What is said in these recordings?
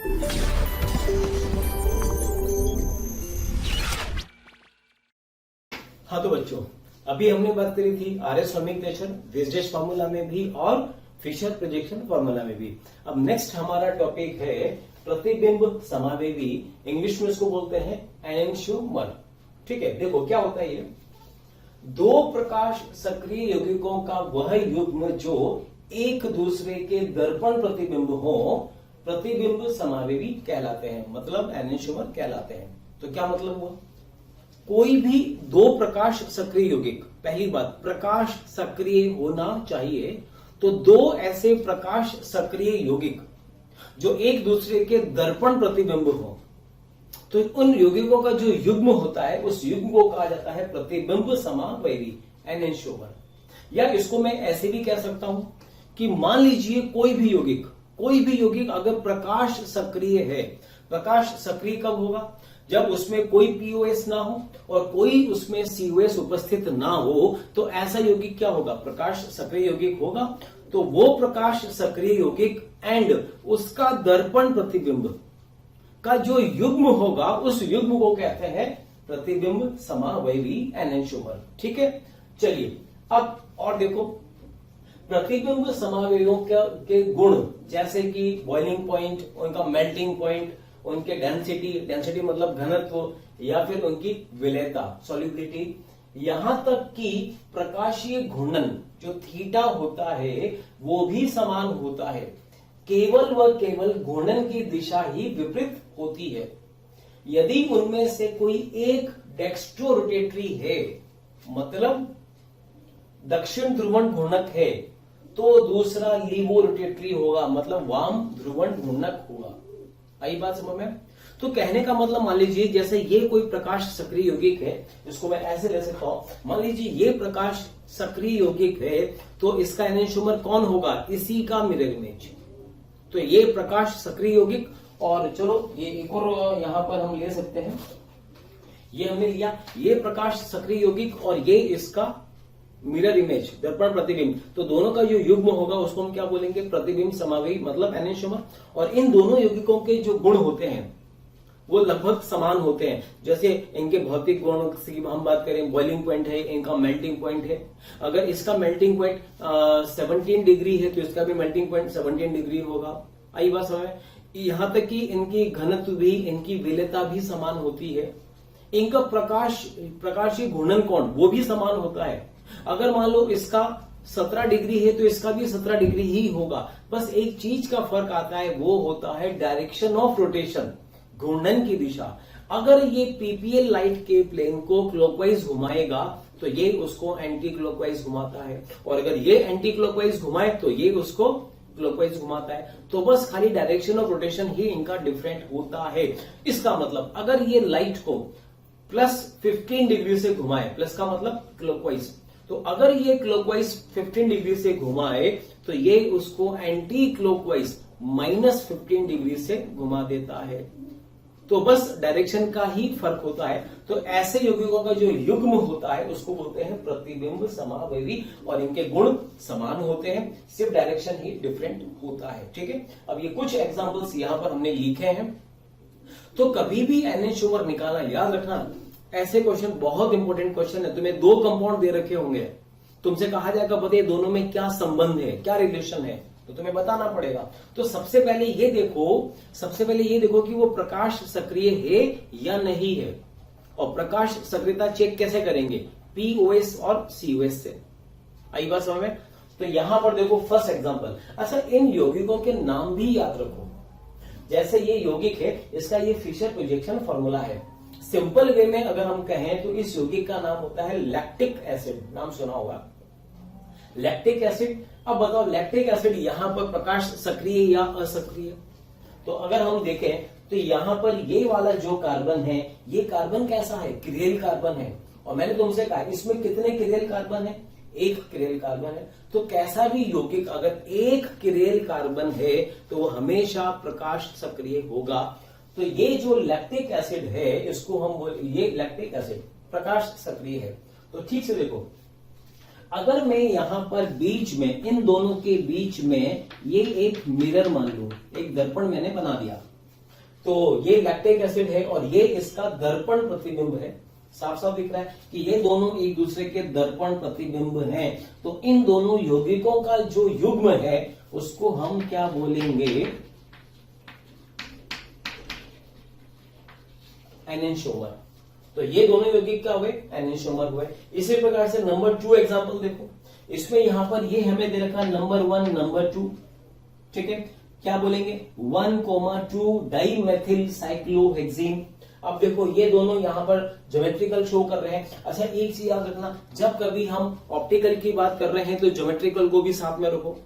हाँ तो बच्चों, अभी हमने बात करी थी आरएस नोमेनक्लेचर, वेस्टेज फार्मूला में भी और फिशर प्रोजेक्शन फार्मूला में भी। अब नेक्स्ट हमारा टॉपिक है प्रतिबिंब समावेवी, इंग्लिश में इसको बोलते हैं एनेंशियोमर। ठीक है, देखो क्या होता है ये, दो प्रकाश सक्रिय यौगिकों का वह युग्म जो एक दूसरे के दर्पण प्रतिबिंब हो, प्रतिबिंब समावेवी कहलाते हैं, मतलब एनेंशियोमर कहलाते हैं। तो क्या मतलब हुआ, कोई भी दो प्रकाश सक्रिय यौगिक, पहली बात प्रकाश सक्रिय होना चाहिए, तो दो ऐसे प्रकाश सक्रिय यौगिक जो एक दूसरे के दर्पण प्रतिबिंब हो, तो उन यौगिकों का जो युग्म होता है उस युग्म को कहा जाता है प्रतिबिंब समावेवी, एनेंशियोमर। या इसको मैं ऐसे भी कह सकता हूं कि मान लीजिए कोई भी यौगिक अगर प्रकाश सक्रिय है, प्रकाश सक्रिय कब होगा, जब उसमें कोई पीओएस ना हो और कोई उसमें सीओएस उपस्थित ना हो, तो ऐसा यौगिक क्या होगा, प्रकाश सक्रिय यौगिक होगा। तो वो प्रकाश सक्रिय यौगिक एंड उसका दर्पण प्रतिबिंब का जो युग्म होगा, उस युग्म को कहते हैं प्रतिबिंब समावेवी, एनेंशियोमर। ठीक है, चलिए अब और देखो, प्रतिबिंब समावेवियों के गुण, जैसे कि बॉइलिंग पॉइंट, उनका मेल्टिंग पॉइंट, उनके डेंसिटी मतलब घनत्व, या फिर उनकी विलेयता सॉल्युबिलिटी, यहां तक कि प्रकाशीय घूर्णन जो थीटा होता है वो भी समान होता है, केवल व केवल घूर्णन की दिशा ही विपरीत होती है। यदि उनमें से कोई एक डेक्स्ट्रो रोटेटरी है, मतलब दक्षिण ध्रुवण घूर्णक है, तो दूसरा लीवो रोटेटरी होगा, मतलब वाम ध्रुवण घूर्णक होगा। आई बात समझ में? तो कहने का मतलब, मान लीजिए जैसे ये कोई प्रकाश सक्रिय यौगिक है, इसको मैं ऐसे ले सकता हूं, मान लीजिए ये प्रकाश सक्रिय यौगिक है, तो इसका एनेंशियोमर कौन होगा, इसी का मिरर इमेज। तो ये प्रकाश सक्रिय यौगिक, और चलो ये एक और यहां पर हम ले सकते हैं, ये हमने लिया, ये प्रकाश सक्रिय यौगिक और ये इसका मिरर इमेज, दर्पण प्रतिबिंब। तो दोनों का जो युग्म होगा उसको हम क्या बोलेंगे, प्रतिबिंब समावेवी, मतलब एनेंशियोमर। और इन दोनों यौगिकों के जो गुण होते हैं वो लगभग समान होते हैं। जैसे इनके भौतिक गुण की हम बात करें, बॉइलिंग पॉइंट है, इनका मेल्टिंग पॉइंट है। अगर इसका मेल्टिंग पॉइंट 17 डिग्री है तो इसका भी मेल्टिंग पॉइंट 17 डिग्री होगा। आई बात समझ में? यहां तक कि इनकी घनत्व भी, इनकी विलेयता भी समान होती है। इनका प्रकाशीय घूर्णन कोण वो भी समान होता है। अगर मान लो इसका 17 डिग्री है तो इसका भी 17 डिग्री ही होगा। बस एक चीज का फर्क आता है, वो होता है डायरेक्शन ऑफ रोटेशन, घूर्णन की दिशा। अगर ये पीपीएल लाइट के प्लेन को क्लॉकवाइज घुमाएगा तो ये उसको एंटी क्लॉकवाइज घुमाता है, और अगर ये एंटी क्लॉकवाइज घुमाए तो ये उसको क्लॉकवाइज घुमाता है। तो बस खाली डायरेक्शन ऑफ रोटेशन ही इनका डिफरेंट होता है। इसका मतलब अगर ये लाइट को +15 डिग्री से घुमाए, प्लस का मतलब क्लॉकवाइज, तो अगर ये क्लॉकवाइज 15 डिग्री से घुमाए तो ये उसको एंटी क्लॉकवाइज -15 डिग्री से घुमा देता है। तो बस डायरेक्शन का ही फर्क होता है। तो ऐसे यौगिकों का जो युग्म होता है उसको बोलते हैं प्रतिबिंब समावेवी, और इनके गुण समान होते हैं, सिर्फ डायरेक्शन ही डिफरेंट होता है। ठीक है, अब ये कुछ एग्जांपल्स यहां पर हमने लिखे हैं। तो कभी भी एनेंशियोमर निकालना, याद रखना, ऐसे क्वेश्चन बहुत इंपॉर्टेंट क्वेश्चन है। तुम्हें दो कंपाउंड दे रखे होंगे, तुमसे कहा जाएगा बताइए दोनों में क्या संबंध है, क्या रिलेशन है, तो तुम्हें बताना पड़ेगा। तो सबसे पहले ये देखो कि वो प्रकाश सक्रिय है या नहीं है। और प्रकाश सक्रियता चेक कैसे करेंगे, पीओएस और सीओएस से। आई बात समझ में? तो यहां पर देखो फर्स्ट एग्जांपल। अच्छा, इन यौगिकों के नाम भी याद रखो। जैसे ये यौगिक है, इसका ये फिशर प्रोजेक्शन फॉर्मूला है। सिंपल वे में अगर हम कहें तो इस यौगिक का नाम होता है लैक्टिक एसिड, नाम सुना होगा लैक्टिक एसिड। अब बताओ लैक्टिक एसिड यहां पर प्रकाश सक्रिय या असक्रिय? तो अगर हम देखें तो यहां पर ये वाला जो कार्बन है, ये कार्बन कैसा है, क्रियल कार्बन है। और मैंने तुमसे कहा इसमें कितने क्रियल कार्बन है, एक क्रियल कार्बन है। तो कैसा भी यौगिक अगर एक क्रियल कार्बन है तो वो हमेशा प्रकाश सक्रिय होगा। तो ये जो लैक्टिक एसिड है, इसको हम ये लैक्टिक एसिड प्रकाश सक्रिय है। तो ठीक से देखो, अगर मैं यहां पर बीच में, इन दोनों के बीच में ये एक मिरर मान लूं, एक दर्पण मैंने बना दिया, तो ये लैक्टिक एसिड है और ये इसका दर्पण प्रतिबिंब है। साफ साफ दिख रहा है कि ये दोनों एक दूसरे के दर्पण प्रतिबिंब हैं। तो इन दोनों यौगिकों का जो युग्म है उसको हम क्या बोलेंगे, एनेंटियोमर। तो ये दोनों यौगिक क्या हुए, एनेंटियोमर हुए। इसी प्रकार से नंबर 2 एग्जांपल देखो, इसमें यहां पर ये हमें दे रखा नंबर 1 नंबर 2, ठीक है। क्या बोलेंगे 1,2 डाइमेथिल साइक्लोहेक्सीन। अब देखो ये दोनों यहां पर ज्योमेट्रिकल शो कर रहे हैं। अच्छा एक चीज याद रखना, जब कभी हम ऑप्टिकल की बात कर रहे हैं तो ज्योमेट्रिकल को भी साथ में रखो।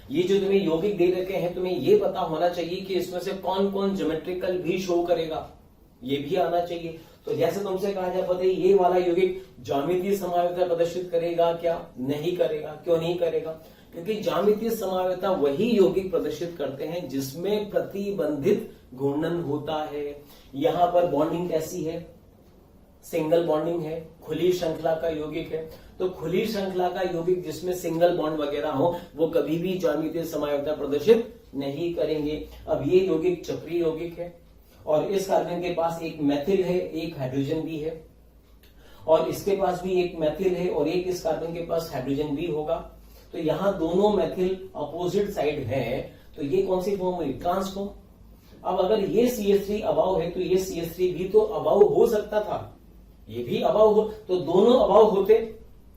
ये जो तुम्हें यौगिक दे रखे हैं तुम्हें ये पता होना चाहिए कि इसमें से कौन कौन ज्योमेट्रिकल भी शो करेगा, ये भी आना चाहिए। तो जैसे तुमसे कहा जाता है ये वाला यौगिक ज्यामितीय समायोजकता प्रदर्शित करेगा क्या, नहीं करेगा। क्यों नहीं करेगा, क्योंकि ज्यामितीय समायोजकता वही यौगिक प्रदर्शित करते हैं जिसमें प्रतिबंधित घूर्णन होता है। यहां पर बॉन्डिंग कैसी है, सिंगल बॉन्डिंग है, खुली श्रृंखला का यौगिक है। तो खुली श्रृंखला का यौगिक जिसमें सिंगल बॉन्ड वगैरह हो वो कभी भी ज्यामितीय समायोजकता प्रदर्शित नहीं करेंगे। अब ये यौगिक चक्रीय यौगिक है और इस कार्बन के पास एक मैथिल है, एक हाइड्रोजन भी है, और इसके पास भी एक मैथिल है और एक इस कार्बन के पास हाइड्रोजन भी होगा। तो यहां दोनों मैथिल अपोजिट साइड है, तो ये कौन सी फॉर्म हुई, ट्रांसफॉर्म। अब अगर ये CH3 अभाव है तो ये CH3 भी तो अभाव हो सकता था, ये भी अभाव हो, तो दोनों अभाव होते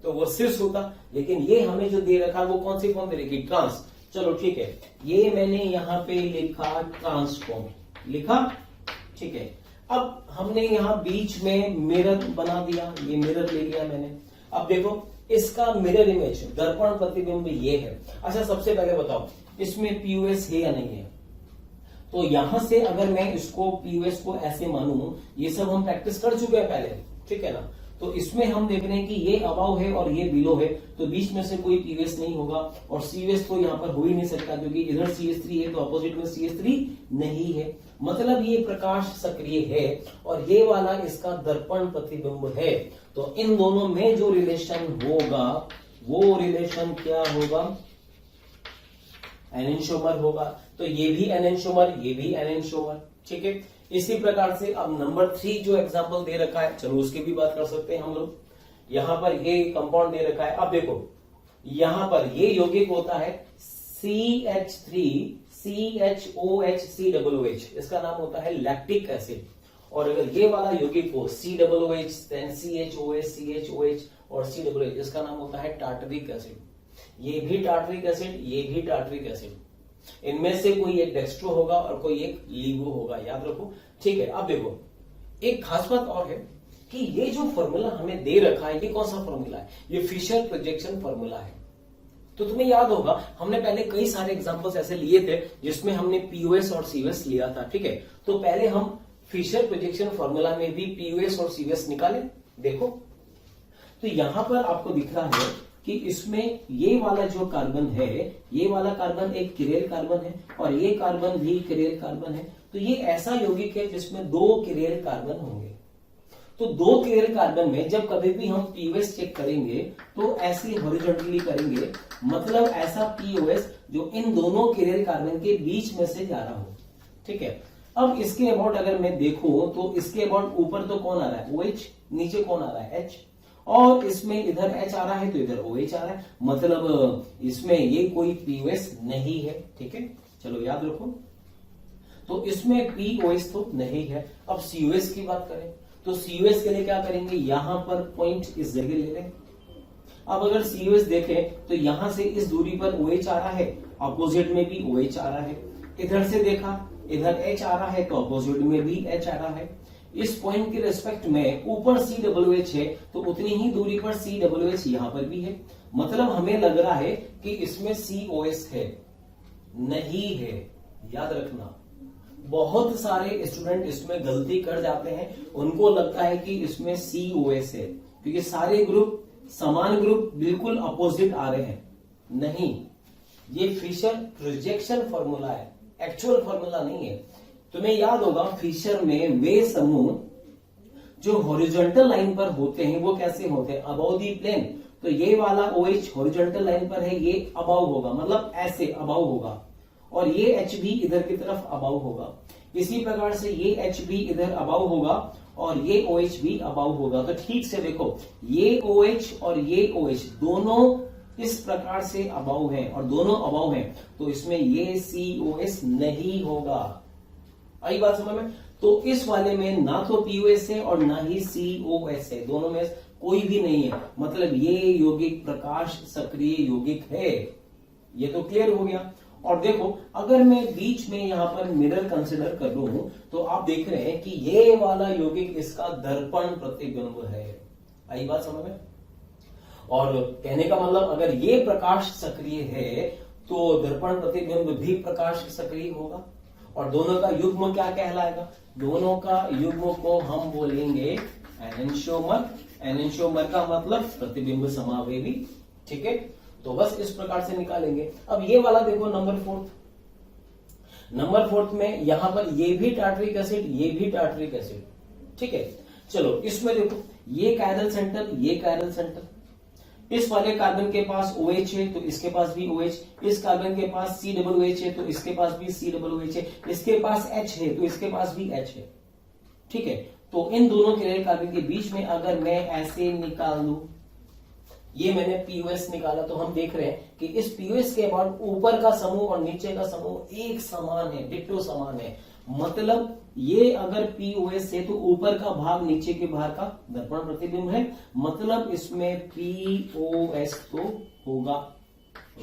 तो वो सिस होता। लेकिन ये हमें जो दे रखा वो कौन सी फॉर्म दे रखी, ट्रांस। चलो ठीक है, ये मैंने यहां पे लिखा ट्रांसफॉर्म, लिखा, ठीक है। अब हमने यहां बीच में मिरर बना दिया, ये मिरर ले लिया मैंने। अब देखो इसका मिरर इमेज, दर्पण प्रतिबिंब ये है। अच्छा सबसे पहले बताओ इसमें POS है या नहीं है। तो यहां से अगर मैं इसको POS को ऐसे मानूं, ये सब हम प्रैक्टिस कर चुके हैं पहले, ठीक है ना। तो इसमें हम देख रहे हैं कि ये अबाव है और ये बिलो है, तो बीच में से कोई POS नहीं होगा और COS तो यहां पर हो ही नहीं सकता क्योंकि इधर CH3 है तो अपोजिट में CH3 नहीं है। मतलब ये प्रकाश सक्रिय है और ये वाला इसका दर्पण प्रतिबिंब है। तो इन दोनों में जो रिलेशन होगा वो रिलेशन क्या होगा, एनेंटियोमर होगा। तो ये भी एनेंटियोमर, ये भी एनेंटियोमर, ठीक है। इसी प्रकार से अब नंबर 3 जो एग्जांपल दे रखा है, चलो उसकी भी बात कर सकते हैं हम लोग। यहां पर ये कंपाउंड दे रखा है। अब देखो यहां पर ये यौगिक होता है CH3 CHOH COOH, इसका नाम होता है लैक्टिक एसिड। और अगर ये वाला यौगिक हो COOH, देन CHOH CHOH और COOH, इसका नाम होता है टार्टरिक एसिड। ये भी टार्टरिक एसिड, ये भी टार्टरिक एसिड। इनमें से कोई एक डेक्स्ट्रो होगा और कोई एक लीवो होगा, याद रखो, ठीक है। अब देखो एक खास बात और है कि ये जो फॉर्मूला हमें दे रखा है, ये कौन सा फॉर्मूला है, ये फिशर प्रोजेक्शन फॉर्मूला है। तो तुम्हें याद होगा हमने पहले कई सारे एग्जांपल्स ऐसे लिए थे जिसमें हमने POS और COS लिया था, ठीक है। तो पहले हम फिशर प्रोजेक्शन फॉर्मूला में भी POS और COS निकाले। देखो तो यहां पर आपको दिख रहा है कि इसमें ये वाला जो कार्बन है, ये वाला कार्बन एक किरेल कार्बन है और ये कार्बन भी किरेल कार्बन है। तो ये ऐसा यौगिक है जिसमें 2 किरेल कार्बन होंगे। तो 2 किरेल कार्बन में जब कभी भी हम POS चेक करेंगे तो ऐसे हॉरिजॉन्टली करेंगे, मतलब ऐसा POS जो इन दोनों किरेल कार्बन के बीच में से जा रहा हो, ठीक है। अब इसके अबाउट अगर मैं देखूं तो इसके अबाउट ऊपर तो कौन आ रहा है, OH, नीचे कौन आ रहा है, H, और इसमें इधर H आ रहा है तो इधर OH आ रहा है, मतलब इसमें ये कोई POS नहीं है, ठीक है। चलो याद रखो, तो इसमें POS तो नहीं है। अब COS की बात करें तो COS के लिए क्या करेंगे, यहां पर पॉइंट इस जगह ले लें। अब अगर COS देखें तो यहां से इस दूरी पर OH आ रहा है, अपोजिट में भी OH आ रहा है। इधर से देखा इधर H आ रहा है तो अपोजिट में भी H आ रहा है। इस पॉइंट के रेस्पेक्ट में ऊपर COOH है तो उतनी ही दूरी पर COOH यहां पर भी है। मतलब हमें लग रहा है कि इसमें COS है, नहीं है, याद रखना। बहुत सारे स्टूडेंट इसमें गलती कर जाते हैं, उनको लगता है कि इसमें COS है क्योंकि सारे ग्रुप समान ग्रुप बिल्कुल अपोजिट आ रहे हैं। नहीं, ये फिशर प्रोजेक्शन फॉर्मूला है, एक्चुअल फॉर्मूला नहीं है। तुम्हें याद होगा फिशर में वे समूह जो हॉरिजॉन्टल लाइन पर होते हैं वो कैसे होते हैं, अबव दी प्लेन। तो ये वाला OH हॉरिजॉन्टल लाइन पर है, ये अबव होगा, मतलब ऐसे अबव होगा। और ये H भी इधर की तरफ अबाउ होगा। इसी प्रकार से ये H भी इधर अबाउ होगा और ये OH भी अबाउ होगा। तो ठीक से देखो, ये OH और ये OH दोनों इस प्रकार से अबाउ है और दोनों अबाउ हैं, तो इसमें ये COS नहीं होगा। आई बात समझ में? तो इस वाले में ना तो POS है और ना ही COS है, दोनों में कोई भी नहीं है, मतलब ये यौगिक प्रकाश सक्रिय यौगिक है। ये तो क्लियर हो गया। और देखो, अगर मैं बीच में यहां पर मिरर कंसिडर कर लूं तो आप देख रहे हैं कि ये वाला यौगिक इसका दर्पण प्रतिबिंब है। आई बात समझ में? और कहने का मतलब, अगर ये प्रकाश सक्रिय है तो दर्पण प्रतिबिंब भी प्रकाश सक्रिय होगा और दोनों का युग्म क्या कहलाएगा? दोनों का युग्म को हम बोलेंगे एनेंटियोमर। एनेंटियोमर का मतलब प्रतिबिंब समावेवी। ठीक है, तो बस इस प्रकार से निकालेंगे। अब ये वाला देखो, नंबर फोर्थ में यहां पर ये भी टार्टरिक एसिड, ये भी टार्टरिक एसिड। ठीक है, चलो इसमें देखो, ये कायरल सेंटर, ये कायरल सेंटर। इस वाले कार्बन के पास OH है तो इसके पास भी OH, इस कार्बन के पास COOH है तो इसके पास भी COOH है, इसके पास H है तो इसके पास भी H है। ठीक है, तो इन दोनों क्लोराइड कार्बन के बीच में अगर मैं ऐसे निकाल लूं, ये मैंने POS निकाला, तो हम देख रहे हैं कि इस POS के बाद ऊपर का समूह और नीचे का समूह एक समान है, डिट्टो समान है। मतलब ये अगर POS है तो ऊपर का भाग नीचे के भाग का दर्पण प्रतिबिंब है, मतलब इसमें POS तो होगा।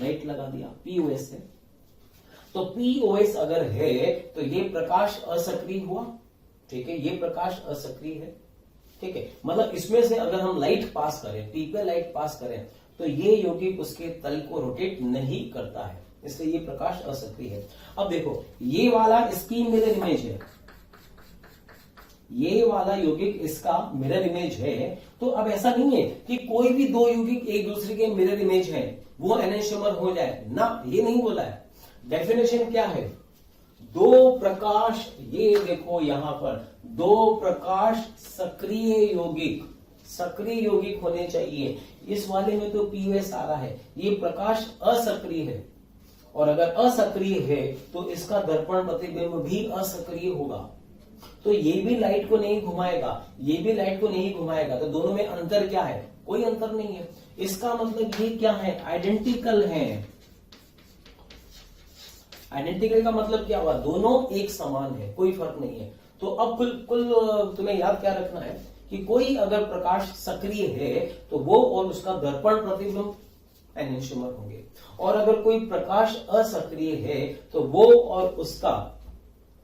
राइट लगा दिया, POS है। तो POS अगर है तो ये प्रकाश असक्रिय हुआ। ठीक है, ये प्रकाश असक्रिय है। ठीक है, मतलब इसमें से अगर हम लाइट पास करें, P पे लाइट पास करें, तो ये यौगिक उसके तल को रोटेट नहीं करता है, इसलिए ये प्रकाश असक्रिय है। अब देखो, ये वाला इसकी मिरर इमेज है, ये वाला यौगिक इसका मिरर इमेज है। तो अब ऐसा नहीं है कि कोई भी दो यौगिक एक दूसरे के मिरर इमेज है वो एनेंटियोमर हो जाए ना, ये नहीं बोला है। डेफिनेशन क्या है? दो प्रकाश, ये देखो यहां पर दो प्रकाश सक्रिय यौगिक होने चाहिए। इस वाले में तो POS आ रहा है, ये प्रकाश असक्रिय है, और अगर असक्रिय है तो इसका दर्पण प्रतिबिंब भी असक्रिय होगा। तो ये भी लाइट को नहीं घुमाएगा, ये भी लाइट को नहीं घुमाएगा, तो दोनों में अंतर क्या है? कोई अंतर नहीं है। इसका मतलब ये क्या है? आइडेंटिकल है। आइडेंटिकल का मतलब क्या हुआ? दोनों एक समान है, कोई फर्क नहीं है। तो अब कुल तुम्हें याद क्या रखना है कि कोई अगर प्रकाश सक्रिय है तो वो और उसका दर्पण प्रतिबिंब एनेंटियोमर होंगे, और अगर कोई प्रकाश असक्रिय है तो वो और उसका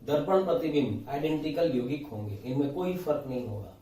दर्पण प्रतिबिंब आइडेंटिकल यौगिक होंगे। इनमें कोई फर्क नहीं होगा,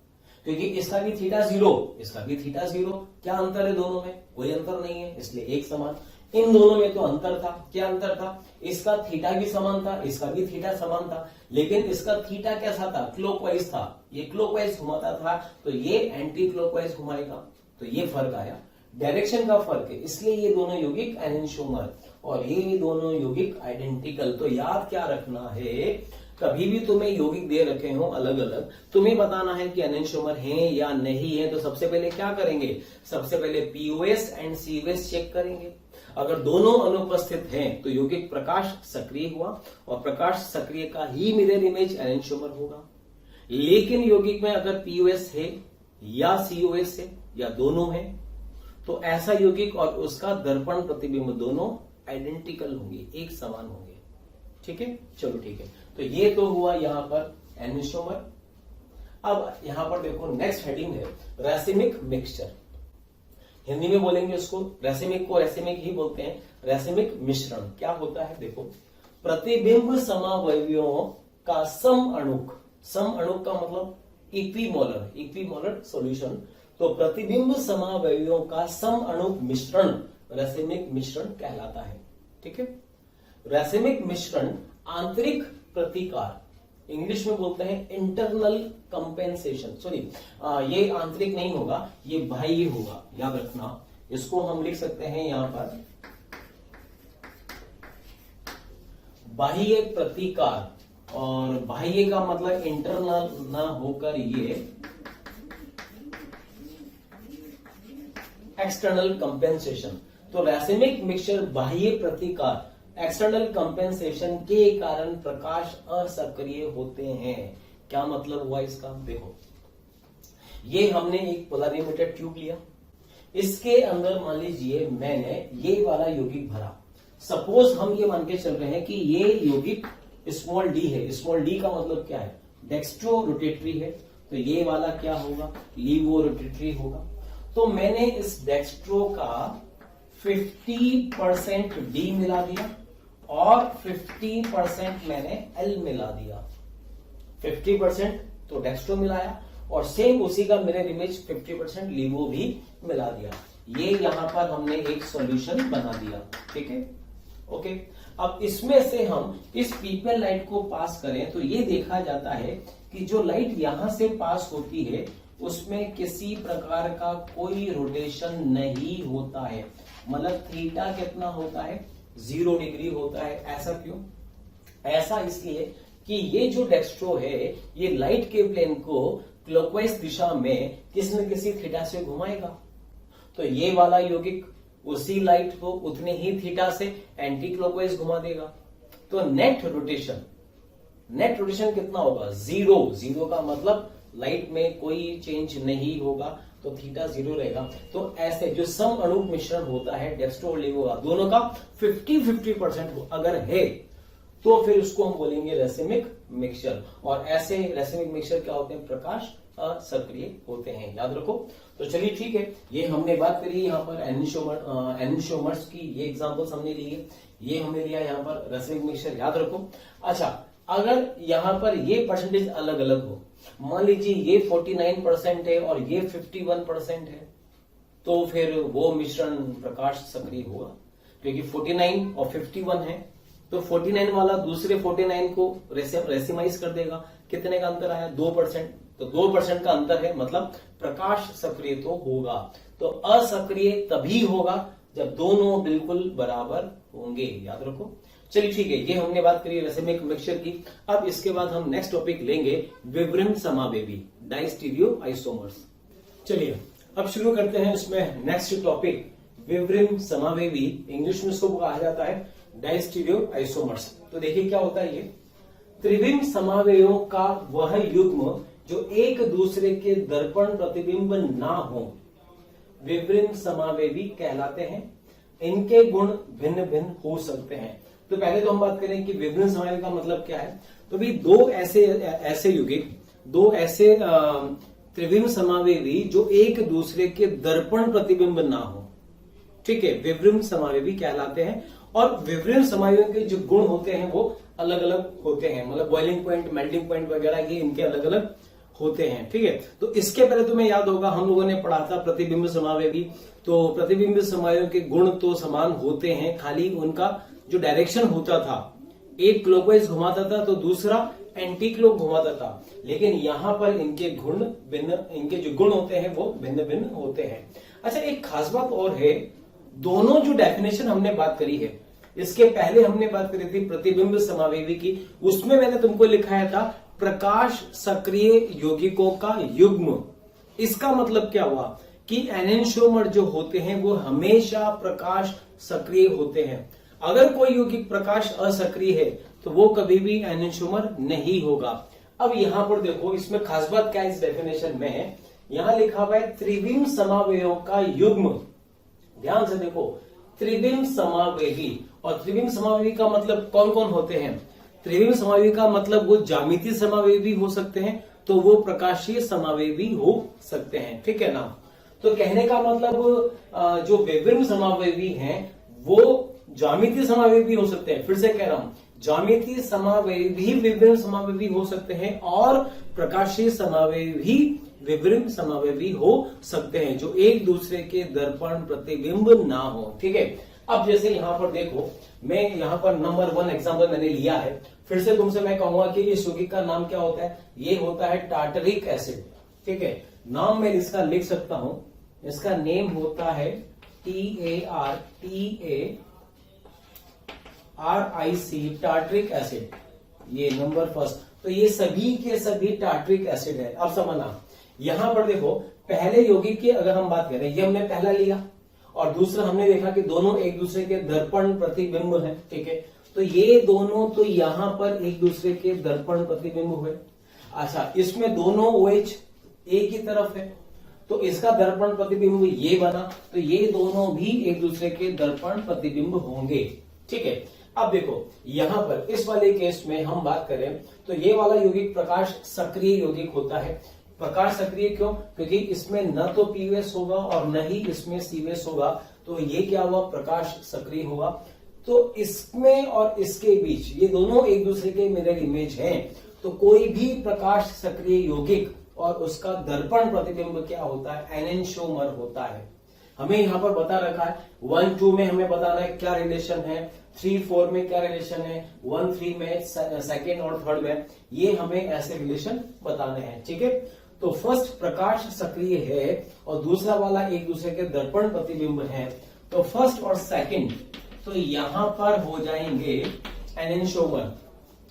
क्योंकि इसका भी थीटा 0, इसका भी थीटा 0। क्या अंतर है दोनों में? कोई अंतर नहीं है, इसलिए एक समान। इन दोनों में तो अंतर था। क्या अंतर था? इसका थीटा भी समान था, इसका भी थीटा समान था, लेकिन इसका थीटा कैसा था? क्लॉकवाइज था। ये क्लॉकवाइज घुमाता था तो ये एंटी क्लॉकवाइज घुमाएगा, तो ये फर्क आया। डायरेक्शन का फर्क है, इसलिए ये दोनों यौगिक एनेंटियोमर और ये दोनों यौगिक आइडेंटिकल। तो याद क्या रखना है, कभी भी तुम्हें यौगिक दे रखे हो अलग अलग, तुम्हें बताना है कि एनेंटियोमर है या नहीं है। तो सबसे पहले क्या करेंगे? सबसे पहले POS एंड COS चेक करेंगे। अगर दोनों अनुपस्थित हैं तो यौगिक प्रकाश सक्रिय हुआ, और प्रकाश सक्रिय का ही मिरर इमेज एनेंटियोमर होगा। लेकिन यौगिक में अगर POS है या COS है या दोनों है, तो ऐसा यौगिक और उसका दर्पण प्रतिबिंब दोनों आइडेंटिकल होंगे, एक समान होंगे। ठीक है, चलो ठीक है। तो ये तो हुआ यहां पर एनेंटियोमर। अब यहां पर देखो, नेक्स्ट हेडिंग है रैसिमिक मिक्सचर। हिंदी में बोलेंगे उसको, रैसिमिक को रैसिमिक ही बोलते हैं, रैसिमिक मिश्रण। क्या होता है? देखो, प्रतिबिंब समावयवियों का सम अणुक का मतलब इक्विमोलर सॉल्यूशन। तो प्रतिबिंब समावयवियों का सम अणुक मिश्रण रैसिमिक मिश्रण कहलाता है। ठीक है, रैसिमिक मिश्रण आंतरिक प्रतिकार, इंग्लिश में बोलते हैं इंटरनल कंपेंसेशन। सॉरी, ये आंतरिक नहीं होगा, ये बाह्य होगा, याद रखना। इसको हम लिख सकते हैं यहां पर बाह्य प्रतिकार, और बाह्य का मतलब इंटरनल ना होकर ये एक्सटर्नल कंपेंसेशन। तो रैसिमिक मिक्सचर बाह्य प्रतिकार एक्सटर्नल कंपेंसेशन के कारण प्रकाश असक्रिय होते हैं। क्या मतलब हुआ इसका? देखो, ये हमने एक पोलरिमीटर ट्यूब लिया, इसके अंदर मान लीजिए मैंने ये वाला यौगिक भरा। सपोज हम ये मान के चल रहे हैं कि ये यौगिक स्मॉल डी है। स्मॉल डी का मतलब क्या है? डेक्स्ट्रो रोटेटरी है, तो ये वाला क्या होगा? लीवो रोटेटरी होगा। तो मैंने इस डेक्स्ट्रो का 50% डी मिला दिया और 50% मैंने एल मिला दिया। 50% तो डेक्स्ट्रो मिलाया और सेम उसी का मिरर इमेज 50% लीवो भी मिला दिया। ये यहां पर हमने एक सॉल्यूशन बना दिया। ठीक है, ओके। अब इसमें से हम इस पीपल लाइट को पास करें तो ये देखा जाता है कि जो लाइट यहां से पास होती है उसमें किसी प्रकार का कोई रोटेशन नहीं होता है। मतलब थीटा कितना होता है? 0 डिग्री होता है। ऐसा क्यों? ऐसा इसलिए कि ये जो डेक्स्ट्रो है ये लाइट के प्लेन को क्लॉकवाइज दिशा में किसी न किसी थीटा से घुमाएगा। तो ये वाला यौगिक उसी लाइट को उतने ही थीटा से एंटी क्लॉकवाइज घुमा देगा। तो नेट रोटेशन कितना होगा? 0। 0 का मतलब लाइट में कोई चेंज नहीं होगा, तो थीटा 0 रहेगा। तो ऐसे जो सम अणु मिश्रण होता है डेक्स्ट्रो और लीवो का, दोनों का 50-50% अगर है तो फिर उसको हम बोलेंगे रेसिमिक मिक्सचर। और ऐसे रेसिमिक मिक्सचर क्या होते हैं? प्रकाश असक्रिय होते हैं। याद रखो। तो चलिए ठीक है, ये हमने बात करी यहाँ पर एनिसोमर्स की, ये एग्जांपल्स हमने लिए, ये हमने लिया यहाँ पर रेसिमिक मिक्सचर। याद रखो। अच्छा, अगर यहाँ पर ये परसेंटेज अलग अलग हो, मान लीजिए ये 49% है और ये 51% है, तो फिर वो मिश्रण प्रकाश सक्रिय होगा, क्योंकि 49 और 51 है तो 49 वाला दूसरे 49 को रेसिमाइज कर देगा। कितने का अंतर आया? 2%। तो 2% का अंतर है, मतलब प्रकाश सक्रिय तो होगा। तो असक्रिय तभी होगा जब दोनों बिल्कुल बराबर होंगे। याद रखो। चलिए ठीक है, ये हमने बात करी रेसिमिक मिक्सचर की। अब इसके बाद हम नेक्स्ट टॉपिक लेंगे विवृम समावेवी डाइस्टीरियो आइसोमर्स। चलिए अब शुरू करते हैं इसमें नेक्स्ट टॉपिक विवृम समावेवी। इंग्लिश में इसको कहा जाता है डाइस्टीरियो आइसोमर्स। तो देखिए क्या होता है, ये त्रिविम समावेयों का वह युग्म जो एक दूसरे के दर्पण प्रतिबिंब ना हो विवृम समावेवी कहलाते हैं। इनके गुण भिन्न भिन्न हो सकते हैं। तो पहले तो हम बात करें कि विवृम समावेवी का मतलब क्या है। तो भी दो ऐसे यौगिक, दो ऐसे त्रिविम समावेवी जो एक दूसरे के दर्पण प्रतिबिंब ना हो, ठीक है, विवृम समावेवी कहलाते हैं। और विवृम समावेवी के जो गुण होते हैं वो अलग अलग होते हैं। मतलब बॉइलिंग पॉइंट, मेल्टिंग पॉइंट वगैरह ये इनके अलग अलग होते हैं। ठीक है, तो इसके पहले तुम्हें याद होगा हम लोगों ने पढ़ा था प्रतिबिंब समावेवी। तो प्रतिबिंब समावेवी के गुण तो समान होते हैं, खाली उनका जो डायरेक्शन होता था, एक क्लॉकवाइज घुमाता था तो दूसरा एंटी क्लॉक घुमाता था। लेकिन यहां पर इनके गुण भिन्न, इनके जो गुण होते हैं वो भिन्न भिन्न होते हैं। अच्छा, एक खास बात और है, दोनों जो डेफिनेशन हमने बात करी है, इसके पहले हमने बात करी थी प्रतिबिंब समावेवी की, उसमें मैंने तुमको लिखाया था प्रकाश सक्रिय यौगिकों का युग्म। इसका मतलब क्या हुआ कि एनेंटियोमर जो होते हैं वो हमेशा प्रकाश सक्रिय होते हैं। अगर कोई यौगिक प्रकाश असक्रिय है तो वो कभी भी एनेंटियोमर नहीं होगा। अब यहां पर देखो, इसमें खास बात क्या इस डेफिनेशन में है, यहां लिखा हुआ है त्रिविम समावेयों का युग्म। ध्यान से देखो, त्रिविम समावेवी। और त्रिविम समावेवी का मतलब कौन कौन होते हैं? त्रिविम समावेवी का मतलब वो ज्यामितीय समावेवी हो सकते हैं, तो वो प्रकाशीय समावेवी हो सकते हैं। ठीक है ना। तो कहने का मतलब जो विवृम समावेवी हैं वो ज्यामितीय समावेवी हो सकते हैं। फिर से कह रहा हूं, ज्यामितीय समावेवी विवृम समावेवी हो सकते हैं और प्रकाशीय समावेवी विवृम समावेवी हो सकते हैं, जो एक दूसरे के दर्पण प्रतिबिंब ना हो। ठीक है। अब जैसे यहां पर देखो, मैं यहां पर नंबर 1 एग्जांपल मैंने लिया है। फिर से तुमसे मैं कहूंगा कि इस यौगिक का नाम क्या होता है? ये होता है टार्टरिक एसिड। ठीक है, नाम मैं इसका लिख सकता हूं, इसका नेम होता है TARTARIC, टार्टरिक एसिड। ये नंबर फर्स्ट। तो ये सभी के सभी टार्टरिक एसिड है। अब समझना, यहां पर देखो, पहले यौगिक की अगर हम बात करें, ये हमने पहला लिया और दूसरा हमने देखा कि दोनों एक दूसरे के दर्पण प्रतिबिंब हैं, ठीक है। तो ये दोनों तो यहां पर एक दूसरे के दर्पण प्रतिबिंब हुए। अच्छा, इसमें दोनों OH एक ही तरफ है, तो इसका दर्पण प्रतिबिंब ये बना, तो ये दोनों भी एक दूसरे के दर्पण प्रतिबिंब होंगे, ठीक है। अब देखो यहां पर इस वाले केस में हम बात करें तो ये वाला यौगिक प्रकाश सक्रिय यौगिक होता है। प्रकाश सक्रिय क्यों? क्योंकि इसमें न तो पीओएस होगा और न ही इसमें सीओएस होगा, तो ये क्या हुआ, प्रकाश सक्रिय हुआ। तो इसमें और इसके बीच ये दोनों एक दूसरे के मिरर इमेज हैं, तो कोई भी प्रकाश सक्रिय यौगिक और उसका दर्पण प्रतिबिंब क्या होता है, एनेंटियोमर होता है। हमें यहां पर बता रखा है 1, 2 में हमें बताना है क्या रिलेशन है, 3, 4 में क्या रिलेशन है, 1, 3 में, सेकेंड और थर्ड में, ये हमें ऐसे रिलेशन बताने हैं, ठीक है। तो फर्स्ट प्रकाश सक्रिय है और दूसरा वाला एक दूसरे के दर्पण प्रतिबिंब है, तो फर्स्ट और सेकंड तो यहां पर हो जाएंगे एनेंटियोमर,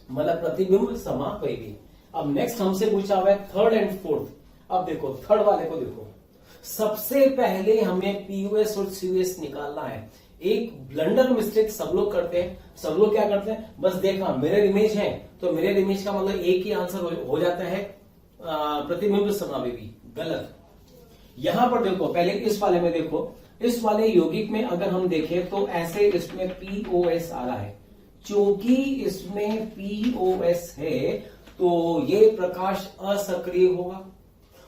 मतलब प्रतिबिंब समावेगी। अब नेक्स्ट हमसे पूछा हुआ है थर्ड एंड फोर्थ। अब देखो थर्ड वाले को देखो, सबसे पहले हमें पीओएस और सीओएस निकालना है। एक ब्लंडर मिस्टेक सब लोग करते हैं। सब लोग क्या करते हैं, बस देखा मिरर इमेज है तो मिरर इमेज का मतलब एक ही आंसर हो जाता है प्रतिबिंब समावेगी। गलत। यहां पर देखो, पहले इस वाले में देखो, इस वाले यौगिक में अगर हम देखें तो ऐसे इसमें पीओएस आ रहा है। क्योंकि इसमें पीओएस है तो ये प्रकाश असक्रिय होगा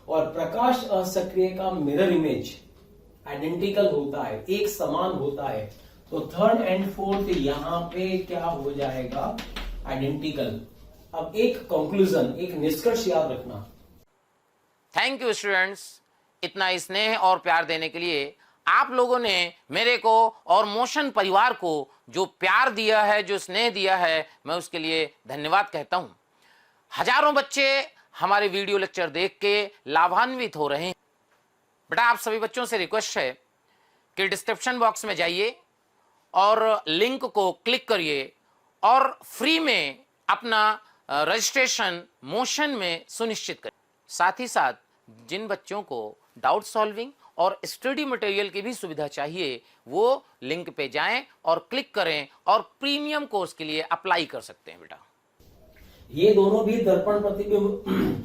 और प्रकाश असक्रिय का मिरर इमेज आइडेंटिकल होता है, एक समान होता है। तो थर्ड एंड फोर्थ यहां पे क्या हो जाएगा, आइडेंटिकल। अब एक कंक्लूजन, एक निष्कर्ष याद रखना। थैंक यू स्टूडेंट्स, इतना स्नेह और प्यार देने के लिए। आप लोगों ने मेरे को और मोशन परिवार को जो प्यार दिया है, जो स्नेह दिया है, मैं उसके लिए धन्यवाद कहता हूं। हजारों बच्चे हमारे वीडियो लेक्चर देख के लाभान्वित हो रहे हैं। बेटा आप सभी बच्चों से रिक्वेस्ट है कि डिस्क्रिप्शन बॉक्स में जाइए और लिंक को क्लिक करिए और फ्री में अपना रजिस्ट्रेशन मोशन में सुनिश्चित करें। साथ ही साथ जिन बच्चों को डाउट सॉल्विंग और स्टडी मटेरियल की भी सुविधा चाहिए, वो लिंक पे जाएं और क्लिक करें और प्रीमियम कोर्स के लिए अप्लाई कर सकते हैं। बेटा ये दोनों भी दर्पण प्रतिबिंब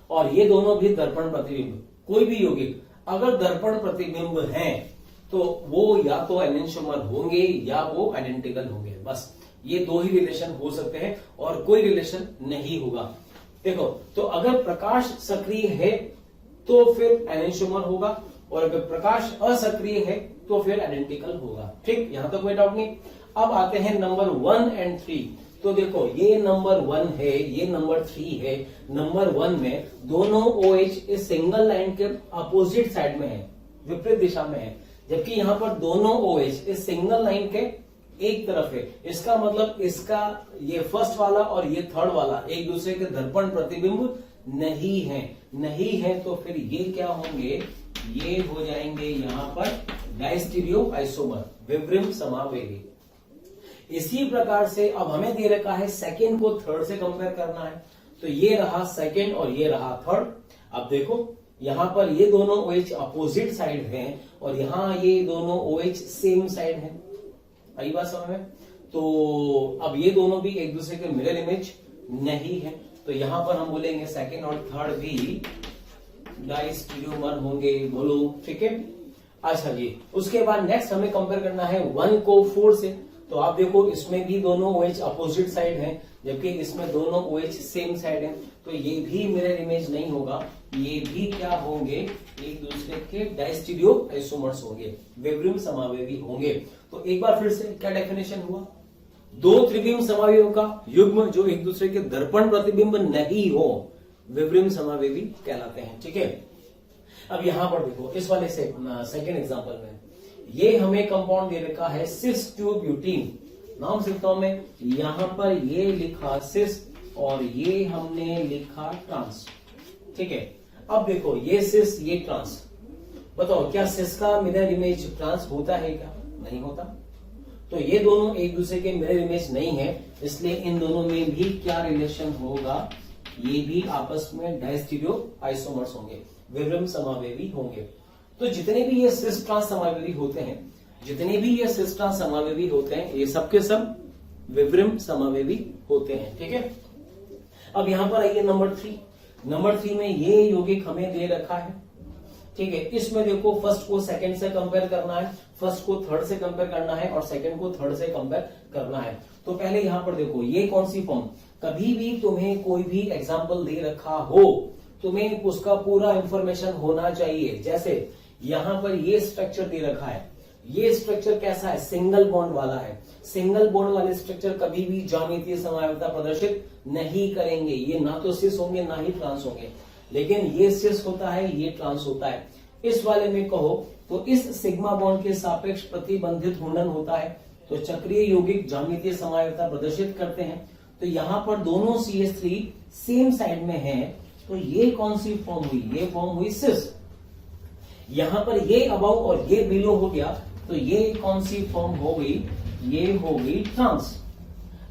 और ये दोनों भी दर्पण प्रतिबिंब, कोई भी यौगिक अगर दर्पण प्रतिबिंब है तो वो या तो एनेंटियोमर होंगे या वो आइडेंटिकल होंगे। बस ये दो ही रिलेशन हो सकते हैं और कोई रिलेशन नहीं होगा। देखो, तो अगर प्रकाश सक्रिय है तो फिर एनेंटियोमर होगा और अगर प्रकाश असक्रिय है तो फिर आइडेंटिकल होगा। ठीक, यहां तक कोई डाउट नहीं। अब आते हैं नंबर 1 और 3। तो देखो ये नंबर 1 है, ये नंबर 3 है। नंबर 1 में दोनों OH इस सिंगल लाइन के अपोजिट साइड में है, विपरीत दिशा में है, जबकि यहां पर दोनों OH इस सिंगल लाइन के एक तरफ है। इसका मतलब इसका ये फर्स्ट वाला और ये थर्ड वाला एक दूसरे के दर्पण प्रतिबिंब नहीं है। नहीं है तो फिर ये क्या होंगे, ये हो जाएंगे यहां पर डायस्टीरियो आइसोमर, विवृम समावेगी। इसी प्रकार से अब हमें दे रखा है सेकेंड को थर्ड से कंपेयर करना है, तो ये रहा सेकेंड और ये रहा थर्ड। अब देखो यहां पर ये दोनों OH अपोजिट साइड हैं और यहां ये दोनों OH सेम साइड हैं। आई बात समझ में? तो अब ये दोनों भी एक दूसरे के मिरर इमेज नहीं है, तो यहां पर हम बोलेंगे सेकेंड और थर्ड भी डायस्टीरियोमर होंगे। बोलो ठीक है। अच्छा जी, उसके बाद नेक्स्ट हमें कंपेयर करना है 1 को 4 से। तो आप देखो इसमें भी दोनों OH अपोजिट साइड हैं, जबकि इसमें दोनों OH सेम साइड हैं, तो ये भी मिरर इमेज नहीं होगा। ये भी क्या होंगे, एक दूसरे के डायस्टीरियो आइसोमर्स होंगे, विवृम समावेगी होंगे। तो एक बार फिर से क्या डेफिनेशन हुआ, दो त्रिविम समावेगियों का युग्म जो एक दूसरे के दर्पण प्रतिबिंब नहीं हो विवृम समावेगी कहलाते हैं। ठीक है। अब यहां पर देखो इस वाले से सेकेंड एग्जांपल में ये हमें कंपाउंड दे रखा है सिस 2 ब्यूटीन। नाम सिद्धों में यहां पर ये लिखा सिस और ये हमने लिखा ट्रांस। ठीक है। अब देखो ये सिस ये ट्रांस, बताओ क्या सिस का मिरर इमेज ट्रांस होता है क्या? नहीं होता। तो ये दोनों एक दूसरे के मिरर इमेज नहीं है, इसलिए इन दोनों में भी क्या रिलेशन होगा, ये भी आपस में डायस्टीरियो आइसोमर्स होंगे, विवृम समावेगी होंगे। तो जितने भी ये सिस ट्रांस समावयवी होते हैं, जितने भी ये सिस ट्रांस समावयवी होते हैं, ये सबके सब विब्रिम समावयवी होते हैं। ठीक है, अब यहां पर आइए नंबर 3। नंबर 3 में ये यौगिक हमें दे रखा है। ठीक है, इसमें देखो फर्स्ट को सेकंड से कंपेयर करना है, फर्स्ट को थर्ड से कंपेयर करना है और सेकंड को थर्ड से कंपेयर करना है। तो पहले यहां पर देखो ये कौन सी फॉर्म, कभी भी तुम्हें कोई भी एग्जांपल दे रखा हो, तुम्हें उसका पूरा इंफॉर्मेशन होना चाहिए। जैसे यहां पर ये स्ट्रक्चर दे रखा है, ये स्ट्रक्चर कैसा है, सिंगल बॉन्ड वाला है। सिंगल बॉन्ड वाले स्ट्रक्चर कभी भी ज्यामितीय समावयवता प्रदर्शित नहीं करेंगे। ये ना तो सिस होंगे ना ही ट्रांस होंगे, लेकिन ये सिस होता है, ये ट्रांस होता है। इस वाले में कहो तो इस सिग्मा बॉन्ड के सापेक्ष प्रतिबंधित घूर्णन होता है, तो चक्रीय यौगिक ज्यामितीय समावयवता प्रदर्शित करते हैं। तो यहां पर दोनों CH3 सेम साइड में है, तो ये कौन सी फॉर्म हुई, ये फॉर्म हुई सिस। यहां पर ये अबव और ये बिलो हो गया, तो ये कौन सी फॉर्म हो गई, ये हो गई ट्रांस।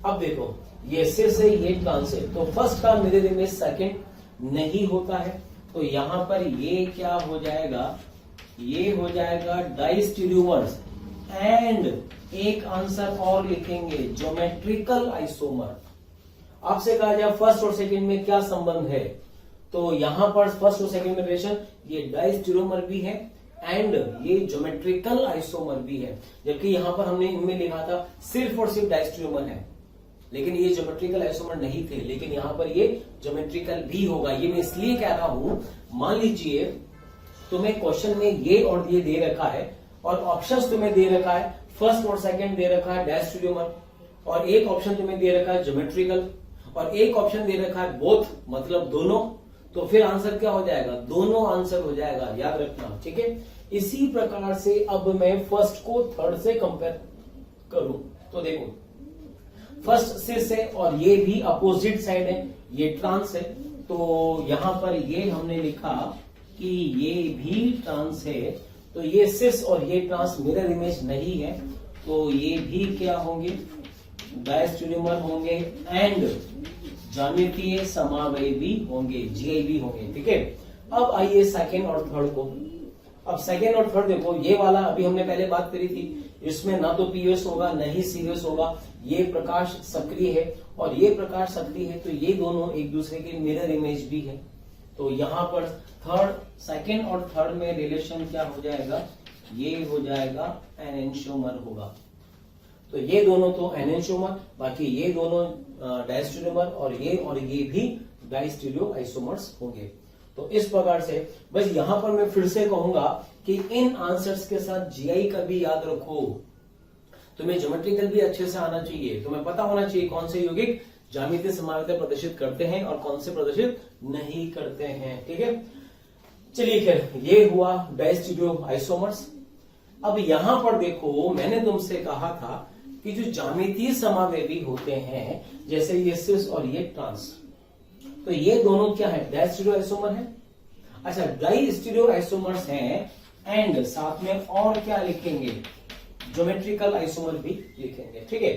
अब देखो ये सिस है, ये ट्रांस है, तो फर्स्ट का मिरर इमेज सेकंड नहीं होता है, तो यहां पर ये क्या हो जाएगा, ये हो जाएगा डाइस्टीरियोमर्स। एंड एक आंसर और लिखेंगे, ज्योमेट्रिकल आइसोमर। आपसे कहा जाए फर्स्ट और सेकंड में क्या संबंध है, तो यहां पर फर्स्ट और सेकंड में रिलेशन, ये डाइस्टीरियोमर भी है एंड ये ज्योमेट्रिकल आइसोमर भी है। जबकि यहां पर हमने इनमें लिखा था सिर्फ और सिर्फ डाइस्टीरियोमर है, लेकिन ये ज्योमेट्रिकल आइसोमर नहीं थे, लेकिन यहां पर ये ज्योमेट्रिकल भी होगा। ये मैं इसलिए कह रहा हूं, मान लीजिए तुम्हें क्वेश्चन में ये और ये दे रखा है और ऑप्शंस तुम्हें दे रखा है, फर्स्ट और सेकंड दे रखा है डाइस्टीरियोमर, और एक ऑप्शन तुम्हें दे रखा है ज्योमेट्रिकल, और एक ऑप्शन दे रखा है बोथ, मतलब दोनों, तो फिर आंसर क्या हो जाएगा, दोनों आंसर हो जाएगा, याद रखना। ठीक है, इसी प्रकार से अब मैं फर्स्ट को थर्ड से कंपेयर करूं, तो देखो फर्स्ट सिस है और ये भी अपोजिट साइड है, ये ट्रांस है, तो यहां पर ये हमने लिखा कि ये भी ट्रांस है, तो ये सिस और ये ट्रांस मिरर इमेज नहीं है, तो ये भी क्या होंगे, डायस्टीरियोमर होंगे एंड ज्यामितीय समावयवी होंगे, GIV होंगे। ठीक है, अब आइए सेकेंड और थर्ड को। अब सेकेंड और थर्ड देखो, ये वाला अभी हमने पहले बात करी थी, इसमें ना तो पीओएस होगा ना ही सीओएस होगा, ये प्रकाश सक्रिय है और ये प्रकाश सक्रिय है, तो ये दोनों एक दूसरे के मिरर इमेज भी है। तो यहां पर थर्ड, सेकेंड और थर्ड में रिलेशन क्या हो जाएगा, ये हो जाएगा एनेंशियोमर होगा। तो ये दोनों तो एनेंशियोमर, बाकी ये दोनों डायस्टीरियोमर और ये भी डायस्टीरियो आइसोमर्स होंगे। तो इस प्रकार से बस यहां पर मैं फिर से कहूंगा कि इन आंसर्स के साथ GI का भी याद रखो, तुम्हें ज्योमेट्रिकल भी अच्छे से आना चाहिए, तुम्हें पता होना चाहिए कौन से यौगिक ज्यामितीय समावयवता प्रदर्शित करते हैं और कौन से प्रदर्शित नहीं करते हैं। ठीक है, चलिए खैर, ये हुआ डायस्टीरियो आइसोमर्स। अब यहां पर देखो, मैंने तुमसे कहा था कि जो ज्यामितीय समावयवी होते हैं, जैसे ये सिस और ये ट्रांस, तो ये दोनों क्या है, डायस्टीरियो आइसोमर है। अच्छा, डायस्टीरियो आइसोमर्स हैं एंड साथ में और क्या लिखेंगे, ज्योमेट्रिकल आइसोमर भी लिखेंगे। ठीक है,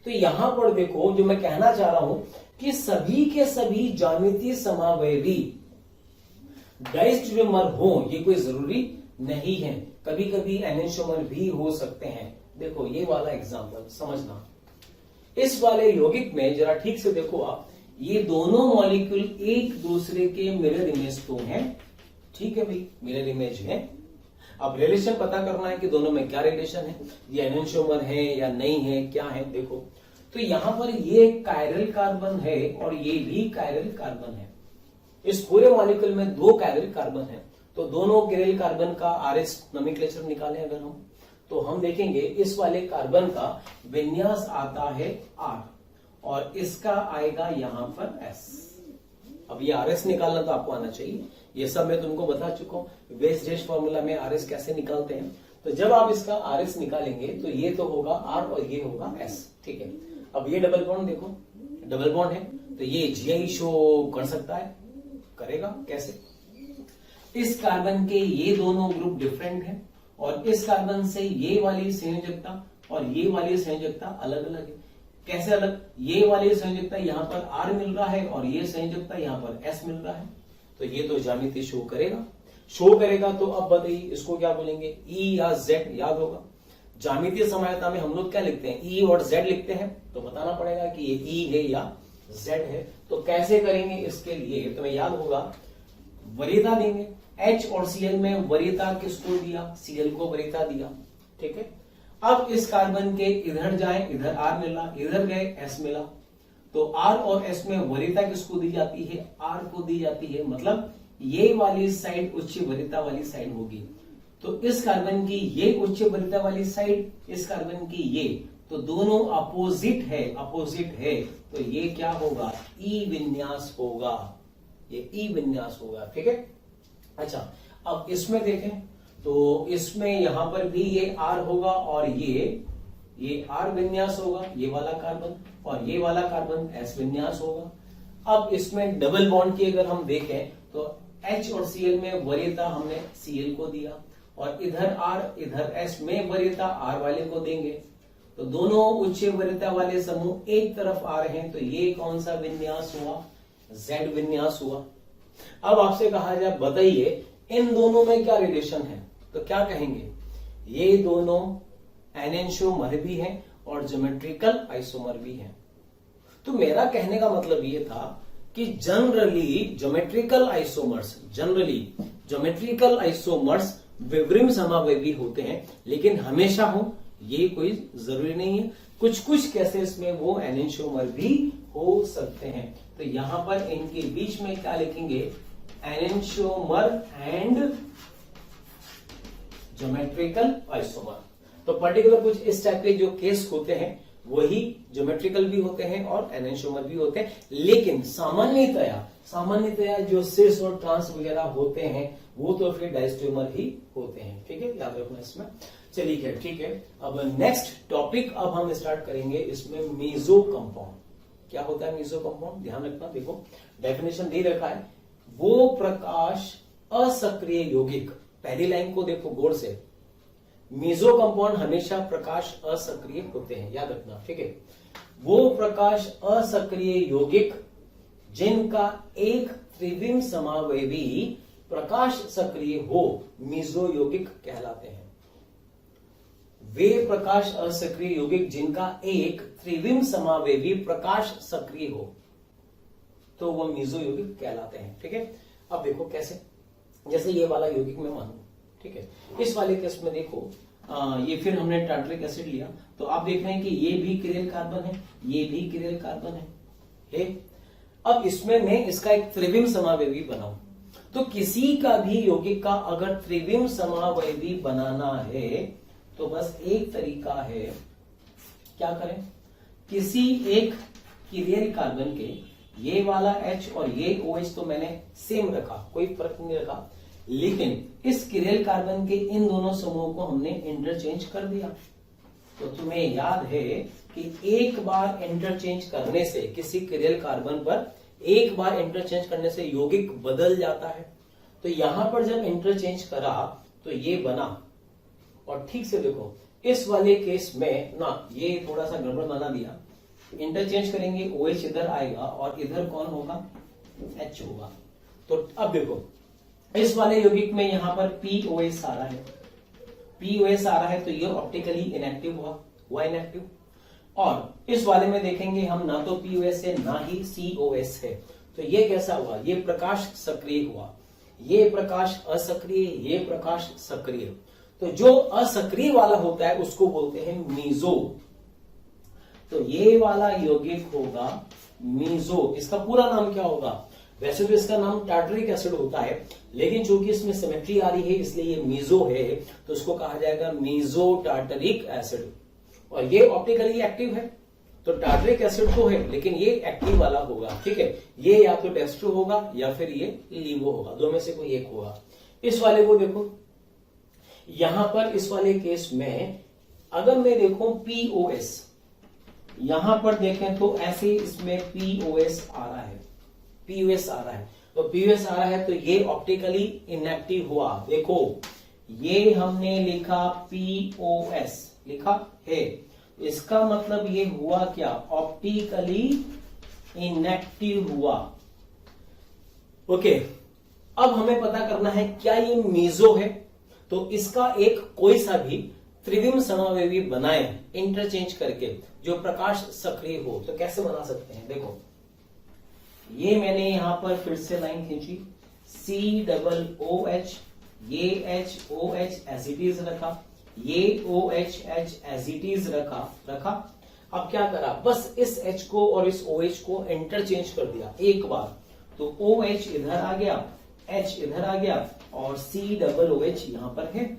तो यहां पर देखो, जो मैं कहना चाह रहा हूं कि सभी के सभी ज्यामितीय समावयवी डायस्टीरियोमर हो, ये कोई जरूरी नहीं है, कभी कभी एनेंशियोमर भी हो सकते हैं। देखो ये वाला एग्जांपल समझना, इस वाले यौगिक में जरा ठीक से देखो आप, ये दोनों मॉलिक्यूल एक दूसरे के मिरर इमेज तो हैं। ठीक है भाई, मिरर इमेज है। अब रिलेशन पता करना है कि दोनों में क्या रिलेशन है, ये एनेंशियोमर है या नहीं है, क्या है। देखो तो यहां पर ये कायरल कार्बन है और ये भी कायरल कार्बन है। इस पूरे मॉलिक्यूल में 2 कायरल कार्बन है, तो दोनों कायरल कार्बन का RS नोमेनक्लेचर निकालें अगर हम, तो हम देखेंगे इस वाले कार्बन का विन्यास आता है R और इसका आएगा यहां पर S। अब ये RS निकालना तो आपको आना चाहिए, ये सब मैं तुमको बता चुका हूं, वेस्ट डेश फॉर्मूला में RS कैसे निकालते हैं। तो जब आप इसका RS निकालेंगे तो ये तो होगा R और ये होगा S। ठीक है, अब ये डबल बॉन्ड देखो, डबल बॉन्ड है, तो ये GI शो कर सकता है, करेगा कैसे, इस कार्बन के ये दोनों ग्रुप डिफरेंट हैं और इस कार्बन से ये वाली संयोजकता और ये वाली संयोजकता अलग अलग है। कैसे अलग, ये वाली संयोजकता यहां पर R मिल रहा है और ये संयोजकता यहां पर S मिल रहा है, तो ये तो ज्यामिति शो करेगा। शो करेगा। तो अब बताइए इसको क्या बोलेंगे, ई या जेड, याद होगा ज्यामितीय समानता में हम लोग क्या लिखते हैं, ई और जेड लिखते हैं। तो बताना पड़ेगा कि ये ई है या जेड है। तो कैसे करेंगे इसके लिए, तुम्हें याद होगा वरीयता देंगे। H और Cl में वरीयता किसको दिया, Cl को वरीयता दिया, ठीक है। अब इस कार्बन के इधर जाए, इधर R मिला, इधर गए S मिला, तो R और S में वरीयता किसको दी जाती है, R को दी जाती है। मतलब ये वाली साइड उच्च वरीयता वाली साइड होगी। तो इस कार्बन की ये उच्च वरीयता वाली साइड, इस कार्बन की ये, तो दोनों अपोजिट है, अपोजिट है। तो ये क्या होगा, ई विन्यास होगा, ये ई विन्यास होगा, ठीक है। अच्छा, अब इसमें देखें तो इसमें यहां पर भी ये R होगा और ये R विन्यास होगा, ये वाला कार्बन, और ये वाला कार्बन S विन्यास होगा। अब इसमें डबल बॉन्ड की अगर हम देखें तो H और Cl में वरीयता हमने Cl को दिया, और इधर R इधर S में वरीयता R वाले को देंगे। तो दोनों उच्च वरीयता वाले समूह एक तरफ आ रहे हैं, तो ये कौन सा विन्यास हुआ, Z विन्यास हुआ। अब आपसे कहा जाए बताइए इन दोनों में क्या रिलेशन है, तो क्या कहेंगे, ये दोनों एनेंशियोमर भी हैं और ज्योमेट्रिकल आइसोमर भी हैं। तो मेरा कहने का मतलब ये था कि जनरली ज्योमेट्रिकल आइसोमर्स विवरिम समावेवी होते हैं, लेकिन हमेशा हो ये कोई जरूरी नहीं है। कुछ कुछ केसेस में वो एनेंशियोमर भी हो सकते हैं। तो यहां पर इनके बीच में क्या लिखेंगे, एनेंशियोमर एंड ज्योमेट्रिकल आइसोमर। तो पर्टिकुलर कुछ इस टाइप के जो केस होते हैं वही ज्योमेट्रिकल भी होते हैं और एनेंशियोमर भी होते हैं, लेकिन सामान्यतया जो सिस और ट्रांस वगैरह होते हैं वो तो फिर डायस्टेमर ही होते हैं, ठीक है, याद रखना इसमें। चलिए ठीक है। अब नेक्स्ट टॉपिक अब हम स्टार्ट करेंगे, इसमें मीजो कंपाउंड। क्या होता है मीजो कंपाउंड, ध्यान रखना, देखो डेफिनेशन दे रखा है, वो प्रकाश असक्रिय यौगिक, पहली लाइन को देखो गौर से, मीजो कंपाउंड हमेशा प्रकाश असक्रिय होते हैं, याद रखना, ठीक है। वो प्रकाश असक्रिय यौगिक जिनका एक त्रिविम समावेवी प्रकाश सक्रिय हो मीजो यौगिक कहलाते हैं। वे प्रकाश असक्रिय यौगिक जिनका एक त्रिविम समावेवी प्रकाश सक्रिय हो तो वह मीजो यौगिक कहलाते हैं, ठीक है। अब देखो कैसे, जैसे ये वाला यौगिक मैं मानू, ठीक है, इस वाले केस में देखो ये फिर हमने टार्टरिक एसिड लिया, तो आप देख रहे हैं कि ये भी किरेल कार्बन है, ये भी किरेल कार्बन है। अब इसमें मैं इसका एक त्रिविम समावेवी बनाऊं, तो किसी का भी यौगिक का अगर त्रिविम समावेवी बनाना है तो बस एक तरीका है, क्या करें, किसी एक किरेल कार्बन के ये वाला H और ये OH तो मैंने सेम रखा, कोई फर्क नहीं रखा, लेकिन इस किरेल कार्बन के इन दोनों समूहों को हमने इंटरचेंज कर दिया। तो तुम्हें याद है कि एक बार इंटरचेंज करने से, किसी किरेल कार्बन पर एक बार इंटरचेंज करने से यौगिक बदल जाता है। तो यहां पर जब इंटरचेंज करा तो ये बना, और ठीक से देखो इस वाले केस में ना ये थोड़ा सा गड़बड़ बना दिया, इंटरचेंज करेंगे OH इधर आएगा और इधर कौन होगा, H होगा। तो अब देखो इस वाले यौगिक में यहां पर POS आ रहा है, POS आ रहा है तो ये ऑप्टिकली इनएक्टिव हुआ इनएक्टिव। और इस वाले में देखेंगे हम ना तो POS है ना ही COS है, तो ये कैसा हुआ, ये प्रकाश सक्रिय हुआ, ये प्रकाश असक्रिय, ये प्रकाश सक्रिय। तो जो असक्रिय वाला होता है उसको बोलते हैं मीजो। तो ये वाला यौगिक होगा मीजो। इसका पूरा नाम क्या होगा, वैसे तो इसका नाम टार्टरिक एसिड होता है, लेकिन चूंकि इसमें सिमेट्री आ रही है इसलिए ये मीजो है, तो इसको कहा जाएगा मीजो टार्टरिक एसिड। और ये ऑप्टिकली एक्टिव है, तो टार्टरिक एसिड तो है लेकिन ये एक्टिव वाला होगा, ठीक है। ये या तो डेस्ट्रो होगा या फिर ये लीवो होगा, दो में से कोई एक होगा। इस वाले को देखो, यहां पर इस वाले केस में अगर मैं देखूं POS, यहां पर देखें तो ऐसे इसमें POS आ रहा है, POS आ रहा है, तो POS आ रहा है तो ये ऑप्टिकली इनएक्टिव हुआ। देखो ये हमने लिखा POS लिखा है, इसका मतलब ये हुआ क्या, ऑप्टिकली इनएक्टिव हुआ। ओके, अब हमें पता करना है क्या ये मीजो है, तो इसका एक कोई सा भी त्रिविम समावयवी बनाए इंटरचेंज करके जो प्रकाश सक्रिय हो, तो कैसे बना सकते हैं। देखो ये मैंने यहां पर फिर से लाइन खींची, COOH, ये HOH एज इट इज रखा, ये OH एज इट इज रखा। अब क्या करा, बस इस H को और इस OH को इंटरचेंज कर दिया एक बार, तो OH इधर आ गया, H इधर आ गया और COOH यहां पर है।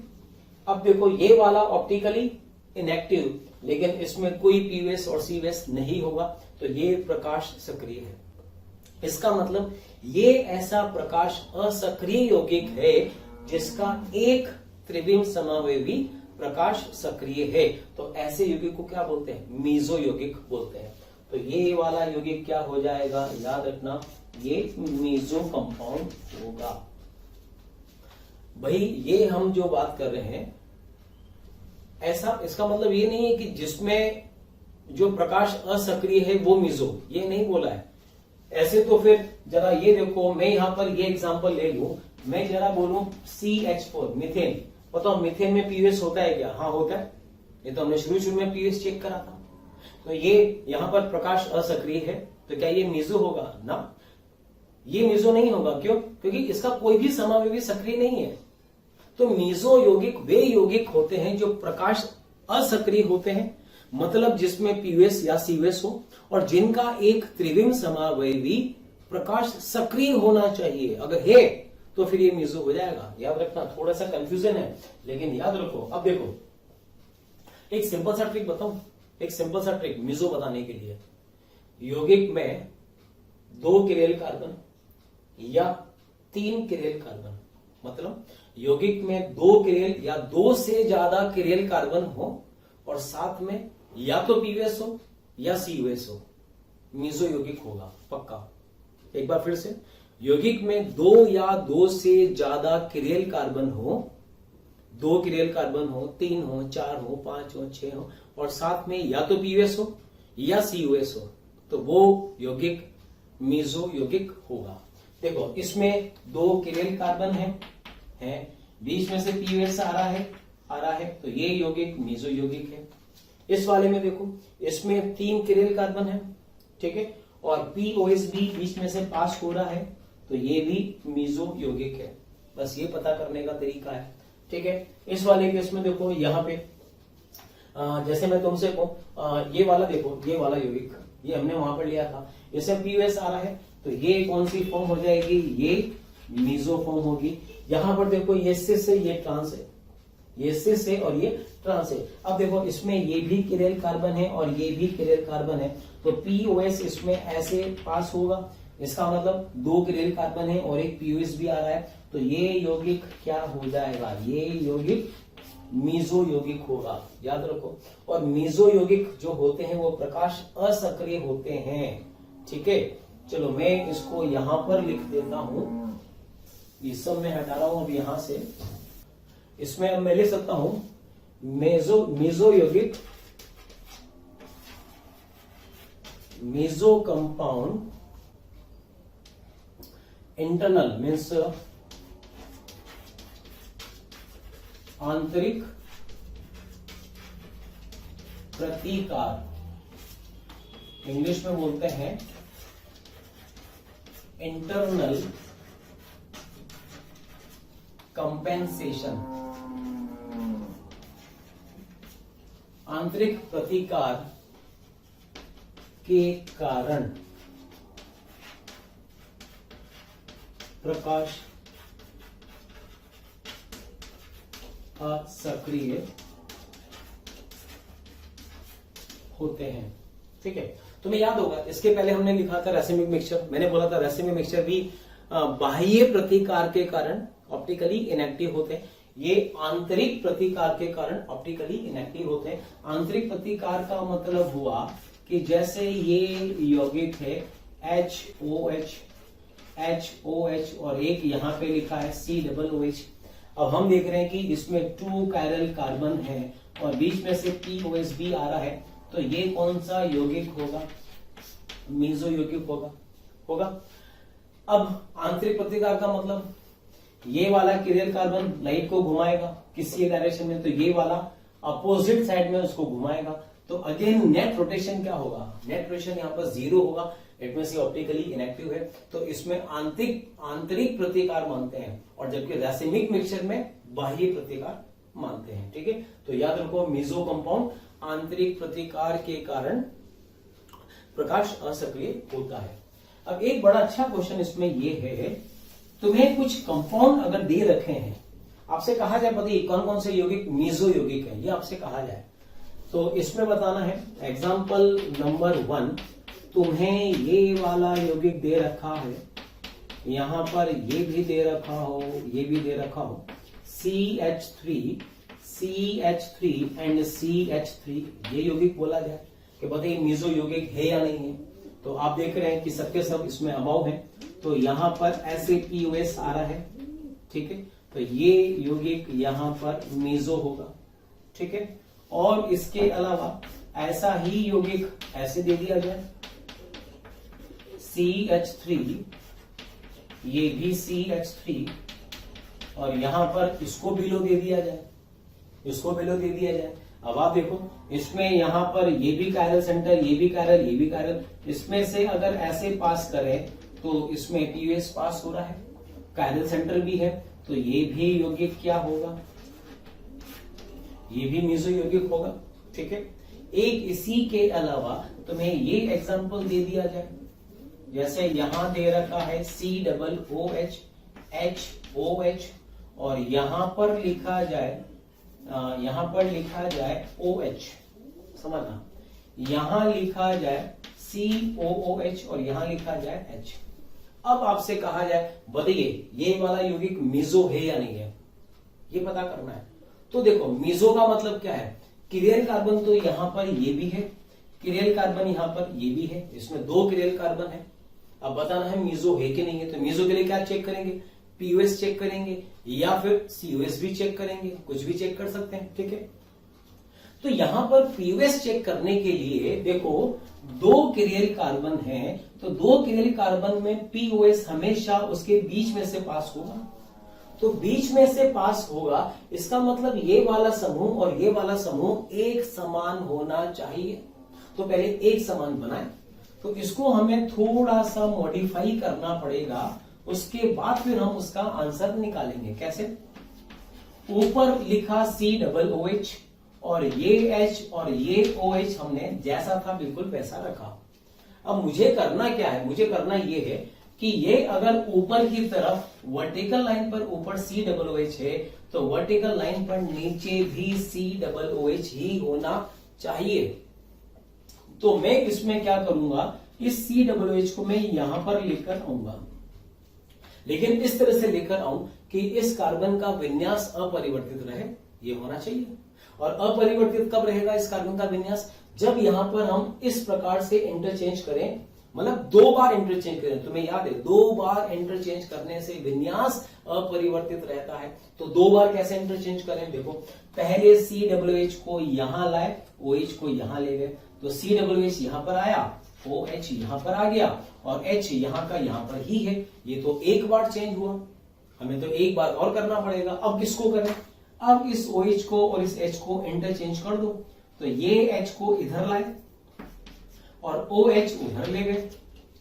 अब देखो ये वाला ऑप्टिकली इनएक्टिव, लेकिन इसमें कोई POS और COS नहीं होगा, तो ये प्रकाश सक्रिय है। इसका मतलब ये ऐसा प्रकाश असक्रिय यौगिक है जिसका एक त्रिविम समावयवी प्रकाश सक्रिय है, तो ऐसे यौगिक को क्या बोलते हैं, मीजो यौगिक बोलते हैं। तो ये वाला यौगिक क्या हो जाएगा, याद रखना, ये मीजो कंपाउंड होगा। भाई ये हम जो बात कर रहे हैं, ऐसा इसका मतलब ये नहीं है कि जिसमें जो प्रकाश असक्रिय है वो मीजो, ये नहीं बोला है। ऐसे तो फिर जरा ये देखो, मैं यहां पर ये एग्जांपल ले लूं, मैं जरा बोलूं CH4 मीथेन, बताओ मीथेन में POS होता है क्या, हाँ होता है, ये तो हमने शुरू में POS चेक करा था। तो ये यहां पर प्रकाश असक्रिय है, तो क्या ये मीजो होगा ना, ये मीजो नहीं होगा। क्यों, क्योंकि इसका कोई भी समावयवी सक्रिय नहीं है। तो मीजो यौगिक वे यौगिक होते हैं जो प्रकाश असक्रिय होते हैं, मतलब जिसमें POS या COS हो, और जिनका एक त्रिविम समावयवी प्रकाश सक्रिय होना चाहिए। अगर है तो फिर ये मीजो हो जाएगा। याद रखना, थोड़ा सा कंफ्यूजन है लेकिन याद रखो। अब देखो एक सिंपल सा ट्रिक बताऊं, एक सिंपल सा ट्रिक मीजो बताने के लिए। यौगिक में 2 किरेल कार्बन या 3 किरेल कार्बन, मतलब यौगिक में 2 किरेल या 2 से ज्यादा किरेल कार्बन हो और साथ में या तो POS हो या COS हो, मीजो यौगिक होगा पक्का। एक बार फिर से, यौगिक में 2 या 2 से ज्यादा किरेल कार्बन हो, 2 किरेल कार्बन हो, 3 हो, 4 हो, 5 हो, 6 हो, और साथ में या तो POS हो या COS हो, तो वो यौगिक मीजो यौगिक होगा। देखो इसमें 2 किरेल कार्बन है, बीच में से POS आ रहा है, तो ये यौगिक मीजो यौगिक है। इस वाले में देखो, इसमें 3 किरेल कार्बन है, ठीक है, और POS भी बीच में से पास हो रहा है, तो ये भी मीजो यौगिक है। बस ये पता करने का तरीका है, ठीक है। इस वाले केस में देखो, यहाँ पे जैसे मैं तुमसे कहूं, ये वाला देखो, ये वाला यौगिक ये हमने वहां पर लिया था, इसमें POS आ रहा है, तो ये कौन सी फॉर्म हो जाएगी, ये मीजो फॉर्म होगी। यहां पर देखो ये सिस है, ये ट्रांस है, ये सिस है और ये ट्रांस है। अब देखो इसमें ये भी किरेल कार्बन है और ये भी किरेल कार्बन है, तो POS इसमें ऐसे पास होगा, इसका मतलब 2 किरेल कार्बन है और एक POS भी आ रहा है, तो ये यौगिक क्या हो जाएगा, ये यौगिक मीजो यौगिक होगा। याद रखो, और मीजो यौगिक जो होते हैं वो प्रकाश असक्रिय होते हैं, ठीक है। चलो मैं इसको यहां पर लिख देता हूं, ये सब मैं हटा रहा हूं अब यहां से। इसमें अब मैं लिख सकता हूं मीजो यौगिक, मीजो कंपाउंड इंटरनल मीन्स आंतरिक प्रतिकार, इंग्लिश में बोलते हैं इंटरनल कंपेंसेशन, आंतरिक प्रतिकार के कारण प्रकाश असक्रिय होते हैं, ठीक है। तुम्हें याद होगा इसके पहले हमने लिखा था रेसिमिक मिक्सचर, मैंने बोला था रेसिमिक मिक्सचर भी बाह्य प्रतिकार के कारण ऑप्टिकली इनएक्टिव होते हैं, ये आंतरिक प्रतिकार के कारण ऑप्टिकली इनएक्टिव होते हैं। आंतरिक प्रतिकार का मतलब हुआ कि जैसे ये यौगिक है HOH और एक यहां पे लिखा है COOH। अब हम देख रहे हैं कि इसमें 2 कायरल कार्बन है और बीच में से POS भी आ रहा है, तो ये कौन सा यौगिक होगा, मीजो यौगिक होगा। अब आंतरिक प्रतिकार का मतलब ये वाला किरेल कार्बन लाइट को घुमाएगा किसी डायरेक्शन में, तो ये वाला अपोजिट साइड में उसको घुमाएगा। तो अगेन नेट रोटेशन क्या होगा, नेट रोटेशन यहाँ पर 0 होगा, इट मींस ये ऑप्टिकली इनएक्टिव है। तो इसमें आंतरिक प्रतिकार मानते हैं, और जबकि रासायनिक मिक्सचर में बाह्य प्रतिकार मानते हैं। ठीक है, तो याद रखो मीजो कंपाउंड आंतरिक प्रतिकार के कारण प्रकाश असक्रिय होता है। अब एक बड़ा अच्छा क्वेश्चन इसमें ये है, तुम्हें कुछ कंपाउंड अगर दे रखे हैं, आपसे कहा जाए बताइए कौन कौन से यौगिक मीजो यौगिक है, ये आपसे कहा जाए तो इसमें बताना है। एग्जाम्पल नंबर 1, तुम्हें ये वाला यौगिक दे रखा है, यहां पर ये भी दे रखा हो, ये भी दे रखा हो, CH3 एंड CH3, ये यौगिक बोला जाए कि बताइए मीजो यौगिक है या नहीं है। तो आप देख रहे हैं कि सबके सब इसमें अबाव है, तो यहां पर ऐसे POS आ रहा है। ठीक है, तो ये यौगिक यहां पर मीजो होगा। ठीक है, और इसके अलावा ऐसा ही यौगिक ऐसे दे दिया जाए, CH3, ये भी CH3, और यहां पर इसको बिलो दे दिया जाए, इसको बिलो दे दिया जाए। अब आप देखो इसमें यहां पर ये भी कायरल सेंटर, ये भी कायरल, ये भी कायरल, इसमें से अगर ऐसे पास करें तो इसमें POS पास हो रहा है, कायरल सेंटर भी है, तो ये भी यौगिक क्या होगा, ये भी मीजो यौगिक होगा। ठीक है, एक इसी के अलावा तुम्हें ये एग्जांपल दे दिया जाए, जैसे यहां दे रखा है COOH HOH, और यहां पर लिखा जाए OH, समझना, यहां लिखा जाए COOH और यहां लिखा जाए H। अब आपसे कहा जाए बताइए ये वाला यौगिक मीजो है या नहीं है, ये पता करना है। तो देखो मीजो का मतलब क्या है, किरेल कार्बन तो यहां पर ये भी है, किरेल कार्बन यहां पर ये भी है, इसमें 2 किरेल कार्बन है। अब बताना है मीजो है कि नहीं है, तो मीजो के लिए क्या चेक करेंगे, POS चेक करेंगे या फिर COS भी चेक करेंगे, कुछ भी चेक कर सकते हैं। ठीक है, तो यहां पर POS चेक करने के लिए देखो 2 किरेल कार्बन है, तो 2 किरेल कार्बन में POS हमेशा उसके बीच में से पास होगा, तो बीच में से पास होगा, इसका मतलब ये वाला समूह और ये वाला समूह एक समान होना चाहिए। तो पहले एक समान बनाए, तो इसको हमें थोड़ा सा मॉडिफाई करना पड़ेगा, उसके बाद फिर हम उसका आंसर निकालेंगे। कैसे, ऊपर लिखा COOH और ये H और ये OH हमने जैसा था बिल्कुल वैसा रखा। अब मुझे करना क्या है, मुझे करना ये है कि ये अगर ऊपर की तरफ वर्टिकल लाइन पर ऊपर COOH है, तो वर्टिकल लाइन पर नीचे भी COOH ही होना चाहिए। तो मैं इसमें क्या करूंगा, इस COOH को मैं यहां पर लेकर आऊंगा, लेकिन इस तरह से लेकर आऊं कि इस कार्बन का विन्यास अपरिवर्तित रहे, ये होना चाहिए। और अपरिवर्तित कब रहेगा इस कार्बन का विन्यास, जब यहां पर हम इस प्रकार से इंटरचेंज करें, मतलब 2 बार इंटरचेंज करें। तुम्हें याद है 2 बार इंटरचेंज करने से विन्यास अपरिवर्तित रहता है। तो 2 बार कैसे इंटरचेंज करें, देखो पहले COOH को यहां लाए, OH को यहां ले गए, तो COOH यहां पर आया, OH यहां पर आ गया, और H यहां का यहां पर ही है। ये तो एक बार चेंज हुआ, हमें तो एक बार और करना पड़ेगा। अब किसको करें, अब इस OH को और इस H को इंटरचेंज कर दो, तो ये H को इधर लाए और OH उधर ले गए।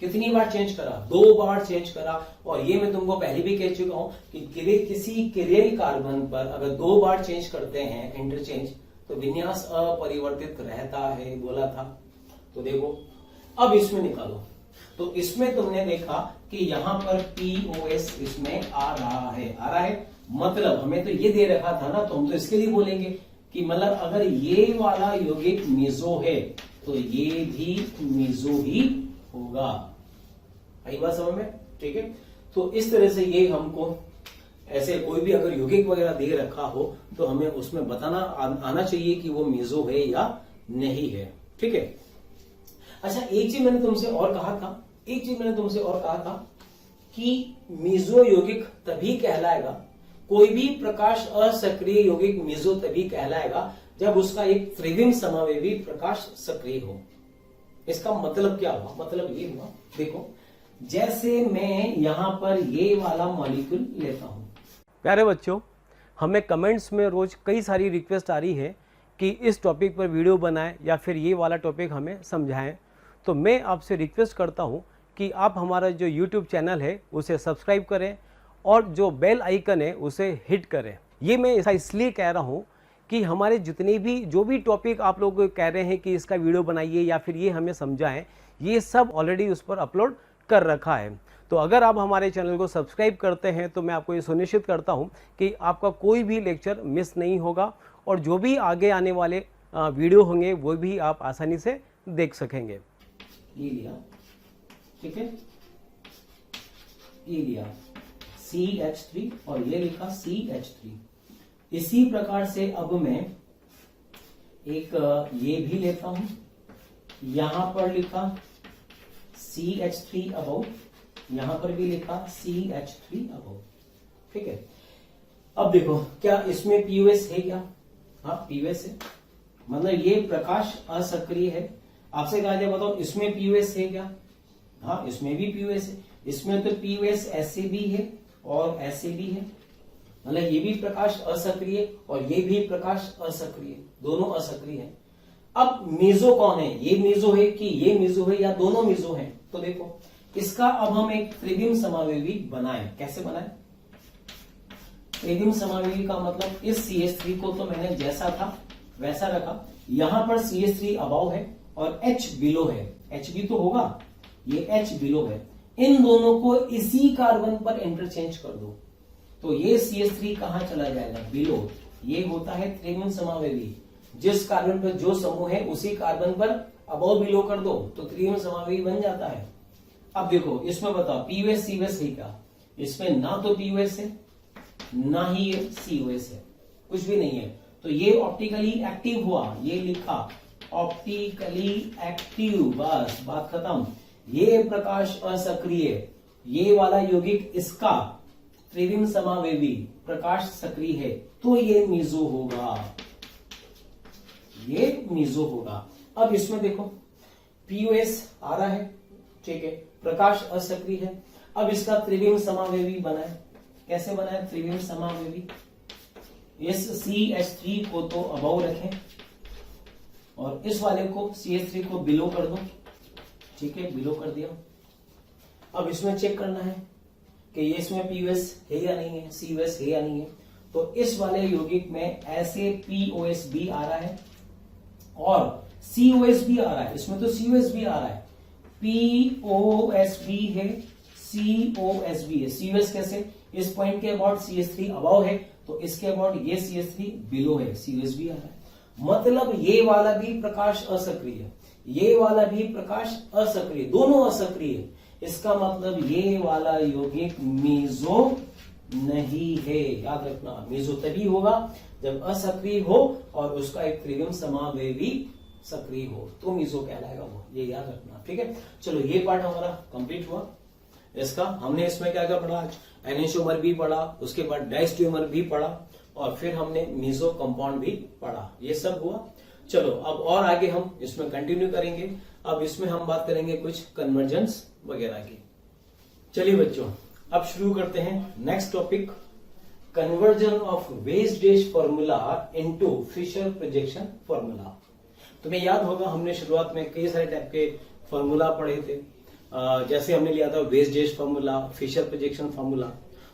कितनी बार चेंज करा, 2 बार चेंज करा। और ये मैं तुमको पहले भी कह चुका हूं कि किसी किरेल कार्बन पर अगर 2 बार चेंज करते हैं इंटरचेंज, तो विन्यास अपरिवर्तित रहता है, बोला था। तो देखो अब इसमें निकालो, तो इसमें तुमने देखा कि यहां पर POS इसमें आ रहा है, मतलब हमें तो ये दे रखा था ना, तो हम तो इसके लिए बोलेंगे कि मतलब अगर ये वाला यौगिक मीजो है तो ये भी मीजो ही होगा। आई बात समझ में, ठीक है। तो इस तरह से ये हमको ऐसे कोई भी अगर यौगिक वगैरह दे रखा हो तो हमें उसमें बताना आना चाहिए कि वो मीजो है या नहीं है, ठीक है। अच्छा, एक चीज मैंने तुमसे और कहा था कि मीजो यौगिक तभी कहलाएगा, कोई भी प्रकाश असक्रिय यौगिक मीजो तभी कहलाएगा जब उसका एक त्रिविम समावेवी प्रकाश सक्रिय हो। इसका मतलब क्या हुआ, मतलब ये हुआ, देखो जैसे मैं यहां पर ये वाला मॉलिक्यूल लेता हूं, प्यारे बच्चों, हमें कमेंट्स में रोज़ कई सारी रिक्वेस्ट आ रही है कि इस टॉपिक पर वीडियो बनाएं या फिर ये वाला टॉपिक हमें समझाएं। तो मैं आपसे रिक्वेस्ट करता हूं कि आप हमारा जो YouTube चैनल है उसे सब्सक्राइब करें और जो बेल आइकन है उसे हिट करें। ये मैं ऐसा इसलिए कह रहा हूं कि हमारे जितने भी जो भी टॉपिक आप लोग कह रहे हैं कि इसका वीडियो बनाइए या फिर ये हमें समझाएं, ये सब ऑलरेडी उस पर अपलोड कर रखा है। तो अगर आप हमारे चैनल को सब्सक्राइब करते हैं तो मैं आपको ये सुनिश्चित करता हूं कि आपका कोई भी लेक्चर मिस नहीं होगा और जो भी आगे आने वाले वीडियो होंगे वो भी आप आसानी से देख सकेंगे। ये लिया, ठीक है, ये लिया CH3 और ये लिखा CH3। इसी प्रकार से अब मैं एक ये भी लेता हूं, यहां पर लिखा CH3 अबव, यहां पर भी लिखा CH3 अबव, ठीक है। अब देखो क्या इसमें POS है क्या? हाँ, POS है, मतलब ये प्रकाश असक्रिय है। आपसे कहा जाए बताओ इसमें POS है क्या? हाँ, इसमें भी POS है। इसमें तो POS ऐसे भी है और ऐसे भी है, मतलब ये भी प्रकाश असक्रिय और ये भी प्रकाश असक्रिय, दोनों असक्रिय है। अब मेजो कौन है? ये मेजो है कि ये मेजो है या दोनों मेजो है? तो देखो इसका अब हम एक त्रिविम समावेवी बनाएं। कैसे बनाएं? त्रिविम समावेवी का मतलब इस CH3 को तो मैंने जैसा था वैसा रखा, यहां पर CH3 अबाव है और H बिलो है। H भी तो होगा, ये H बिलो है। इन दोनों को इसी कार्बन पर इंटरचेंज कर दो तो ये CH3 कहां चला जाएगा? बिलो। ये होता है त्रिविम समावेवी। जिस कार्बन पर जो समूह है उसी कार्बन पर अबाव बिलो कर दो तो त्रिविम समावेवी बन जाता है। अब देखो इसमें बताओ POS COS है क्या? इसमें ना तो POS है ना ही ये COS है, कुछ भी नहीं है। तो ये ऑप्टिकली एक्टिव हुआ, ये लिखा ऑप्टिकली एक्टिव, बस बात खत्म। ये प्रकाश असक्रिय, ये वाला यौगिक इसका त्रिविम समावेवी प्रकाश सक्रिय है तो ये मेसो होगा, ये मेसो होगा। अब इसमें देखो POS आ रहा है, ठीक है, प्रकाश असक्रिय है। अब इसका त्रिविम समावेवी बनाए। कैसे बनाए त्रिविम समावेवी? इस CH3 को तो अबव रखें और इस वाले को CH3 को बिलो कर दो, ठीक है, बिलो कर दिया। अब इसमें चेक करना है कि ये इसमें POS है या नहीं है, COS है या नहीं है। तो इस वाले यौगिक में ऐसे POS भी आ रहा है और COS भी आ रहा है, इसमें तो COS भी आ रहा है, POS भी है, COS भी है। COS कैसे? इस पॉइंट के अबाउट CH3 अबाव है तो इसके अबाउट ये CH3 बिलो है, COS भी आ रहा है। मतलब ये वाला भी प्रकाश असक्रिय है, ये वाला भी प्रकाश असक्रिय, दोनों असक्रिय है। इसका मतलब ये वाला यौगिक मेसो नहीं है। याद रखना, मेसो तभी होगा जब असक्रिय हो और उसका एक त्रिविम समावेवी सक्रिय हो तो मेसो कहलाएगा वो, ये याद रखना, ठीक है। चलो ये पार्ट हमारा कंप्लीट हुआ। इसका हमने इसमें क्या क्या पढ़ा? आज एनेंटियोमर भी पढ़ा, उसके बाद डायस्टियोमर भी पढ़ा और फिर हमने मेसो कंपाउंड भी पढ़ा, ये सब हुआ। चलो अब और आगे हम इसमें कंटिन्यू करेंगे। अब इसमें हम बात करेंगे कुछ कन्वर्जेंस वगैरह की। चलिए बच्चों अब शुरू करते हैं next topic, conversion of wedge dash formula into Fischer projection formula. तुम्हें याद होगा हमने शुरुआत में कई सारे टाइप के फॉर्मूला पढ़े थे, जैसे हमने लिया था wedge dash formula, Fischer projection formula.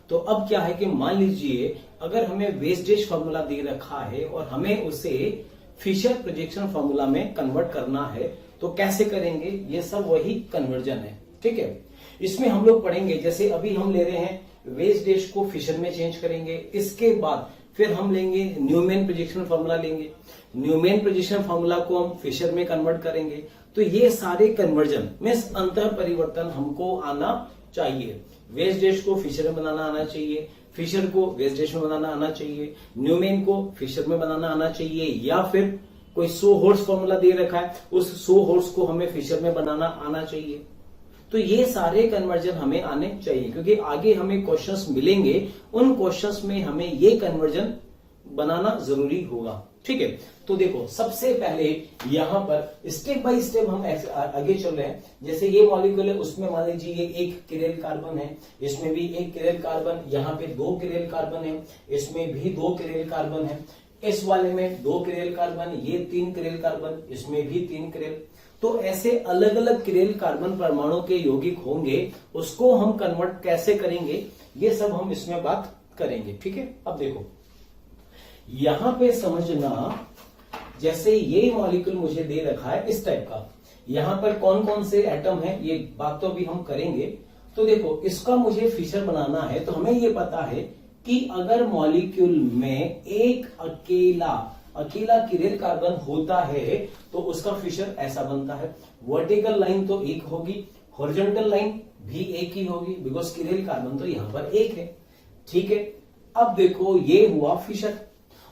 तो अब क्या है कि मान लीजिए अगर हमें वेज डैश फॉर्मूला दे रखा है और हमें उसे फिशर प्रोजेक्शन फॉर्मूला में कन्वर्ट करना है तो कैसे करेंगे? ये सब वही कन्वर्जन है, ठीक है। इसमें हम लोग पढ़ेंगे, जैसे अभी हम ले रहे हैं वेज डैश को फिशर में चेंज करेंगे, इसके बाद फिर हम लेंगे न्यूमैन प्रोजेक्शन फॉर्मूला लेंगे, न्यूमैन प्रोजेक्शन फॉर्मूला को हम फिशर में कन्वर्ट करेंगे। तो ये सारे कन्वर्जन में अंतर परिवर्तन हमको आना चाहिए। वेज डैश को फिशर में बनाना आना चाहिए, फिशर को वेज डैश में बनाना आना चाहिए, न्यूमैन को फिशर में बनाना आना चाहिए, या फिर कोई 100 हॉर्स फॉर्मूला दे रखा है उस 100 हॉर्स को हमें फिशर में बनाना आना चाहिए। तो ये सारे कन्वर्जन हमें आने चाहिए क्योंकि आगे हमें क्वेश्चंस मिलेंगे, उन क्वेश्चंस में हमें ये कन्वर्जन बनाना जरूरी होगा। ठीक है, तो देखो सबसे पहले यहां पर स्टेप बाय स्टेप हम आगे चल रहे हैं। जैसे ये मॉलिक्यूल है, उसमें मान लीजिए ये एक किरेल कार्बन है, इसमें भी एक किरेल कार्बन, यहाँ पे 2 किरेल कार्बन है, इसमें भी 2 किरेल कार्बन है, इस वाले में 2 किरेल कार्बन, ये 3 किरेल कार्बन, इसमें भी 3 किरेल। तो ऐसे अलग अलग किरेल कार्बन परमाणु के यौगिक होंगे, उसको हम कन्वर्ट कैसे करेंगे ये सब हम इसमें बात करेंगे। ठीक है, अब देखो यहां पे समझना, जैसे ये मॉलिक्यूल मुझे दे रखा है इस टाइप का, यहां पर कौन कौन से एटम है ये बात तो अभी हम करेंगे। तो देखो इसका मुझे फिशर बनाना है, तो हमें ये पता है कि अगर मॉलिक्यूल में एक अकेला किरेल कार्बन होता है तो उसका फिशर ऐसा बनता है। वर्टिकल लाइन तो एक होगी, हॉरिजॉन्टल लाइन भी एक ही होगी, बिकॉज किरेल कार्बन तो यहां पर एक है। ठीक है, अब देखो ये हुआ फिशर।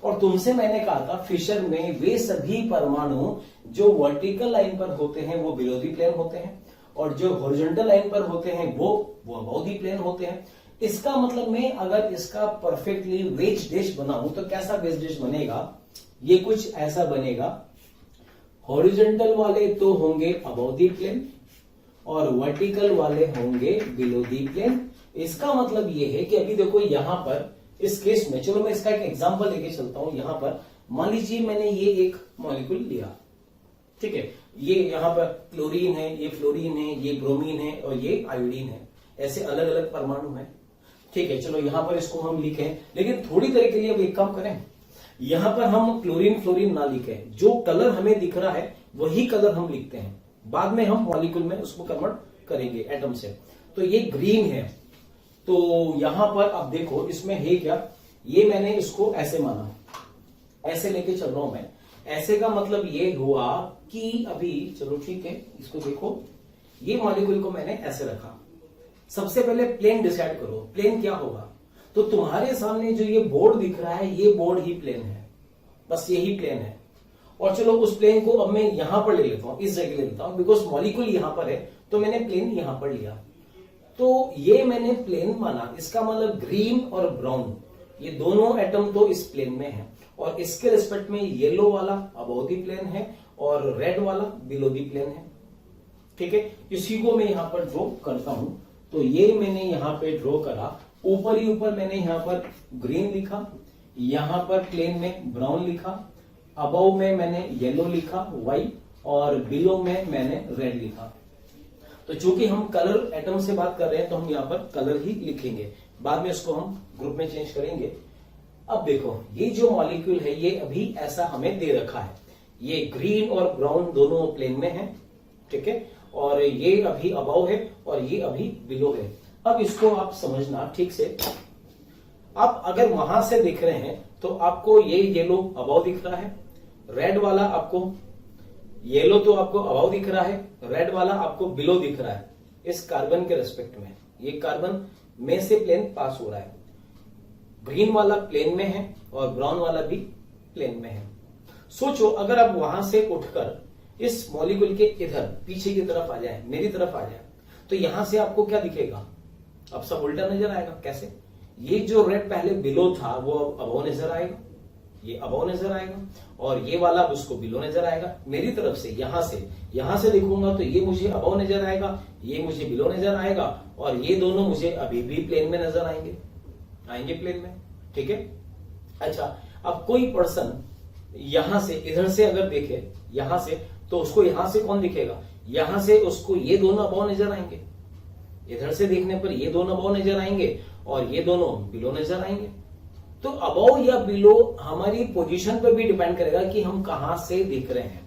और तुमसे मैंने कहा था फिशर में वे सभी परमाणु जो वर्टिकल लाइन पर होते हैं वो बिलो दी प्लेन होते हैं, और जो हॉरिजॉन्टल लाइन पर होते हैं वो अबव दी प्लेन होते हैं। इसका मतलब मैं अगर इसका परफेक्टली वेज डिश बनाऊं तो कैसा वेज डिश बनेगा, ये कुछ ऐसा बनेगा। हॉरिजॉन्टल वाले तो होंगे अबव दी प्लेन और वर्टिकल वाले होंगे बिलो दी प्लेन। इसका मतलब ये है कि अभी देखो यहां पर इस केस में, चलो मैं इसका एक एग्जांपल लेके चलता हूं। यहां पर मान लीजिए मैंने ये एक मॉलिक्यूल लिया, ठीक है, ये यहां पर क्लोरीन है, ये फ्लोरीन है, ये ब्रोमीन है और ये आयोडीन है, ऐसे अलग अलग परमाणु है। ठीक है, चलो यहां पर इसको हम लिखें, लेकिन थोड़ी देर के लिए अब एक काम करें, यहां पर हम क्लोरीन फ्लोरीन ना लिखें, जो कलर हमें दिख रहा है वही कलर हम लिखते हैं, बाद में हम मॉलिक्यूल में उसको कन्वर्ट करेंगे एटम से। तो ये ग्रीन है, तो यहां पर अब देखो इसमें है क्या, ये मैंने इसको ऐसे माना, ऐसे लेके चल रहा हूं मैं। ऐसे का मतलब ये हुआ कि अभी चलो ठीक है, इसको देखो, ये मॉलिक्यूल को मैंने ऐसे रखा। सबसे पहले प्लेन डिसाइड करो, प्लेन क्या होगा। तो तुम्हारे सामने जो ये बोर्ड दिख रहा है ये बोर्ड ही प्लेन है, बस यही प्लेन है। और चलो उस प्लेन को अब मैं यहां पर ले लेता हूं, इस जगह ले लेता हूं, बिकॉज मॉलिक्यूल यहां पर है तो मैंने प्लेन यहां पर लिया। तो ये मैंने प्लेन माना, इसका मतलब ग्रीन और ब्राउन ये दोनों एटम तो इस प्लेन में है, और इसके रिस्पेक्ट में येलो वाला अबव दी प्लेन है और रेड वाला बिलो दी प्लेन है। ठीक है, इसी को मैं यहां पर ड्रॉ करता हूं। तो ये मैंने यहां पे ड्रॉ करा, ऊपर ही ऊपर मैंने यहां पर ग्रीन लिखा, यहां पर प्लेन में ब्राउन लिखा, अबव में मैंने येलो लिखा वाई, और बिलो में मैंने रेड लिखा। तो चूंकि हम कलर एटम से बात कर रहे हैं तो हम यहां पर कलर ही लिखेंगे, बाद में इसको हम ग्रुप में चेंज करेंगे। अब देखो ये जो मॉलिक्यूल है ये अभी ऐसा हमें दे रखा है, ये ग्रीन और ब्राउन दोनों प्लेन में है, ठीक है, और ये अभी अबव है और ये अभी बिलो है। अब इसको आप समझना ठीक से, आप अगर वहां से देख रहे हैं तो आपको ये येलो अबव दिख रहा है, रेड वाला आपको, येलो तो आपको अबव दिख रहा है, रेड वाला आपको बिलो दिख रहा है इस कार्बन के रेस्पेक्ट में। ये कार्बन में से प्लेन पास हो रहा है, ग्रीन वाला प्लेन में है और ब्राउन वाला भी प्लेन में है। सोचो अगर आप वहां से उठकर इस मॉलिक्यूल के इधर पीछे की तरफ आ जाए, मेरी तरफ आ जाए, तो यहां से आपको क्या दिखेगा, अब सब उल्टा नजर आएगा। कैसे, ये जो रेड पहले बिलो था वो अबव नजर आएगा, ये अबव नजर आएगा, और ये वाला उसको बिलो नजर आएगा। मेरी तरफ से यहां से देखूंगा तो ये मुझे अबव नजर आएगा, ये मुझे बिलो नजर आएगा, और ये दोनों मुझे अभी भी प्लेन में नजर आएंगे प्लेन में। ठीक है, अच्छा अब कोई पर्सन यहां से इधर से अगर देखे यहां से, तो उसको यहां से कौन दिखेगा, यहां से उसको ये दोनों अबव नजर आएंगे, इधर से देखने पर ये दोनों अबव नजर आएंगे और ये दोनों बिलो नजर आएंगे। तो अबव या बिलो हमारी पोजीशन पर भी डिपेंड करेगा कि हम कहां से देख रहे हैं।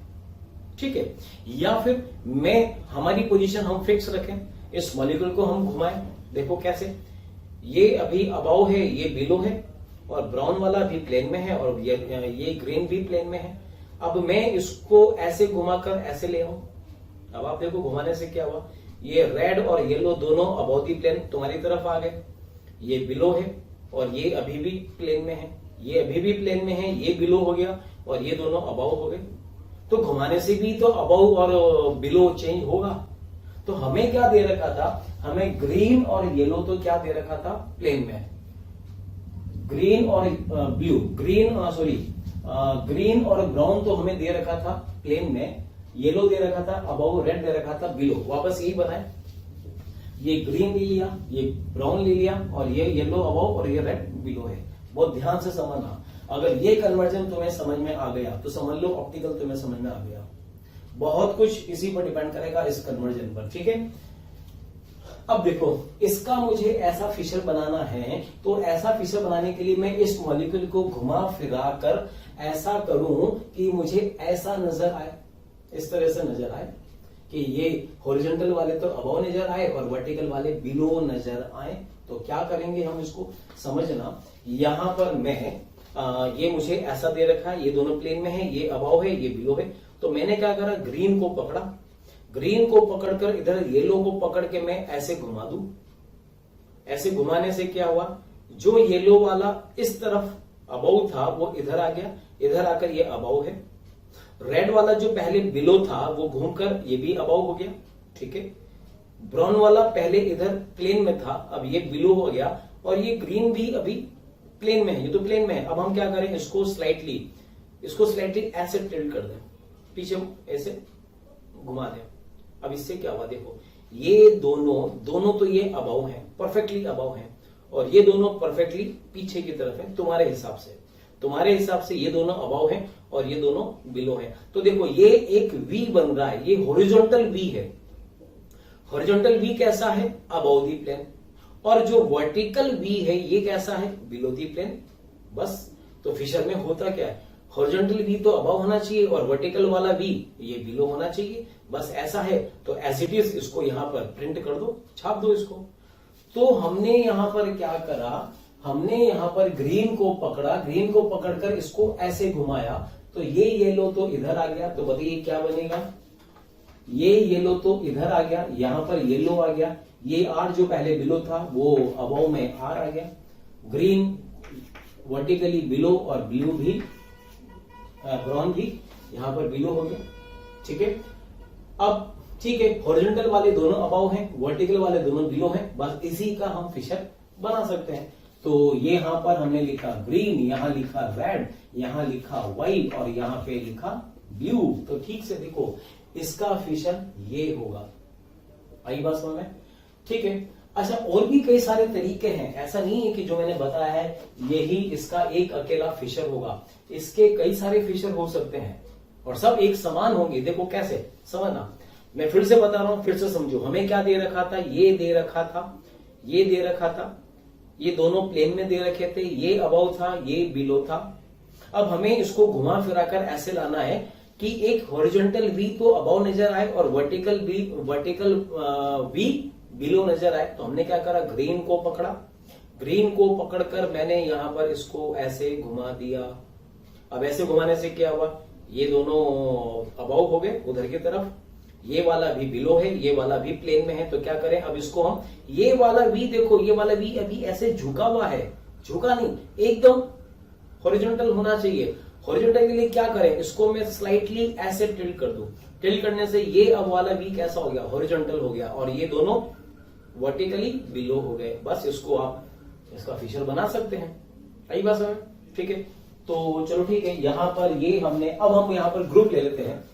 ठीक है, या फिर हमारी पोजीशन हम फिक्स रखें, इस मॉलिक्यूल को हम घुमाएं, देखो कैसे, ये अभी अबव है, ये बिलो है, और ब्राउन वाला भी प्लेन में है और ये ग्रीन भी प्लेन में है। अब मैं इसको ऐसे घुमाकर ऐसे ले आऊं, अब आप देखो घुमाने से क्या हुआ, ये रेड और येलो दोनों अबव दी प्लेन तुम्हारी तरफ आ गए, ये बिलो है और ये अभी भी प्लेन में है, ये अभी भी प्लेन में है, ये बिलो हो गया और ये दोनों अबव हो गए। तो घुमाने से भी तो अबव और बिलो चेंज होगा। तो हमें क्या दे रखा था, हमें ग्रीन और येलो तो क्या दे रखा था, प्लेन में। ग्रीन और ब्लू, ग्रीन और ब्राउन तो हमें दे रखा था प्लेन में, येलो दे रखा था अबव, रेड दे रखा था बिलो। वापस यही बनाए, ये ग्रीन ले लिया, ये ब्राउन ले लिया और ये येलो अबव और ये रेड बिलो है। बहुत ध्यान से समझना, अगर ये कन्वर्जन तुम्हें समझ में आ गया तो समझ लो ऑप्टिकल तुम्हें समझ में आ गया। बहुत कुछ इसी पर डिपेंड करेगा, इस कन्वर्जन पर, ठीक है। अब देखो, इसका मुझे ऐसा फिशर बनाना है, तो ऐसा फिशर बनाने के लिए मैं इस मॉलिक्यूल को घुमा फिरा कर ऐसा करूं कि मुझे ऐसा नजर आए, इस तरह से नजर आए कि ये हॉरिजॉन्टल वाले तो अबव नजर आए और वर्टिकल वाले बिलो नजर आए। तो क्या करेंगे हम, इसको समझना। यहां पर मैं ये मुझे ऐसा दे रखा है, ये दोनों प्लेन में है, ये अबव है, ये बिलो है। तो मैंने क्या करा, ग्रीन को पकड़ा, ग्रीन को पकड़कर इधर येलो को पकड़ के मैं ऐसे घुमा दूं। ऐसे घुमाने से क्या हुआ, जो येलो वाला इस तरफ अबव था वो इधर आ गया, इधर आकर ये अबव है। रेड वाला जो पहले बिलो था वो घूमकर ये भी अबव हो गया, ठीक है। ब्राउन वाला पहले इधर प्लेन में था, अब ये बिलो हो गया, और ये ग्रीन भी अभी प्लेन में है, ये तो प्लेन में है। अब हम क्या करें, इसको स्लाइटली ऐसे टिल्ट कर दें, पीछे ऐसे घुमा दें। अब इससे क्या हुआ, देखो ये दोनों तो ये अबव है, परफेक्टली अबव है, और ये दोनों परफेक्टली पीछे की तरफ है। तुम्हारे हिसाब से ये दोनों अबव है और ये दोनों बिलो है। तो देखो ये एक वी बन रहा है, ये हॉरिजॉन्टल वी है। हॉरिजॉन्टल वी कैसा है, अबव दी प्लेन, और जो वर्टिकल वी है ये कैसा है, बिलो दी प्लेन। बस, तो फिशर में होता क्या है, हॉरिजॉन्टल वी तो अबव होना चाहिए और वर्टिकल वाला वी ये बिलो होना चाहिए। बस ऐसा है, तो एज इट इज इसको यहां पर प्रिंट कर दो, छाप दो इसको। तो हमने यहां पर क्या करा, हमने यहां पर ग्रीन को पकड़ा, ग्रीन को पकड़कर इसको ऐसे घुमाया, तो ये येलो तो इधर आ गया। तो बताइए क्या बनेगा, ये येलो तो इधर आ गया, यहां पर येलो आ गया, ये आर जो पहले बिलो था वो अबव में आर आ गया, ग्रीन वर्टिकली बिलो और ब्लू भी, ब्राउन भी यहां पर बिलो हो गया, ठीक है। अब ठीक है, हॉरिजॉन्टल वाले दोनों अबव हैं, वर्टिकल वाले दोनों बिलो हैं। बस इसी का हम फिशर बना सकते हैं। तो ये यहां पर हमने लिखा ग्रीन, यहां लिखा रेड, यहां लिखा व्हाइट और यहां पे लिखा ब्लू। तो ठीक से देखो, इसका फिशर ये होगा। आई बात समझ में, ठीक है। अच्छा, और भी कई सारे तरीके हैं, ऐसा नहीं है कि जो मैंने बताया है यही इसका एक अकेला फिशर होगा। इसके कई सारे फिशर हो सकते हैं और सब एक समान होंगे। देखो कैसे समझना, मैं फिर से बता रहा हूं, फिर से समझो। हमें क्या दे रखा था, ये दे रखा था, ये दे रखा था, ये दोनों प्लेन में दे रखे थे, ये अबव था, ये बिलो था। अब हमें इसको घुमा फिराकर ऐसे लाना है कि एक हॉरिजॉन्टल वी तो अबव नजर आए और वर्टिकल वी बिलो नजर आए। तो हमने क्या करा, ग्रीन को पकड़ा, ग्रीन को पकड़कर मैंने यहां पर इसको ऐसे घुमा दिया। अब ऐसे घुमाने से क्या हुआ, ये दोनों अबव हो गए उधर की तरफ, ये वाला भी बिलो है, ये वाला भी प्लेन में है। तो क्या करें, अब इसको हम, ये वाला वी देखो, ये वाला वी अभी ऐसे झुका हुआ है, झुका नहीं, एकदम हॉरिजॉन्टल होना चाहिए। हॉरिजॉन्टल के लिए क्या करें, इसको मैं स्लाइटली ऐसे टिल्ट कर दूं। टिल्ट करने से ये अब वाला वी कैसा हो गया, हॉरिजॉन्टल हो गया, और ये दोनों वर्टिकली बिलो हो गए। बस इसको आप इसका फिशर बना सकते हैं। आई बात समझ, ठीक है। तो चलो ठीक है, यहां पर ये हमने, अब हम यहां पर ग्रुप ले लेते हैं।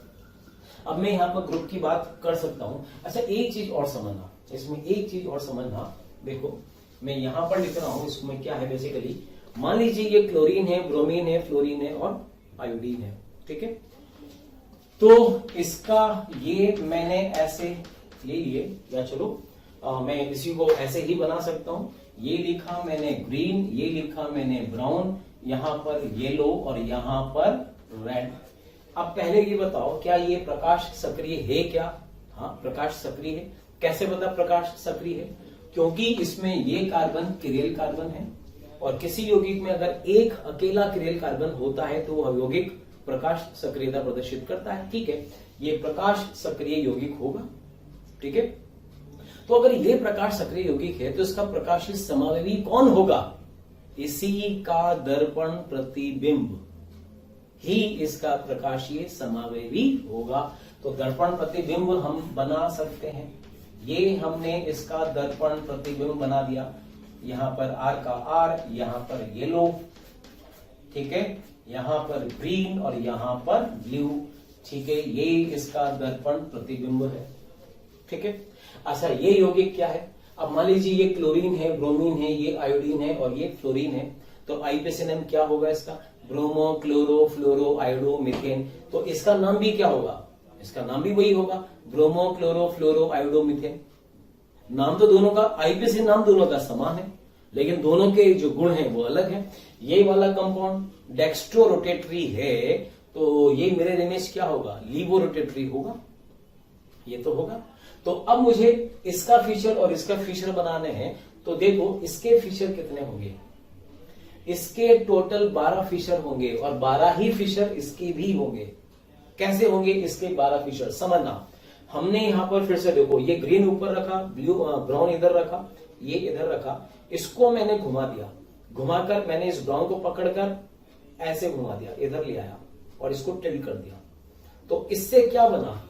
अब मैं यहां पर ग्रुप की बात कर सकता हूं। अच्छा, एक चीज और समझना, इसमें एक चीज और समझना। देखो मैं यहां पर लिख रहा हूं, इसमें क्या है बेसिकली, मान लीजिए ये क्लोरीन है, ब्रोमीन है, फ्लोरीन है और आयोडीन है, ठीक है। तो इसका ये मैंने ऐसे ले लिए, या चलो मैं इसी को ऐसे ही बना सकता हूं। ये लिखा मैंने ग्रीन, ये लिखा मैंने ब्राउन, यहां पर येलो और यहां पर रेड। अब पहले ये बताओ, क्या ये प्रकाश सक्रिय है क्या? हाँ, प्रकाश सक्रिय है। कैसे पता प्रकाश सक्रिय है? क्योंकि इसमें ये कार्बन किरेल कार्बन है, और किसी यौगिक में अगर एक अकेला किरेल कार्बन होता है तो वह यौगिक प्रकाश सक्रियता प्रदर्शित करता है, ठीक है। ये प्रकाश सक्रिय यौगिक होगा, ठीक है। तो अगर ये प्रकाश सक्रिय यौगिक है तो इसका प्रकाशीय समावयवी कौन होगा? इसी का दर्पण प्रतिबिंब ही इसका प्रकाशीय समावयवी होगा। तो दर्पण प्रतिबिंब हम बना सकते हैं। ये हमने इसका दर्पण प्रतिबिंब बना दिया। यहाँ पर आर का आर, यहाँ पर येलो, ठीक है, यहाँ पर ग्रीन और यहाँ पर ब्लू, ठीक है। ये इसका दर्पण प्रतिबिंब है, ठीक है। अच्छा, ये यौगिक क्या है? अब मान लीजिए ये क्लोरीन है, ब्रोमीन है, ये आयोडीन है और ये फ्लोरीन है, तो आईपीएसएनएम क्या होगा इसका? ब्रोमो क्लोरो फ्लोरो आयोडो मीथेन। तो इसका नाम भी क्या होगा? इसका नाम भी वही होगा, ब्रोमो क्लोरो फ्लोरो आयोडो मीथेन। नाम तो दोनों का, आईपीएसएन नाम दोनों का समान है, लेकिन दोनों के जो गुण हैं वो अलग है। ये वाला कंपाउंड डेक्स्ट्रो रोटेटरी है, तो ये मिरर इमेज क्या होगा? लीवो रोटेटरी होगा, ये तो होगा। तो अब मुझे इसका फीचर और इसका फीचर बनाने हैं, तो देखो इसके फीचर कितने होंगे? इसके टोटल 12 फीचर होंगे और 12 ही फीचर इसके भी होंगे। कैसे होंगे इसके 12 फीचर? समझना, हमने यहां पर फिर से देखो, ये ग्रीन ऊपर रखा, ब्लू ब्राउन इधर रखा, ये इधर रखा, इसको मैंने घुमा दिया, घुमाकर मैंने इस ब्राउन को पकड़कर ऐसे घुमा दिया, इधर ले आया और इसको टिल्ट कर दिया। तो इससे क्या बना?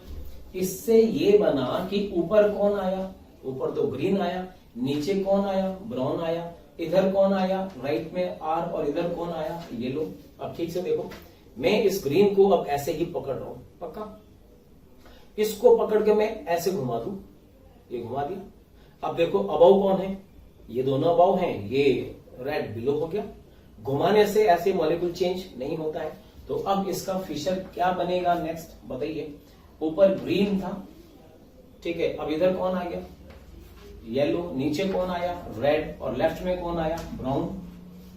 इससे ये बना कि ऊपर कौन आया? ऊपर तो ग्रीन आया, नीचे कौन आया? ब्राउन आया, इधर कौन आया? राइट में आर, और इधर कौन आया? येलो। अब ठीक से देखो, मैं इस ग्रीन को अब ऐसे ही पकड़ रहा हूं, पक्का? इसको पकड़ के मैं ऐसे घुमा दूं, ये घुमा दिया। अब देखो अबाव कौन है? ये दोनों अबाव हैं, ये रेड बिलो हो गया। घुमाने से ऐसे मॉलिक्यूल चेंज नहीं होता है। तो अब इसका फीचर क्या बनेगा नेक्स्ट बताइए? ऊपर ग्रीन था, ठीक है, अब इधर कौन आ गया? येलो, नीचे कौन आया? रेड, और लेफ्ट में कौन आया? ब्राउन,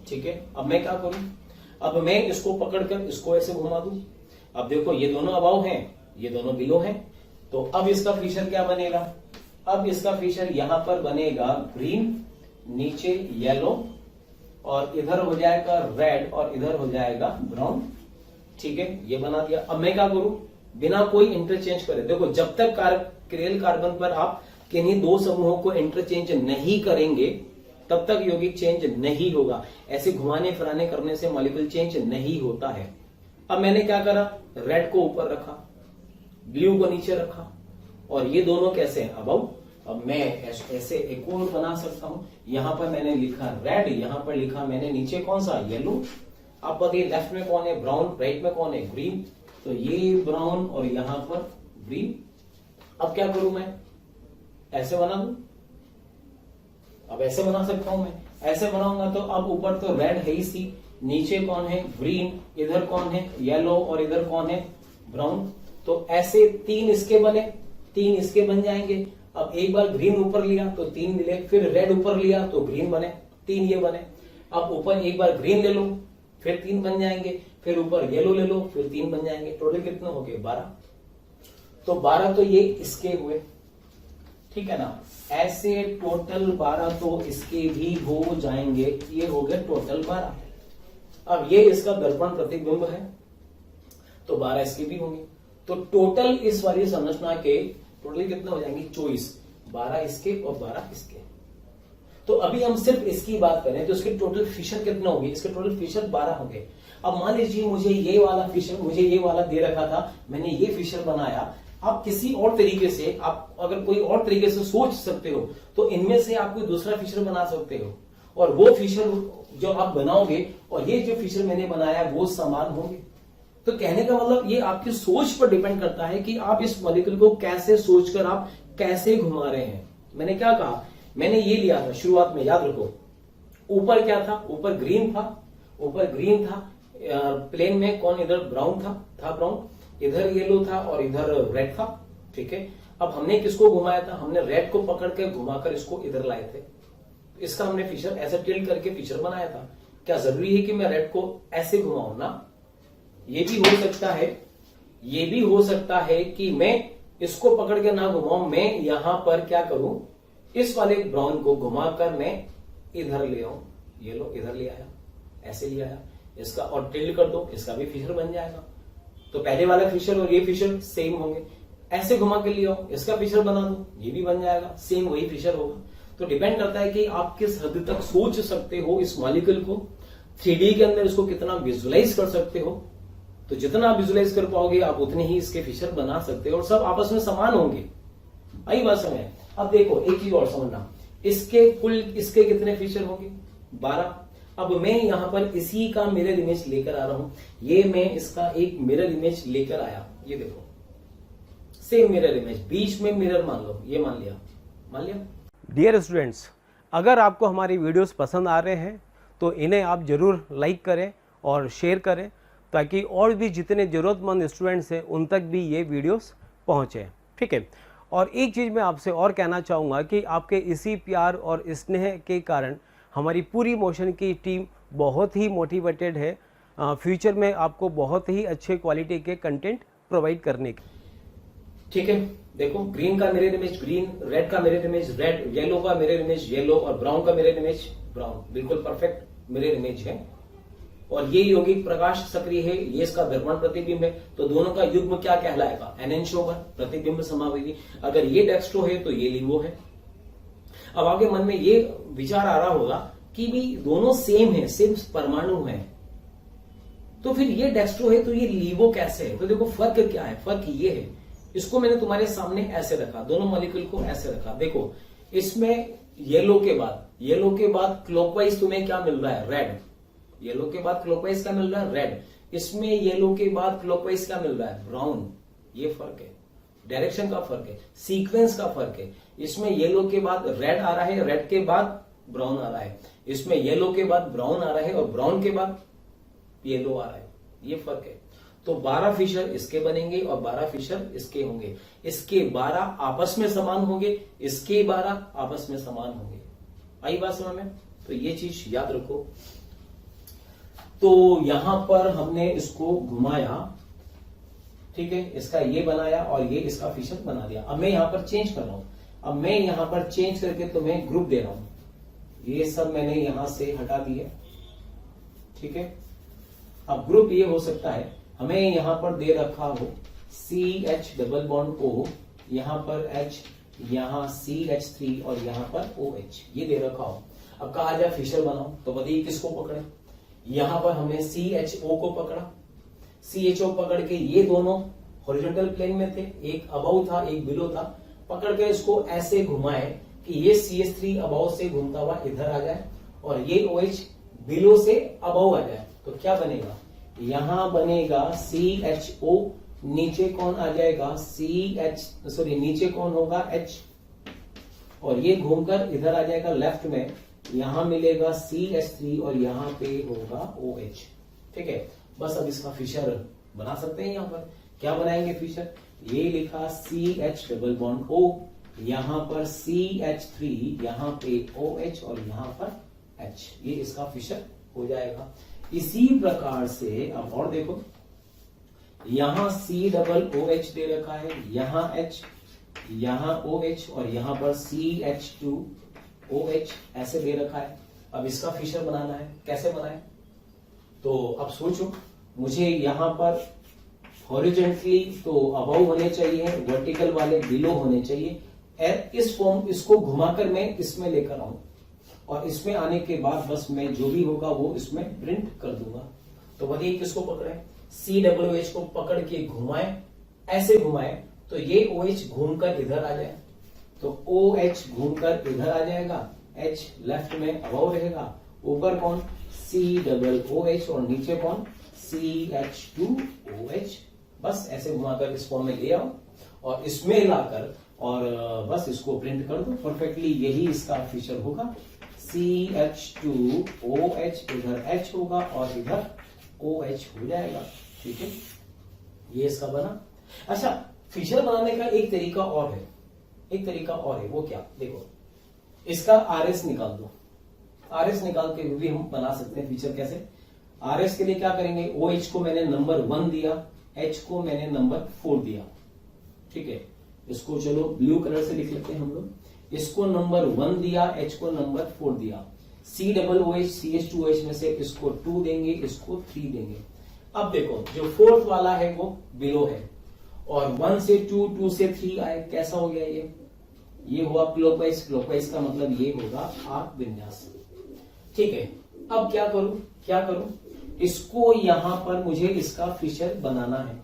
ठीक है। अब मैं क्या करूं? अब मैं इसको पकड़कर इसको ऐसे घुमा दूं। अब देखो ये दोनों अबाव हैं, ये दोनों बिलो हैं, तो अब इसका फीचर क्या बनेगा? अब इसका फीचर यहां पर बनेगा ग्रीन, नीचे येलो, और इधर हो जाएगा रेड और इधर हो जाएगा ब्राउन, ठीक है, ये बना दिया। अब मैं क्या करूं? बिना कोई इंटरचेंज करे, देखो जब तक क्रियल कार्बन पर आप किन्हीं दो समूहों को इंटरचेंज नहीं करेंगे तब तक यौगिक चेंज नहीं होगा। ऐसे घुमाने फिराने करने से मॉलिक्यूल चेंज नहीं होता है। अब मैंने क्या करा? रेड को ऊपर रखा, ब्लू को नीचे रखा, और ये दोनों कैसे हैं? अबाउ। अब मैं ऐसे एक और बना सकता हूं, यहां पर मैंने लिखा रेड, यहां पर लिखा मैंने नीचे कौन सा? येलो। अब बताइए लेफ्ट में कौन है? ब्राउन, राइट में कौन है? ग्रीन। तो ये ब्राउन और यहां पर ग्रीन। अब क्या करूं मैं? ऐसे बना दूं? अब ऐसे बना सकता हूं मैं, ऐसे बनाऊंगा तो अब ऊपर तो रेड है ही सी, नीचे कौन है? ग्रीन, इधर कौन है? येलो, और इधर कौन है? ब्राउन। तो ऐसे 3 इसके बने, 3 इसके बन जाएंगे। अब एक बार ग्रीन ऊपर लिया तो 3 मिले, फिर रेड ऊपर लिया तो ग्रीन बने, 3 ये बने। अब ऊपर एक बार ग्रीन ले लो, फिर 3 बन जाएंगे, फिर ऊपर येलो ले लो, फिर 3 बन जाएंगे। टोटल कितने हो गए? 12। तो 12 तो ये इसके हुए, ठीक है ना। ऐसे टोटल 12 तो इसके भी हो जाएंगे, ये हो गए टोटल 12। अब ये इसका दर्पण प्रतिबिंब है, तो 12 इसके भी होंगे। तो टोटल इस वाली संरचना के टोटल कितने हो जाएंगे? 24। 12 इसके और 12 इसके। तो अभी हम सिर्फ इसकी बात करें तो इसके टोटल फीचर कितने होंगे? इसके टोटल फीचर 12 होंगे। अब मान लीजिए मुझे ये वाला फीचर, मुझे ये वाला दे रखा था, मैंने ये फीचर बनाया। आप किसी और तरीके से, आप अगर कोई और तरीके से सोच सकते हो तो इनमें से आप कोई दूसरा फीचर बना सकते हो, और वो फीचर जो आप बनाओगे और ये जो फीचर मैंने बनाया वो समान होंगे। तो कहने का मतलब ये आपकी सोच पर डिपेंड करता है कि आप इस मॉलिक्यूल को कैसे सोचकर आप कैसे घुमा रहे हैं। मैंने क्या कहा? मैंने ये लिया था शुरुआत में, याद रखो। ऊपर क्या था? ऊपर ग्रीन था, ऊपर ग्रीन था, प्लेन में कौन? इधर ब्राउन था ब्राउन, इधर येलो था और इधर रेड था, ठीक है। अब हमने किसको घुमाया था? हमने रेड को पकड़ के घुमाकर इसको इधर लाए थे। इसका हमने फीचर ऐसा टिल्ट करके फीचर बनाया था। क्या जरूरी है कि मैं रेड को ऐसे घुमाऊं? ना, ये भी हो सकता है, ये भी हो सकता है कि मैं इसको पकड़ के ना घुमाऊं, मैं यहां पर क्या करूं? इस वाले ब्राउन को घुमाकर मैं इधर ले आऊं, ये लो इधर ले आया, ऐसे ले आया, इसका और टिल्ट कर दो, इसका भी फीचर बन जाएगा। तो पहले वाला फीचर और ये फीचर सेम होंगे। ऐसे घुमा के ले आओ, इसका फीचर बना दो, ये भी बन जाएगा, सेम वही फीचर होगा। तो डिपेंड करता है कि आप किस हद तक सोच सकते हो इस मॉलिक्यूल को, 3D के अंदर इसको कितना विजुअलाइज कर सकते हो। तो जितना आप विजुअलाइज कर पाओगे आप उतने ही इसके फीचर बना सकते हो और सब आपस में समान होंगे। आई बात समझ? अब देखो एक चीज और समझना, इसके कुल इसके कितने फीचर होंगे? 12। अब मैं यहां पर इसी का मिरर इमेज लेकर आ रहा हूं। ये मैं इसका एक मिरर इमेज लेकर आया, ये देखो सेम मिरर इमेज, बीच में मिरर मान लो, ये मान लिया। डियर स्टूडेंट्स, अगर आपको हमारी वीडियोस पसंद आ रहे हैं तो इन्हें आप ज़रूर लाइक करें और शेयर करें, ताकि और भी जितने ज़रूरतमंद स्टूडेंट्स हैं उन तक भी ये वीडियोस पहुँचें। ठीक है। और एक चीज़ मैं आपसे और कहना चाहूँगा कि आपके इसी प्यार और स्नेह के कारण हमारी पूरी मोशन की टीम बहुत ही मोटिवेटेड है फ्यूचर में आपको बहुत ही अच्छे क्वालिटी के कंटेंट प्रोवाइड करने की। ठीक है, देखो ग्रीन का मिरर इमेज ग्रीन, रेड का मिरर इमेज रेड, येलो का मिरर इमेज येलो और ब्राउन का मिरर इमेज ब्राउन। बिल्कुल परफेक्ट मिरर इमेज है। और ये यौगिक प्रकाश सक्रिय है, ये इसका दर्पण प्रतिबिंब है, तो दोनों का युग्म क्या कहलाएगा? एनेंशियोमर, प्रतिबिंब समावेदी। अगर ये डेक्स्ट्रो है तो ये लिवो है। अब आगे मन में ये विचार आ रहा होगा कि भी दोनों सेम है, सेम परमाणु है, तो फिर ये डेक्स्ट्रो है तो ये लिवो कैसे है? तो देखो फर्क क्या है, फर्क ये है, इसको मैंने तुम्हारे सामने ऐसे रखा, दोनों मॉलिक्यूल को ऐसे रखा। देखो इसमें येलो के बाद क्लॉकवाइज तुम्हें क्या मिल रहा है? रेड। येलो के बाद क्लॉकवाइज क्या मिल रहा है? रेड। इसमें येलो के बाद क्लॉकवाइज क्या मिल रहा है? ब्राउन। ये फर्क है, डायरेक्शन का फर्क है, सीक्वेंस का फर्क है। इसमें येलो के बाद रेड आ रहा है, रेड के बाद ब्राउन आ रहा है। इसमें येलो के बाद ब्राउन आ रहा है और ब्राउन के बाद येलो आ रहा है। ये फर्क है। तो 12 फीचर इसके बनेंगे और 12 फीचर इसके होंगे। इसके 12 आपस में समान होंगे, इसके 12 आपस में समान होंगे। आई बात समझ में? तो ये चीज याद रखो। तो यहां पर हमने इसको घुमाया, ठीक है, इसका ये बनाया और ये इसका फीचर बना दिया। अब मैं यहां पर चेंज कर रहा हूं, अब मैं यहां पर चेंज करके तुम्हें ग्रुप दे रहा हूं। ये सब मैंने यहां से हटा दिया, ठीक है। अब ग्रुप ये हो सकता है, हमें यहां पर दे रखा हो CH डबल बॉन्ड O, यहां पर H, यहां CH3 और यहां पर OH, ये दे रखा हो। अब कहा जाए फिशर बनाओ, तो बताइए किसको पकड़े? यहां पर हमने CHO को पकड़ा, CHO पकड़ के ये दोनों हॉरिजॉन्टल प्लेन में थे, एक अबव था एक बिलो था, पकड़ के इसको ऐसे घुमाए कि ये CH3 अबव से घूमता हुआ इधर आ जाए और ये OH बिलो से अबव आ जाए। तो क्या बनेगा? यहां बनेगा CHO, नीचे कौन आ जाएगा? नीचे कौन होगा? H, और ये घूमकर इधर आ जाएगा लेफ्ट में, यहां मिलेगा CH3 और यहां पे होगा OH। ठीक है, बस अब इसका फीचर बना सकते हैं। यहां पर क्या बनाएंगे फीचर? ये लिखा CH डबल बॉन्ड O, यहां पर CH3, यहां पे OH और यहां पर H, ये इसका फीचर हो जाएगा। इसी प्रकार से अब और देखो, यहां C डबल OH दे रखा है, यहां H, यहां OH और यहां पर CH2OH ऐसे दे रखा है। अब इसका फीचर बनाना है, कैसे बनाए? तो अब सोचो, मुझे यहां पर हॉरिजॉन्टली तो अबव होने चाहिए, वर्टिकल वाले बिलो होने चाहिए। इस फॉर्म इसको घुमाकर मैं इसमें लेकर आऊं और इसमें आने के बाद बस मैं जो भी होगा वो इसमें प्रिंट कर दूंगा। तो बताइए किसको पकड़े? COOH को पकड़ के घुमाए, ऐसे घुमाए तो ये OH घूमकर इधर आ जाए, तो OH घूमकर इधर आ जाएगा, H लेफ्ट में अबव रहेगा, ऊपर कौन? COOH और नीचे कौन? CH2OH। बस ऐसे घुमाकर इस फॉर्म में ले आओ और इसमें लाकर और बस इसको प्रिंट कर दो परफेक्टली। यही इसका फीचर होगा। CH2OH, इधर H होगा और इधर OH हो जाएगा। ठीक है, ये इसका बना। अच्छा, फीचर बनाने का एक तरीका और है, एक तरीका और है, वो क्या? देखो, इसका RS निकाल दो, RS निकाल के भी हम बना सकते हैं फीचर। कैसे? RS के लिए क्या करेंगे? OH को मैंने नंबर 1 दिया, H को मैंने नंबर 4 दिया। ठीक है, इसको चलो ब्लू कलर से लिख लेते हैं हम लोग। इसको नंबर 1 दिया, H को नंबर 4 दिया। COOH CH2OH में से इसको 2 देंगे, इसको 3 देंगे। अब देखो, जो फोर्थ वाला है वो बिलो है और 1 से 2, 2 से 3 आए। कैसा हो गया? ये हुआ क्लॉकवाइज। क्लॉकवाइज का मतलब ये होगा आर्क विन्यास। ठीक है, अब क्या करूं? इसको यहां पर मुझे इसका फीचर बनाना है।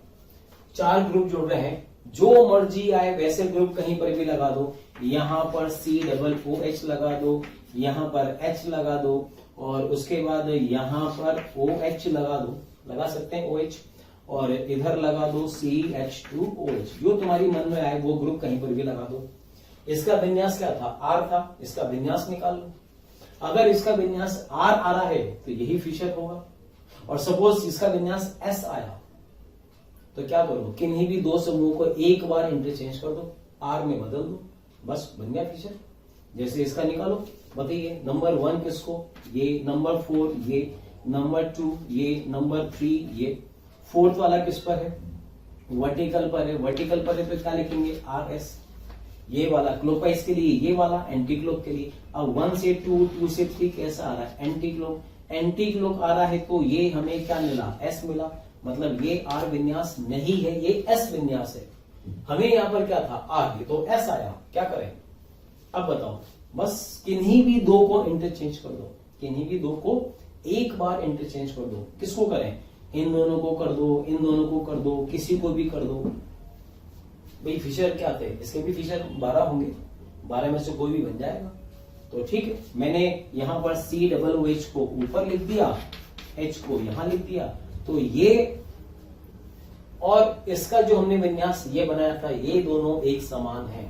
4 ग्रुप जुड़ रहे हैं, जो मर्जी आए वैसे ग्रुप कहीं पर भी लगा दो। यहां पर COOH लगा दो, यहां पर H लगा दो, और उसके बाद यहां पर OH लगा दो, लगा सकते हैं OH, और इधर लगा दो CH2OH। जो तुम्हारी मन में आए वो ग्रुप कहीं पर भी लगा दो। इसका विन्यास क्या था? R था, इसका विन्यास निकाल लो। अगर इसका विन्यास R आ रहा है तो यही फिशर होगा, और सपोज इसका विन्यास S आया तो क्या करो, किन्हीं भी दो समूह को एक बार इंटरचेंज कर दो, R में बदल दो, बस बन गया फिशर। जैसे इसका निकालो, बताइए नंबर 1 किसको, ये, नंबर 4 ये, नंबर 2 ये, नंबर 3 ये, फोर्थ वाला किस पर है? वर्टिकल पर है। वर्टिकल पर है तो क्या लिखेंगे? RS। ये वाला क्लॉकवाइज के लिए, ये वाला एंटी क्लॉक के लिए। अब 1 से 2, 2 से 3 कैसा आ रहा है? Anti clock. एंटी क्लॉक आ रहा है तो ये हमें क्या मिला? S मिला। मतलब ये R विन्यास नहीं है, ये S विन्यास है। हमें यहां पर क्या था? R, तो S आया। क्या करें अब बताओ? बस किन्हीं भी दो को इंटरचेंज कर दो, किन्हीं भी दो को एक बार इंटरचेंज कर दो। किसको करें? इन दोनों को कर दो, इन दोनों को कर दो, किसी को भी कर दो। भाई फिशर क्या थे? इसके भी फिशर 12 होंगे, 12 में से कोई भी बन जाएगा। तो ठीक है, मैंने यहां पर COOH को ऊपर लिख दिया, H को यहां लिख दिया, तो ये और इसका जो हमने विन्यास ये बनाया था, ये दोनों एक समान है।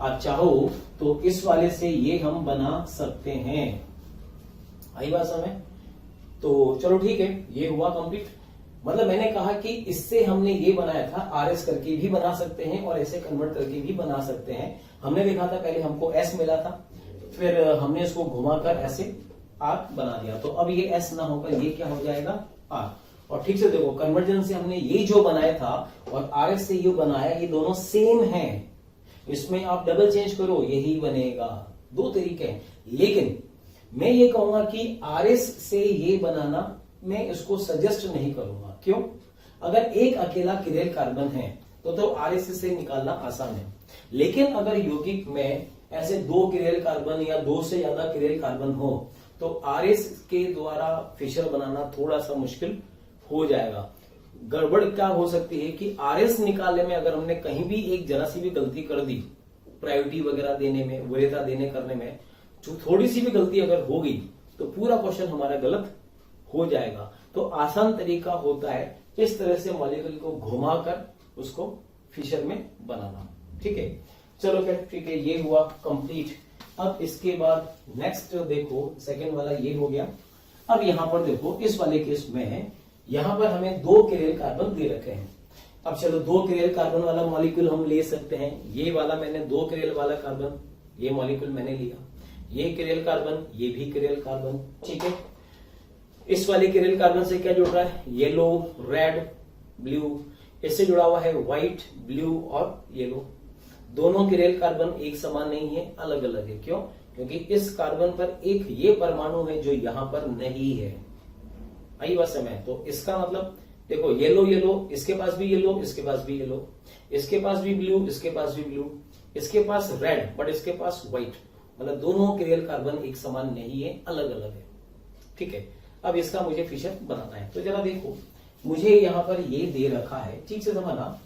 आप चाहो तो इस वाले से ये हम बना सकते हैं। आई बात समझ? तो चलो ठीक है, ये हुआ कंप्लीट। मतलब मैंने कहा कि इससे हमने ये बनाया था, RS करके भी बना सकते हैं और ऐसे कन्वर्ट करके भी बना सकते हैं। हमने देखा था पहले हमको S मिला था, फिर हमने इसको घुमाकर ऐसे R बना दिया। तो अब ये S ना होकर ये क्या हो जाएगा? R। और ठीक से देखो, कन्वर्जन से हमने ये जो बनाया था और RS से ये बनाया, ये दोनों सेम है। इसमें आप डबल चेंज करो, यही बनेगा। दो तरीके हैं, लेकिन मैं ये कहूंगा कि RS से ये बनाना मैं इसको सजेस्ट नहीं करूंगा। क्यों? अगर एक अकेला किरेल कार्बन है तो RS से निकालना आसान है, लेकिन अगर यौगिक में ऐसे 2 किरेल कार्बन या 2 से ज्यादा किरेल कार्बन हो तो RS के द्वारा फिशर बनाना थोड़ा सा मुश्किल हो जाएगा। गड़बड़ क्या हो सकती है कि RS निकालने में अगर हमने कहीं भी एक जरा सी भी गलती कर दी, प्रायोरिटी वगैरह देने में, वरीयता देने करने में, जो थोड़ी सी भी गलती अगर हो गई तो पूरा क्वेश्चन हमारा गलत हो जाएगा। तो आसान तरीका होता है इस तरह से मॉलिक्यूल को घुमाकर उसको फिशर में बनाना। ठीक है, चलो फिर ठीक है, ये हुआ कंप्लीट। अब इसके बाद नेक्स्ट देखो, सेकेंड वाला ये हो गया। अब यहां पर देखो, इस वाले केस में यहां पर हमें 2 किरेल कार्बन दे रखे हैं। अब चलो 2 किरेल कार्बन वाला मॉलिक्यूल हम ले सकते हैं। ये वाला मैंने 2 किरेल वाला कार्बन, ये मॉलिक्यूल मैंने लिया, ये किरेल कार्बन, ये भी किरेल कार्बन। ठीक है, इस वाले किरेल कार्बन से क्या जुड़ रहा है? Yellow, red, blue. इससे जुड़ा हुआ है व्हाइट, ब्लू और येलो। दोनों किरेल कार्बन एक समान नहीं है, अलग अलग है। क्यों? क्योंकि इस कार्बन पर एक ये परमाणु है जो यहां पर नहीं है। आई बात समझ? तो इसका मतलब देखो, येलो येलो, इसके पास भी येलो, इसके पास भी येलो, इसके पास भी ब्लू, इसके पास भी ब्लू, इसके पास रेड बट इसके पास व्हाइट। मतलब दोनों किरेल कार्बन एक समान नहीं है, अलग अलग है। ठीक है, अब इसका मुझे फिशर बनाना है। तो जरा देखो, मुझे यहां पर ये दे रखा है, ठीक से समझना,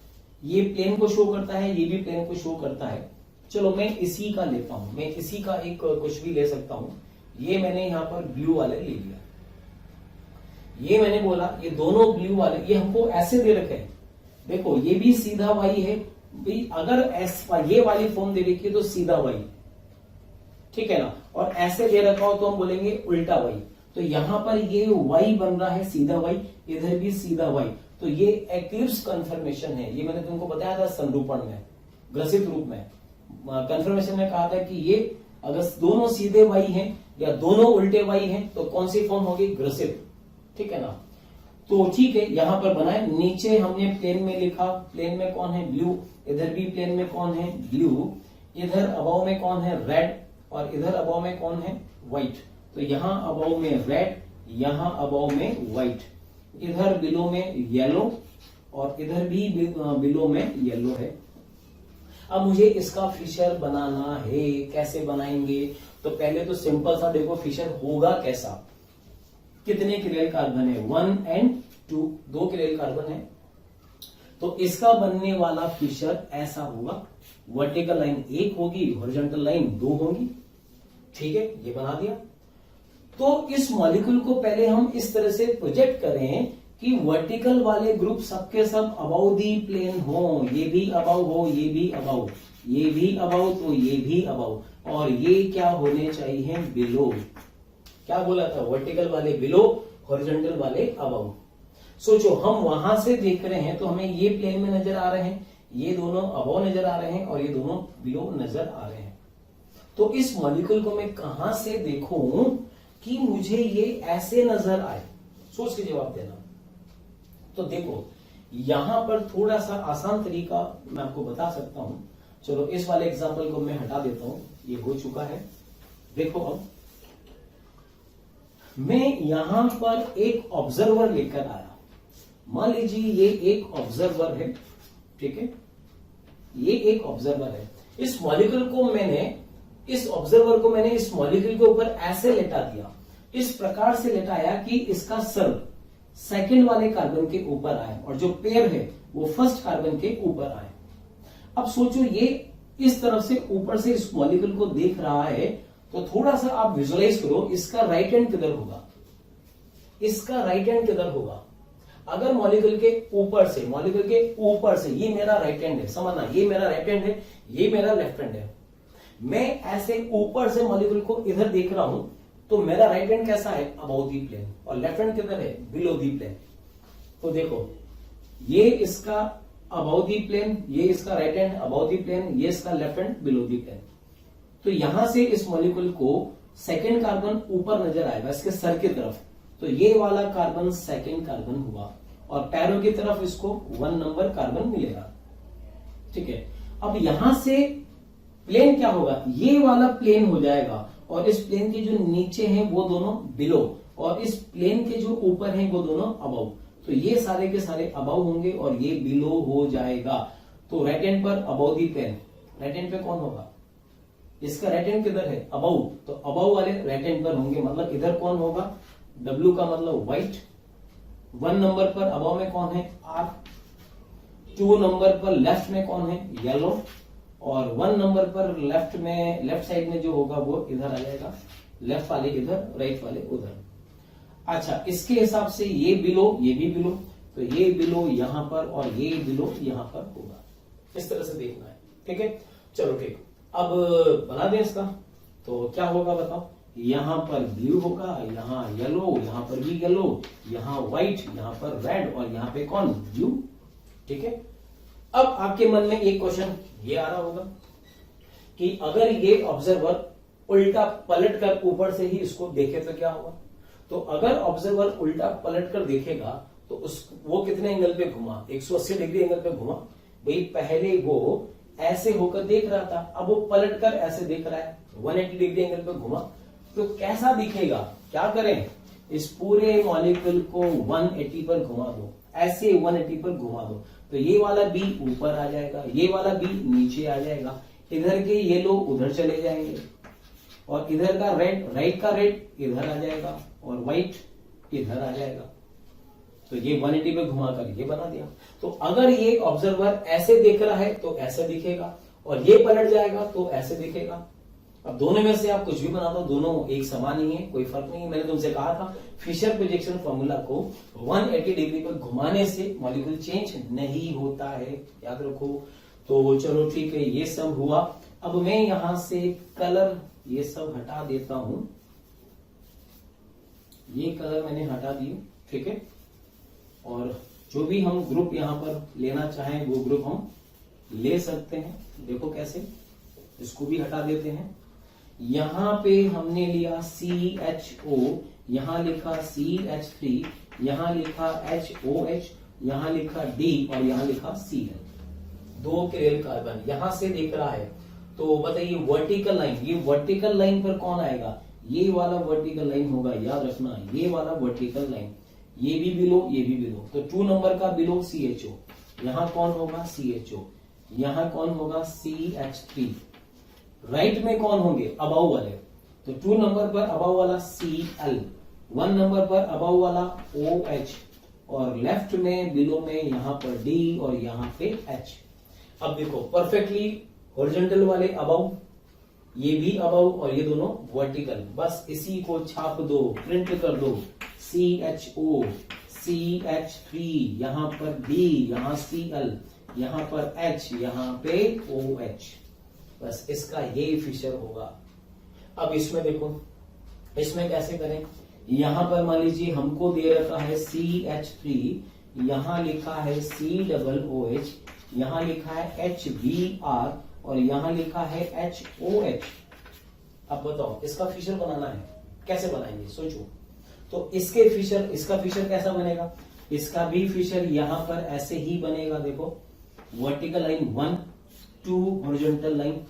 ये प्लेन को शो करता है, ये भी प्लेन को शो करता है। चलो मैं इसी का लेता हूं, मैं इसी का एक कुछ भी ले सकता हूं। ये मैंने यहां पर ब्लू वाले ले लिया, ये मैंने बोला ये दोनों ब्लू वाले, ये हमको ऐसे दे रखे हैं। देखो ये भी सीधा वाई है भाई, अगर ये वाली फॉर्म दे रखी है तो सीधा वाई, ठीक है ना, और ऐसे दे रखा हो तो हम बोलेंगे उल्टा वाई। तो यहां पर ये वाई बन रहा है सीधा वाई, इधर भी सीधा वाई, तो ये एक्लिप्स कन्फर्मेशन है। ये मैंने तुमको बताया था संरूपण में, ग्रसित रूप में। कन्फर्मेशन में कहा था कि ये अगर दोनों सीधे वाई हैं या दोनों उल्टे वाई हैं तो कौन सी फॉर्म होगी? ग्रसित। ठीक है ना, तो ठीक है, यहां पर बनाए। नीचे हमने प्लेन में लिखा, प्लेन में कौन है? ब्लू। इधर भी प्लेन में कौन है? ब्लू। इधर अबव में कौन है? रेड। और इधर अबव में कौन है? व्हाइट। तो यहां अबव में रेड, यहां अबव में व्हाइट, इधर बिलो में येलो और इधर भी बिलो में येलो है। अब मुझे इसका फिशर बनाना है। कैसे बनाएंगे? तो पहले तो सिंपल सा देखो फिशर होगा कैसा। कितने किरेल कार्बन है? 1 और 2, 2 किरेल कार्बन है। तो इसका बनने वाला फिशर ऐसा होगा, वर्टिकल लाइन 1 होगी, हॉरिजॉन्टल लाइन 2 होगी। ठीक है, ये बना दिया। तो इस मॉलिक्यूल को पहले हम इस तरह से प्रोजेक्ट करें कि वर्टिकल वाले ग्रुप सबके सब अबाउ दी प्लेन हो, ये भी अबाउ हो, ये भी अबाउ, ये भी अबाउ, तो ये भी अबाउ, और ये क्या होने चाहिए, बिलो। क्या बोला था, वर्टिकल वाले बिलो, हॉरिजॉन्टल वाले अबाउ। सोचो हम वहां से देख रहे हैं तो हमें ये प्लेन में नजर आ रहे हैं, ये दोनों अबाउ नजर आ रहे हैं और ये दोनों बिलो नजर आ रहे हैं। तो इस मॉलिक्यूल को मैं कहां से देखूं कि मुझे ये ऐसे नजर आए, सोच के जवाब देना। तो देखो यहां पर थोड़ा सा आसान तरीका मैं आपको बता सकता हूं। चलो इस वाले एग्जांपल को मैं हटा देता हूं, ये हो चुका है। देखो अब मैं यहां पर एक ऑब्जर्वर लेकर आया, मान लीजिए ये एक ऑब्जर्वर है, ठीक है, ये एक ऑब्जर्वर है। इस मॉलिक्यूल को मैंने इस मॉलिक्यूल के ऊपर ऐसे लेटा दिया, इस प्रकार से लेटाया कि इसका सर सेकंड वाले कार्बन के ऊपर आए और जो पेयर है वो फर्स्ट कार्बन के ऊपर आए। अब सोचो ये इस तरफ से ऊपर से इस मॉलिक्यूल को देख रहा है, तो थोड़ा सा आप विजुअलाइज करो, इसका राइट हैंड किधर होगा, इसका राइट हैंड किधर होगा। अगर मॉलिक्यूल के ऊपर से ये मेरा राइट हैंड है, समझना, ये मेरा राइट हैंड है, ये मेरा लेफ्ट हैंड है। मैं ऐसे ऊपर से मॉलिक्यूल को इधर देख रहा हूं, तो मेरा राइट हैंड कैसा है, अबाउ दी प्लेन, और लेफ्ट हैंड किधर है, बिलो दी प्लेन। तो देखो ये इसका अबाउ दी प्लेन, ये इसका right hand above the plane, ये इसका left hand below the plane. तो यहां से इस मॉलिक्यूल को सेकेंड कार्बन ऊपर नजर आएगा इसके सर की तरफ, तो ये वाला कार्बन सेकेंड कार्बन हुआ और पैरों की तरफ इसको 1 नंबर कार्बन मिलेगा। ठीक है, अब यहां से प्लेन क्या होगा, ये वाला प्लेन हो जाएगा और इस प्लेन के जो नीचे हैं वो दोनों बिलो और इस प्लेन के जो ऊपर हैं वो दोनों अबाउ। तो ये सारे के सारे अबाउ होंगे और ये बिलो हो जाएगा। तो राइट हैंड पर above the plane, right hand पे कौन होगा, इसका राइट हैंड किधर है, अबाउ, तो अबाउ वाले राइट हैंड पर होंगे, मतलब इधर कौन होगा, W का मतलब व्हाइट। 1 नंबर पर अबाउ में कौन है, R। 2 नंबर पर लेफ्ट में कौन है, येलो, और 1 नंबर पर लेफ्ट साइड में जो होगा वो इधर आ जाएगा, लेफ्ट वाले इधर, राइट वाले उधर। अच्छा, इसके हिसाब से ये बिलो, ये भी बिलो, तो ये बिलो यहां पर और ये बिलो यहां पर होगा, इस तरह से देखना है। ठीक है, चलो ठीक, अब बना दें इसका। तो क्या होगा बताओ, यहां पर ब्लू होगा, यहां येलो, यहां पर भी येलो, यहां व्हाइट, यहां पर रेड और यहां पे कौन, ब्लू। ठीक है, अब आपके मन में एक क्वेश्चन ये आ रहा होगा कि अगर ये ऑब्जर्वर उल्टा पलट कर ऊपर से ही इसको देखे तो क्या होगा। तो अगर ऑब्जर्वर उल्टा पलट कर देखेगा तो वो कितने एंगल पे घुमा, 180 डिग्री एंगल पे घुमा। भाई पहले वो ऐसे होकर देख रहा था, अब वो पलट कर ऐसे देख रहा है, 180 डिग्री एंगल पे घुमा, तो कैसा दिखेगा। क्या करें, इस पूरे मॉलिक्यूल को 180 पर घुमा दो, ऐसे 180 पर घुमा दो, तो ये वाला बी ऊपर आ जाएगा, ये वाला बी नीचे आ जाएगा, इधर के येलो उधर चले जाएंगे और इधर का रेड, राइट का रेड इधर आ जाएगा और व्हाइट इधर आ जाएगा। तो ये 180 पे घुमाकर ये बना दिया। तो अगर ये ऑब्जर्वर ऐसे देख रहा है तो ऐसे दिखेगा और ये पलट जाएगा तो ऐसे दिखेगा। अब दोनों में से आप कुछ भी बना दो, दोनों एक समान ही है, कोई फर्क नहीं है। मैंने तुमसे कहा था फिशर प्रोजेक्शन फॉर्मूला को 180 डिग्री पर घुमाने से मॉलिक्यूल चेंज नहीं होता है, याद रखो। तो चलो ठीक है, ये सब हुआ। अब मैं यहां से कलर ये सब हटा देता हूं, ये कलर मैंने हटा दिए, ठीक है। और जो भी हम ग्रुप यहां पर लेना चाहें वो ग्रुप हम ले सकते हैं। देखो कैसे, इसको भी हटा देते हैं। यहां पे हमने लिया CHO, यहां लिखा CH3, यहां लिखा HOH, यहां लिखा D और यहां लिखा Cl, 2 किरेल कार्बन यहां से दिख रहा है। तो बताइए वर्टिकल लाइन, ये वर्टिकल लाइन पर कौन आएगा, ये वाला वर्टिकल लाइन होगा, याद रखना, ये वाला वर्टिकल लाइन, ये भी बिलो, ये भी बिलो। तो 2 नंबर का बिलो CHO, यहां कौन होगा CHO, यहां कौन होगा CH3, राइट में कौन होंगे अबाउ वाले, तो 2 नंबर पर अबाउ वाला Cl, 1 नंबर पर अबाउ वाला OH और लेफ्ट में बिलो में यहां पर D और यहां पे H। अब देखो परफेक्टली हॉरिजॉन्टल वाले अबव, ये भी अबव और ये दोनों वर्टिकल, बस इसी को छाप दो, प्रिंट कर दो, CHO CH3, यहां पर D, यहां Cl, यहां पर H, यहां पे OH, बस इसका ये फिशर होगा। अब इसमें देखो, इसमें कैसे करें, यहां पर मान लीजिए हमको दे रखा है CH3, यहां लिखा है COOH, यहां लिखा है HBr और यहां लिखा है HOH। अब बताओ इसका फिशर बनाना है, कैसे बनाएंगे सोचो। तो इसके फिशर, इसका फिशर कैसा बनेगा, इसका भी फिशर यहां पर ऐसे ही बनेगा। देखो वर्टिकल लाइन 1 2 हॉरिजॉन्टल लाइन,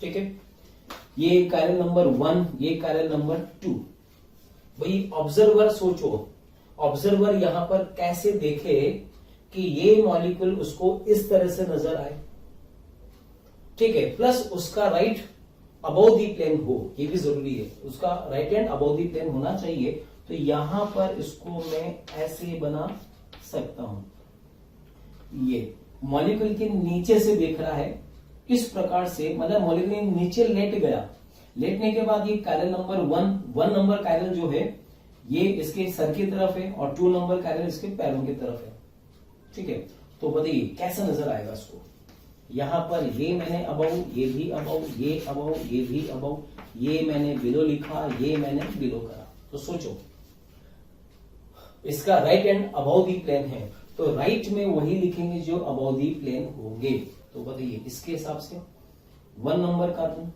ठीक है। ये कायरल नंबर 1, ये कायरल नंबर 2। भाई ऑब्जर्वर सोचो, ऑब्जर्वर यहां पर कैसे देखे कि ये मॉलिक्यूल उसको इस तरह से नजर आए, ठीक है, प्लस उसका राइट अबव दी प्लेन हो, ये भी जरूरी है, उसका right hand above the plane होना चाहिए। तो यहां पर इसको मैं ऐसे बना सकता हूं, ये मॉलिक्यूल के नीचे से देख रहा है इस प्रकार से, मतलब मॉलिक्यूल नीचे लेट गया, लेटने के बाद ये कायरल नंबर 1 नंबर कायरल जो है ये इसके सर की तरफ है और 2 नंबर कायरल इसके पैरों की तरफ है, ठीक है। तो बताइए कैसा नजर आएगा इसको, यहां पर ये मैंने अबव, ये भी अबव, ये अबव, ये भी अबव, ये मैंने बिलो लिखा, ये मैंने बिलो करा। तो सोचो इसका right hand above the plane है, तो राइट में वही लिखेंगे जो अबव दी प्लेन होंगे। तो बताइए इसके हिसाब से 1 नंबर कार्बन,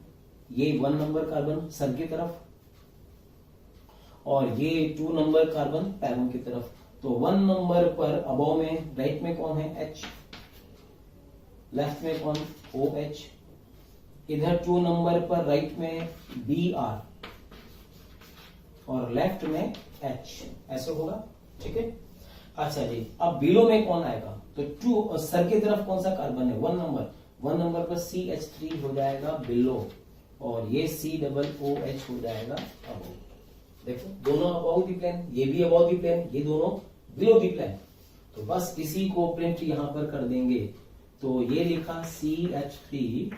ये 1 नंबर कार्बन सर की तरफ और ये 2 नंबर कार्बन पैरों की तरफ। तो 1 नंबर पर अबव में राइट में कौन है H, लेफ्ट में कौन OH, इधर 2 नंबर पर राइट में Br और लेफ्ट में H, ऐसे होगा, ठीक है। अच्छा जी, अब बिलो में कौन आएगा, तो 2 और सर की तरफ कौन सा कार्बन है 1 नंबर पर CH3 हो जाएगा बिलो और ये COOH हो जाएगा अबव। देखो दोनों अबव दी प्लेन, ये भी अबव दी प्लेन, ये दोनों बिलो दी प्लेन। तो बस इसी को प्रिंट यहां पर कर देंगे। तो ये लिखा CH3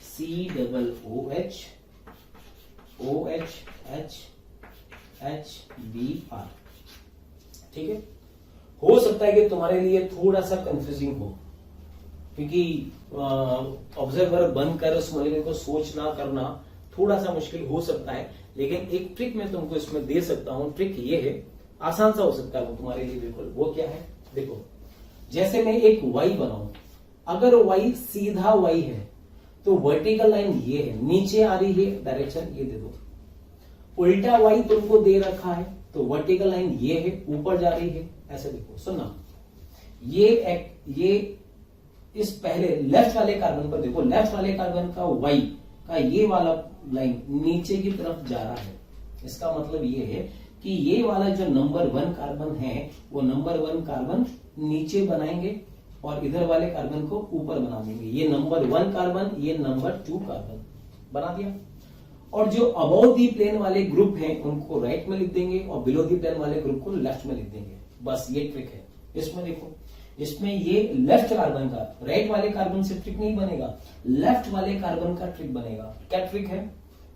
COOH OH H HBr, ठीक है। हो सकता है कि तुम्हारे लिए थोड़ा सा कंफ्यूजिंग हो, क्योंकि ऑब्जर्वर बंद कर उस मॉलिक्यूल को सोचना करना थोड़ा सा मुश्किल हो सकता है, लेकिन एक ट्रिक मैं तुमको इसमें दे सकता हूं। ट्रिक ये है, आसान सा हो सकता है वो तुम्हारे लिए बिल्कुल। वो क्या है, देखो जैसे मैं एक Y बनाऊं, अगर Y सीधा Y है तो वर्टिकल लाइन ये है, नीचे आ रही है डायरेक्शन ये दे दो। उल्टा Y तुमको दे रखा है तो वर्टिकल लाइन ये है, ऊपर जा रही है, ऐसे देखो। सुनना, ये इस पहले लेफ्ट वाले कार्बन पर देखो, लेफ्ट वाले कार्बन का Y का ये वाला लाइन नीचे की तरफ जा रहा है। इसका मतलब ये है कि ये वाला जो नंबर 1 कार्बन है वो नंबर 1 कार्बन नीचे बनाएंगे और इधर वाले कार्बन को ऊपर बना देंगे। ये नंबर 1 कार्बन, ये नंबर 2 कार्बन बना दिया। और जो अबव दी प्लेन वाले ग्रुप हैं उनको राइट में लिख देंगे और बिलो दी प्लेन वाले ग्रुप को लेफ्ट में लिख देंगे। बस ये ट्रिक है। इसमें देखो, इसमें ये लेफ्ट कार्बन का, राइट वाले कार्बन से ट्रिक नहीं बनेगा, लेफ्ट वाले कार्बन का ट्रिक बनेगा। क्या ट्रिक है,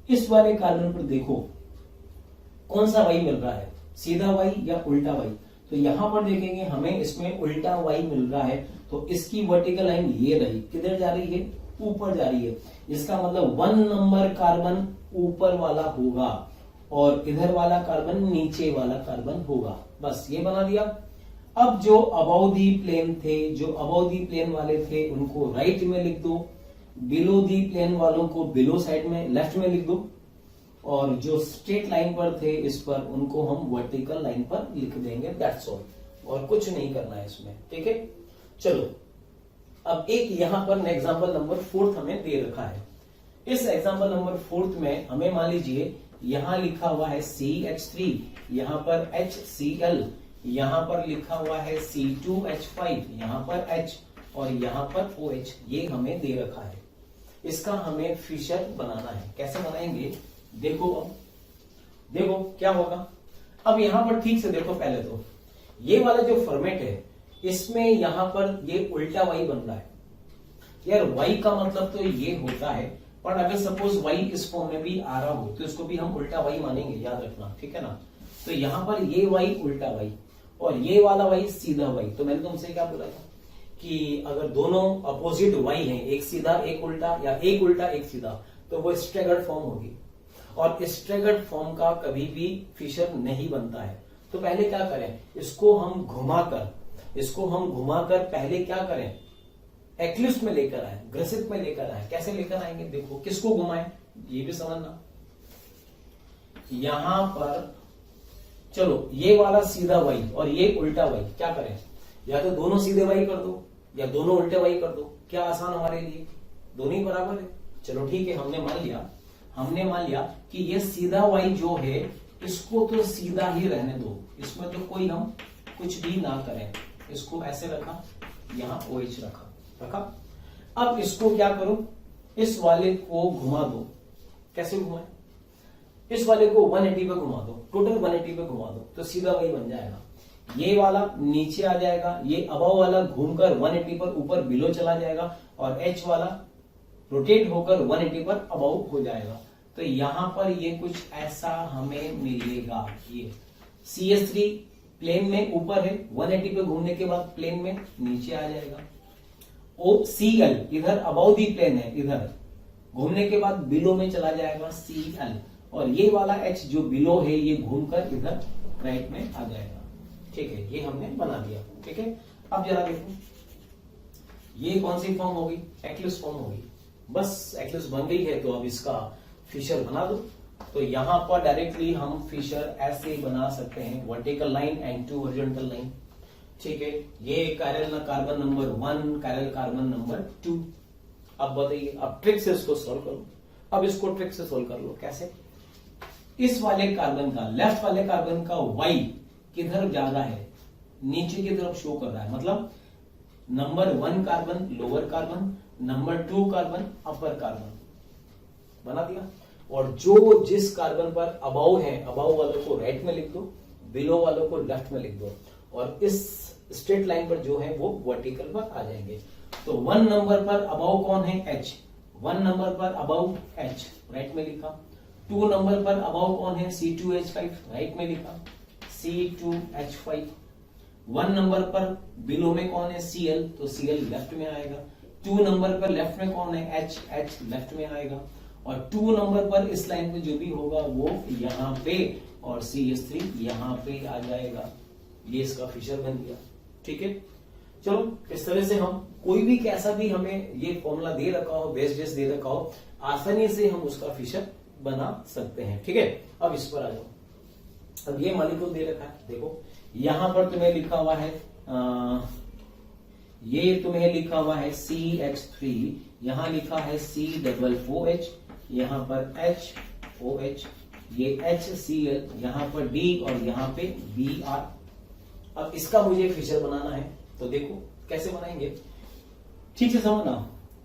इस वाले कार्बन पर देखो कौन सा Y मिल रहा है, सीधा Y या उल्टा Y। तो यहां पर देखेंगे हमें इसमें उल्टा Y मिल रहा है, तो इसकी वर्टिकल लाइन ये रही, किधर जा रही है, ऊपर जा रही है। इसका मतलब 1 नंबर कार्बन ऊपर वाला होगा और इधर वाला कार्बन नीचे वाला कार्बन होगा। बस ये बना दिया। अब जो अबव दी प्लेन थे, जो अबव दी प्लेन वाले थे उनको राइट में लिख दो, बिलो दी प्लेन वालों को बिलो साइड में लेफ्ट में लिख दो, और जो स्ट्रेट लाइन पर थे इस पर उनको हम वर्टिकल लाइन पर लिख देंगे। दैट्स ऑल, और कुछ नहीं करना है इसमें, ठीक है। चलो अब एक यहां पर एग्जाम्पल नंबर 4 हमें दे रखा है। इस एग्जाम्पल नंबर 4 में हमें मान लीजिए यहां लिखा हुआ है CH3, यहां पर HCl, यहां पर लिखा हुआ है C2H5, यहां पर H और यहां पर OH, ये हमें दे रखा है। इसका हमें फिशर बनाना है। कैसे बनाएंगे देखो, अब देखो क्या होगा। अब यहां पर ठीक से देखो, पहले तो ये वाला जो फॉर्मेट है इसमें यहां पर ये उल्टा वाई बन रहा है यार। वाई का मतलब तो ये होता है, पर अगर सपोज वाई इस फॉर्म में भी आ रहा हो तो इसको भी हम उल्टा वाई मानेंगे, याद रखना, ठीक है ना। तो यहां पर ये वाई उल्टा वाई और ये वाला वाई सीधा वाई। तो मैंने तुमसे क्या बोला था कि अगर दोनों अपोजिट वाई हैं, एक सीधा एक उल्टा या एक उल्टा एक सीधा, तो वो स्ट्रेगर्ड फॉर्म होगी और स्ट्रेगर्ड फॉर्म का कभी भी फिशर नहीं बनता है। तो पहले क्या करें, इसको हम घुमाकर पहले क्या करें, एक्लिप्स में लेकर आए, ग्रसित में लेकर आए। कैसे लेकर आएंगे, देखो किसको घुमाएं ये भी समझना। यहां पर चलो ये वाला सीधा वाई और ये उल्टा वाई, क्या करें, या तो दोनों सीधे वाई कर दो या दोनों उल्टे वाई कर दो। क्या आसान हमारे लिए, दोनों ही बराबर है। चलो ठीक है, हमने मान लिया कि ये सीधा वाई जो है इसको तो सीधा ही रहने दो, इसमें तो कोई हम कुछ भी ना करें। इसको ऐसे रखा, यहां OH रखा। अब इसको क्या करो, इस वाले को घुमा दो। कैसे घुमाए, इस वाले को 180 पे घुमा दो, टोटल 180 पे घुमा दो, तो सीधा वही बन जाएगा। ये वाला नीचे आ जाएगा, ये अबव वाला घूमकर 180 पर ऊपर बिलो चला जाएगा और H वाला रोटेट होकर 180 पर अबव हो जाएगा। तो यहां पर ये कुछ ऐसा हमें मिलेगा। ये CS3 प्लेन में ऊपर है, 180 पे घूमने के बाद प्लेन में नीचे आ जाएगा। CL इधर अबाउ दी प्लेन है, इधर घूमने के बाद बिलो में चला जाएगा CL, और ये वाला H जो बिलो है ये घूमकर इधर राइट में आ जाएगा। ठीक है, ये हमने बना दिया। ठीक है, अब जरा देखो ये कौन सी फॉर्म होगी, एक्लिप्स फॉर्म होगी। बस एक्लिप्स बन गई है तो अब इसका फिशर बना दो। तो यहां पर डायरेक्टली हम फिशर ऐसे बना सकते हैं, vertical line and 2 horizontal line. ठीक है, ये chiral carbon number 1, chiral carbon number 2। अब बताइए, अब ट्रिक से इसको सॉल्व करो। अब इसको ट्रिक से सॉल्व कर लो। कैसे, इस वाले कार्बन का, लेफ्ट वाले कार्बन का वाई किधर ज्यादा है, नीचे की तरफ शो कर रहा है, मतलब number 1 carbon lower carbon, number 2 carbon upper carbon. बना दिया। और जो जिस कार्बन पर अबाउ है, अबाउ वालों को राइट में लिख दो, बिलो वालों को लेफ्ट में लिख दो, और इस स्ट्रेट लाइन पर जो है वो वर्टिकल पर आ जाएंगे। तो 1 नंबर पर अबाउ कौन है, H। 1 नंबर पर अबाउ H, राइट में लिखा। 2 नंबर पर अबाउ कौन है, C2H5, राइट में लिखा C2H5। 1 नंबर पर बिलो में कौन है, Cl, तो Cl लेफ्ट में आएगा। 2 नंबर पर लेफ्ट में कौन है, H लेफ्ट में आएगा। और 2 नंबर पर इस लाइन पे जो भी होगा वो यहां पे, और CH3 यहां पे आ जाएगा। ये इसका फिशर बन गया। ठीक है, चलो इस तरह से हम कोई भी कैसा भी हमें ये फॉर्मूला दे रखा हो, बेस दे रखा हो, आसानी से हम उसका फिशर बना सकते हैं। ठीक है, अब इस पर आ जाओ। अब ये मॉलिक्यूल दे रखा है, देखो यहां पर तुम्हें लिखा हुआ है ये तुम्हें लिखा हुआ है CH3, यहां लिखा है C4OH, यहां पर HOH, ये HCl, यहां पर D और यहां पे Br। अब इसका मुझे फिशर बनाना है, तो देखो कैसे बनाएंगे, ठीक से समझना।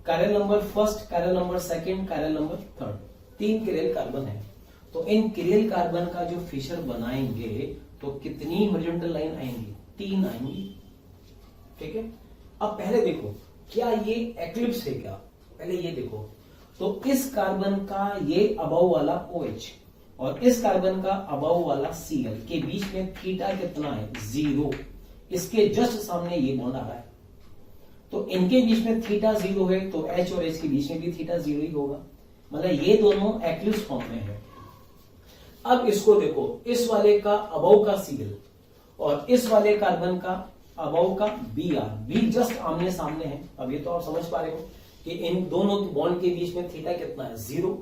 Chiral number 1, chiral number 2, chiral number 3, 3 chiral carbon है। तो इन किरेल कार्बन का जो फिशर बनाएंगे तो कितनी हॉरिजॉन्टल लाइन आएंगी, 3 आएंगी। ठीक है, अब पहले देखो क्या ये एक्लिप्स है क्या, पहले ये देखो। तो इस कार्बन का ये अबाउ वाला OH और इस कार्बन का अबाउ वाला Cl के बीच में थीटा कितना है, 0। इसके जस्ट सामने ये बॉन्ड आ रहा है, तो इनके बीच में थीटा 0 है, तो H और H के बीच में भी थीटा 0 ही होगा, मतलब ये दोनों एक्लिप्स फॉर्म में है। अब इसको देखो, इस वाले का अबाउ का Cl और इस वाले कार्बन का अबाउ का Br जस्ट आमने सामने है। अब ये तो आप समझ पा रहे हो कि इन दोनों बॉन्ड के बीच में थीटा कितना है, 0।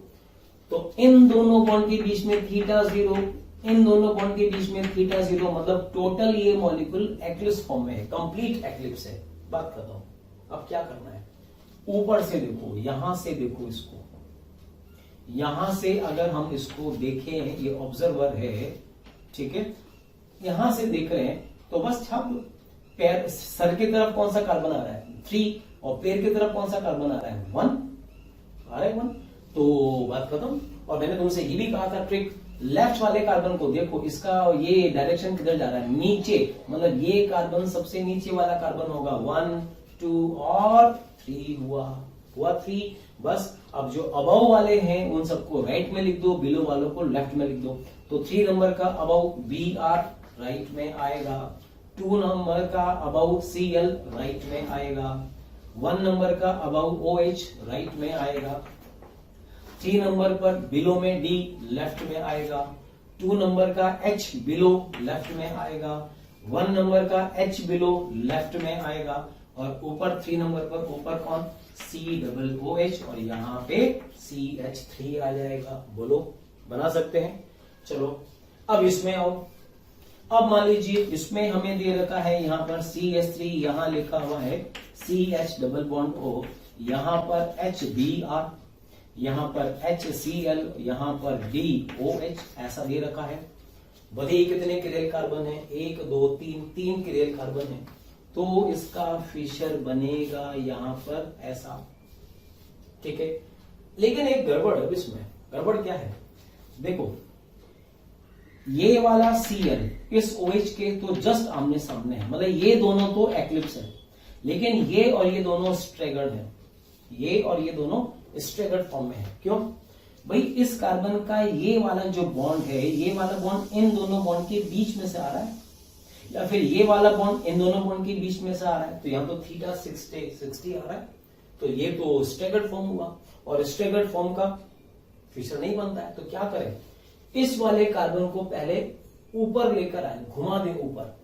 तो इन दोनों बॉन्ड के बीच में थीटा 0, इन दोनों बॉन्ड के बीच में थीटा 0, मतलब टोटल ये मॉलिक्यूल एक्लिप्स फॉर्म में है, कंप्लीट एक्लिप्स है। बात करता हूं, अब क्या करना है, ऊपर से देखो, यहां से देखो इसको, यहां से अगर हम इसको देखें, ये ऑब्जर्वर है, ठीक है, यहां से देख रहे हैं तो बस छाप दो। पैर सर की तरफ कौन सा कार्बन आ रहा है, 3, और पैर की तरफ कौन सा कार्बन आ रहा है, 1 आ रहा है 1, तो बात खत्म। और मैंने तुमसे ये भी कहा था ट्रिक, लेफ्ट वाले कार्बन को देखो, इसका ये डायरेक्शन किधर जा रहा है, नीचे, मतलब ये कार्बन सबसे नीचे वाला कार्बन होगा। 1 2 और 3 हुआ 3। बस अब जो अबव वाले हैं उन सबको राइट में लिख दो, बिलो वालों को लेफ्ट में लिख दो। तो 3 नंबर का अबव Br राइट में आएगा, 2 नंबर का अबव Cl राइट में आएगा, 1 नंबर का अबव OH राइट में आएगा, 3 नंबर पर बिलो में D लेफ्ट में आएगा, 2 नंबर का H बिलो लेफ्ट में आएगा, 1 नंबर का H बिलो लेफ्ट में आएगा, और ऊपर 3 नंबर पर ऊपर कौन, COOH, और यहाँ पे CH3 आ जाएगा। बोलो, बना सकते हैं? चलो अब इसमें आओ। अब मान लीजिए इसमें हमें दे रखा है यहाँ पर CH3, यहाँ लिखा हुआ है CH डबल बॉन्ड O, यहाँ पर HBr, यहाँ पर HCl, यहाँ पर DOH, ऐसा दे रखा है। बताइए कितने किरेल कार्बन है, 1 2 3 किरेल कार्बन है। तो इसका फिशर बनेगा यहाँ पर ऐसा, ठीक है। लेकिन एक गड़बड़ है इसमें। गड़बड़ क्या है, देखो ये वाला Cl इस OH के तो जस्ट आमने सामने है, मतलब ये दोनों तो एक्लिप्स है, लेकिन ये और ये दोनों स्ट्रेगर्ड है, ये और ये दोनों स्ट्रेगर्ड फॉर्म में है। क्यों भाई, इस कार्बन का ये वाला जो बॉन्ड है, ये वाला बॉन्ड इन दोनों बॉन्ड के बीच में से आ रहा है, या फिर ये वाला बॉन्ड इन दोनों बॉन्ड के बीच में से आ रहा है। तो यहाँ तो थीटा 60 आ रहा है, तो ये तो स्ट्रेगर्ड फॉर्म हुआ, और स्ट्रेगर्ड फॉर्म का फिशर नहीं बनता है। तो क्या करें, इस वाले कार्बन को पहले ऊपर लेकर आए, घुमा दें ऊपर।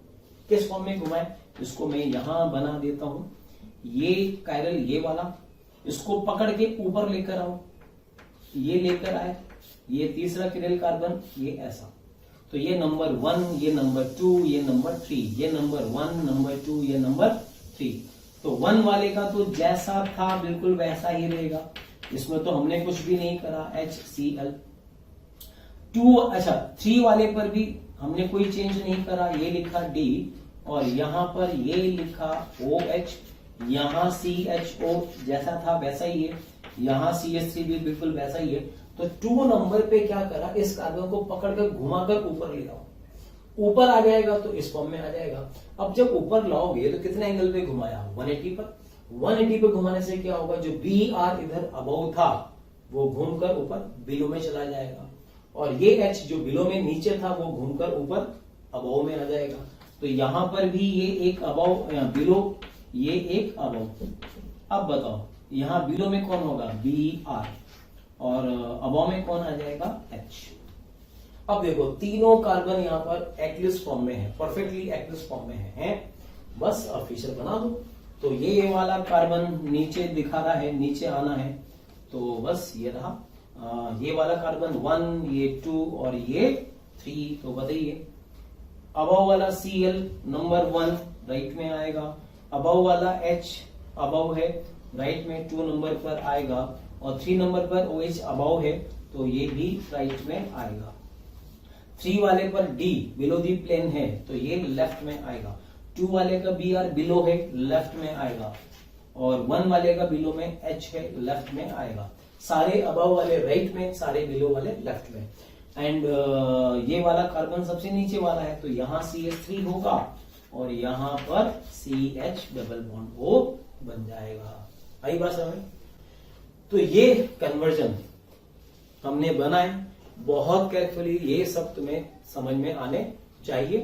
किस फॉर्म में घुमाए, इसको मैं यहां बना देता हूं, ये कायरल ये वाला, इसको पकड़ के ऊपर लेकर आओ, ये लेकर आए, ये तीसरा किरेल कार्बन, ये ऐसा। तो ये नंबर 1, ये नंबर 2, ये नंबर 3, ये नंबर 1, नंबर 2, ये नंबर 3। तो 1 वाले का तो जैसा था बिल्कुल वैसा ही रहेगा, इसमें तो हमने कुछ भी नहीं करा, HCl। 3 वाले पर भी हमने कोई चेंज नहीं करा, ये लिखा D, और यहां पर ये लिखा OH, यहां CHO जैसा था वैसा ही है, यहां CH3 भी बिल्कुल वैसा ही है। तो 2 नंबर पे क्या करा, इस कार्बन को पकड़कर घुमाकर ऊपर ले जाओ, ऊपर आ जाएगा तो इस फॉर्म में आ जाएगा। अब जब ऊपर लाओगे तो कितने एंगल पे घुमाया, 180 पर। 180 पे घुमाने से क्या होगा, जो Br इधर अबव था वो घूमकर ऊपर बिलो में चला जाएगा, और ये H जो बिलो में नीचे था वो घूमकर ऊपर अबव में आ जाएगा। तो यहां पर भी ये एक अबव बिलो, ये एक अबव। अब बताओ यहां बिलो में कौन होगा, Br, और अबव में कौन आ जाएगा, H। अब देखो तीनों कार्बन यहाँ पर एक्लिप्स फॉर्म में है, परफेक्टली एक्लिप्स फॉर्म में है। बस अब फिशर बना दो। तो ये वाला कार्बन नीचे दिखा रहा है, नीचे आना है, तो बस ये रहा। ये वाला कार्बन 1, ये 2 और ये 3। तो बताइए अबव वाला Cl नंबर 1 राइट में आएगा, अबव वाला H अबव है राइट में 2 नंबर पर आएगा, और 3 नंबर पर OH अबव है तो ये भी राइट में आएगा। 3 वाले पर D बिलो दी प्लेन है तो ये लेफ्ट में आएगा। 2 वाले का Br बिलो है, लेफ्ट में आएगा, और 1 वाले का बिलो में H है, लेफ्ट में आएगा। सारे अबव वाले राइट में, सारे बिलो वाले लेफ्ट में। एंड ये वाला कार्बन सबसे नीचे वाला है तो यहाँ CH3 होगा, और यहाँ पर CH डबल बॉन्ड O बन जाएगा। आई बात समझ? तो ये कन्वर्जन हमने बनाए, बहुत केयरफुली, ये सब तुम्हें समझ में आने चाहिए।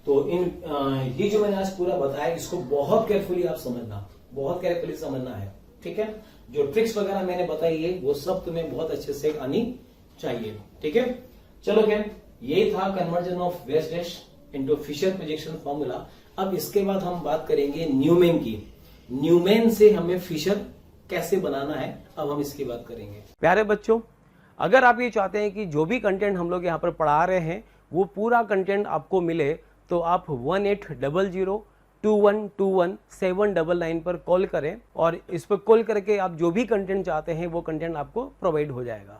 तो ये जो मैंने आज पूरा बताया इसको बहुत केयरफुली आप समझना, बहुत केयरफुली समझना है, ठीक है। जो ट्रिक्स वगैरह मैंने बताई है वो सब तुम्हें बहुत अच्छे से आनी चाहिए, ठीक है। चलो क्या, ये था कन्वर्जन ऑफ वेस्ट dash into Fischer projection formula. अब इसके बाद हम बात करेंगे न्यूमेन की। न्यूमेन से हमें फिशर कैसे बनाना है, अब हम इसकी बात करेंगे। प्यारे बच्चों, अगर आप ये चाहते हैं कि जो भी कंटेंट हम लोग यहाँ पर पढ़ा रहे हैं वो पूरा कंटेंट आपको मिले, तो आप 18002121 पर कॉल करें, और इस पर कॉल करके आप जो भी कंटेंट चाहते हैं वो कंटेंट आपको प्रोवाइड हो जाएगा।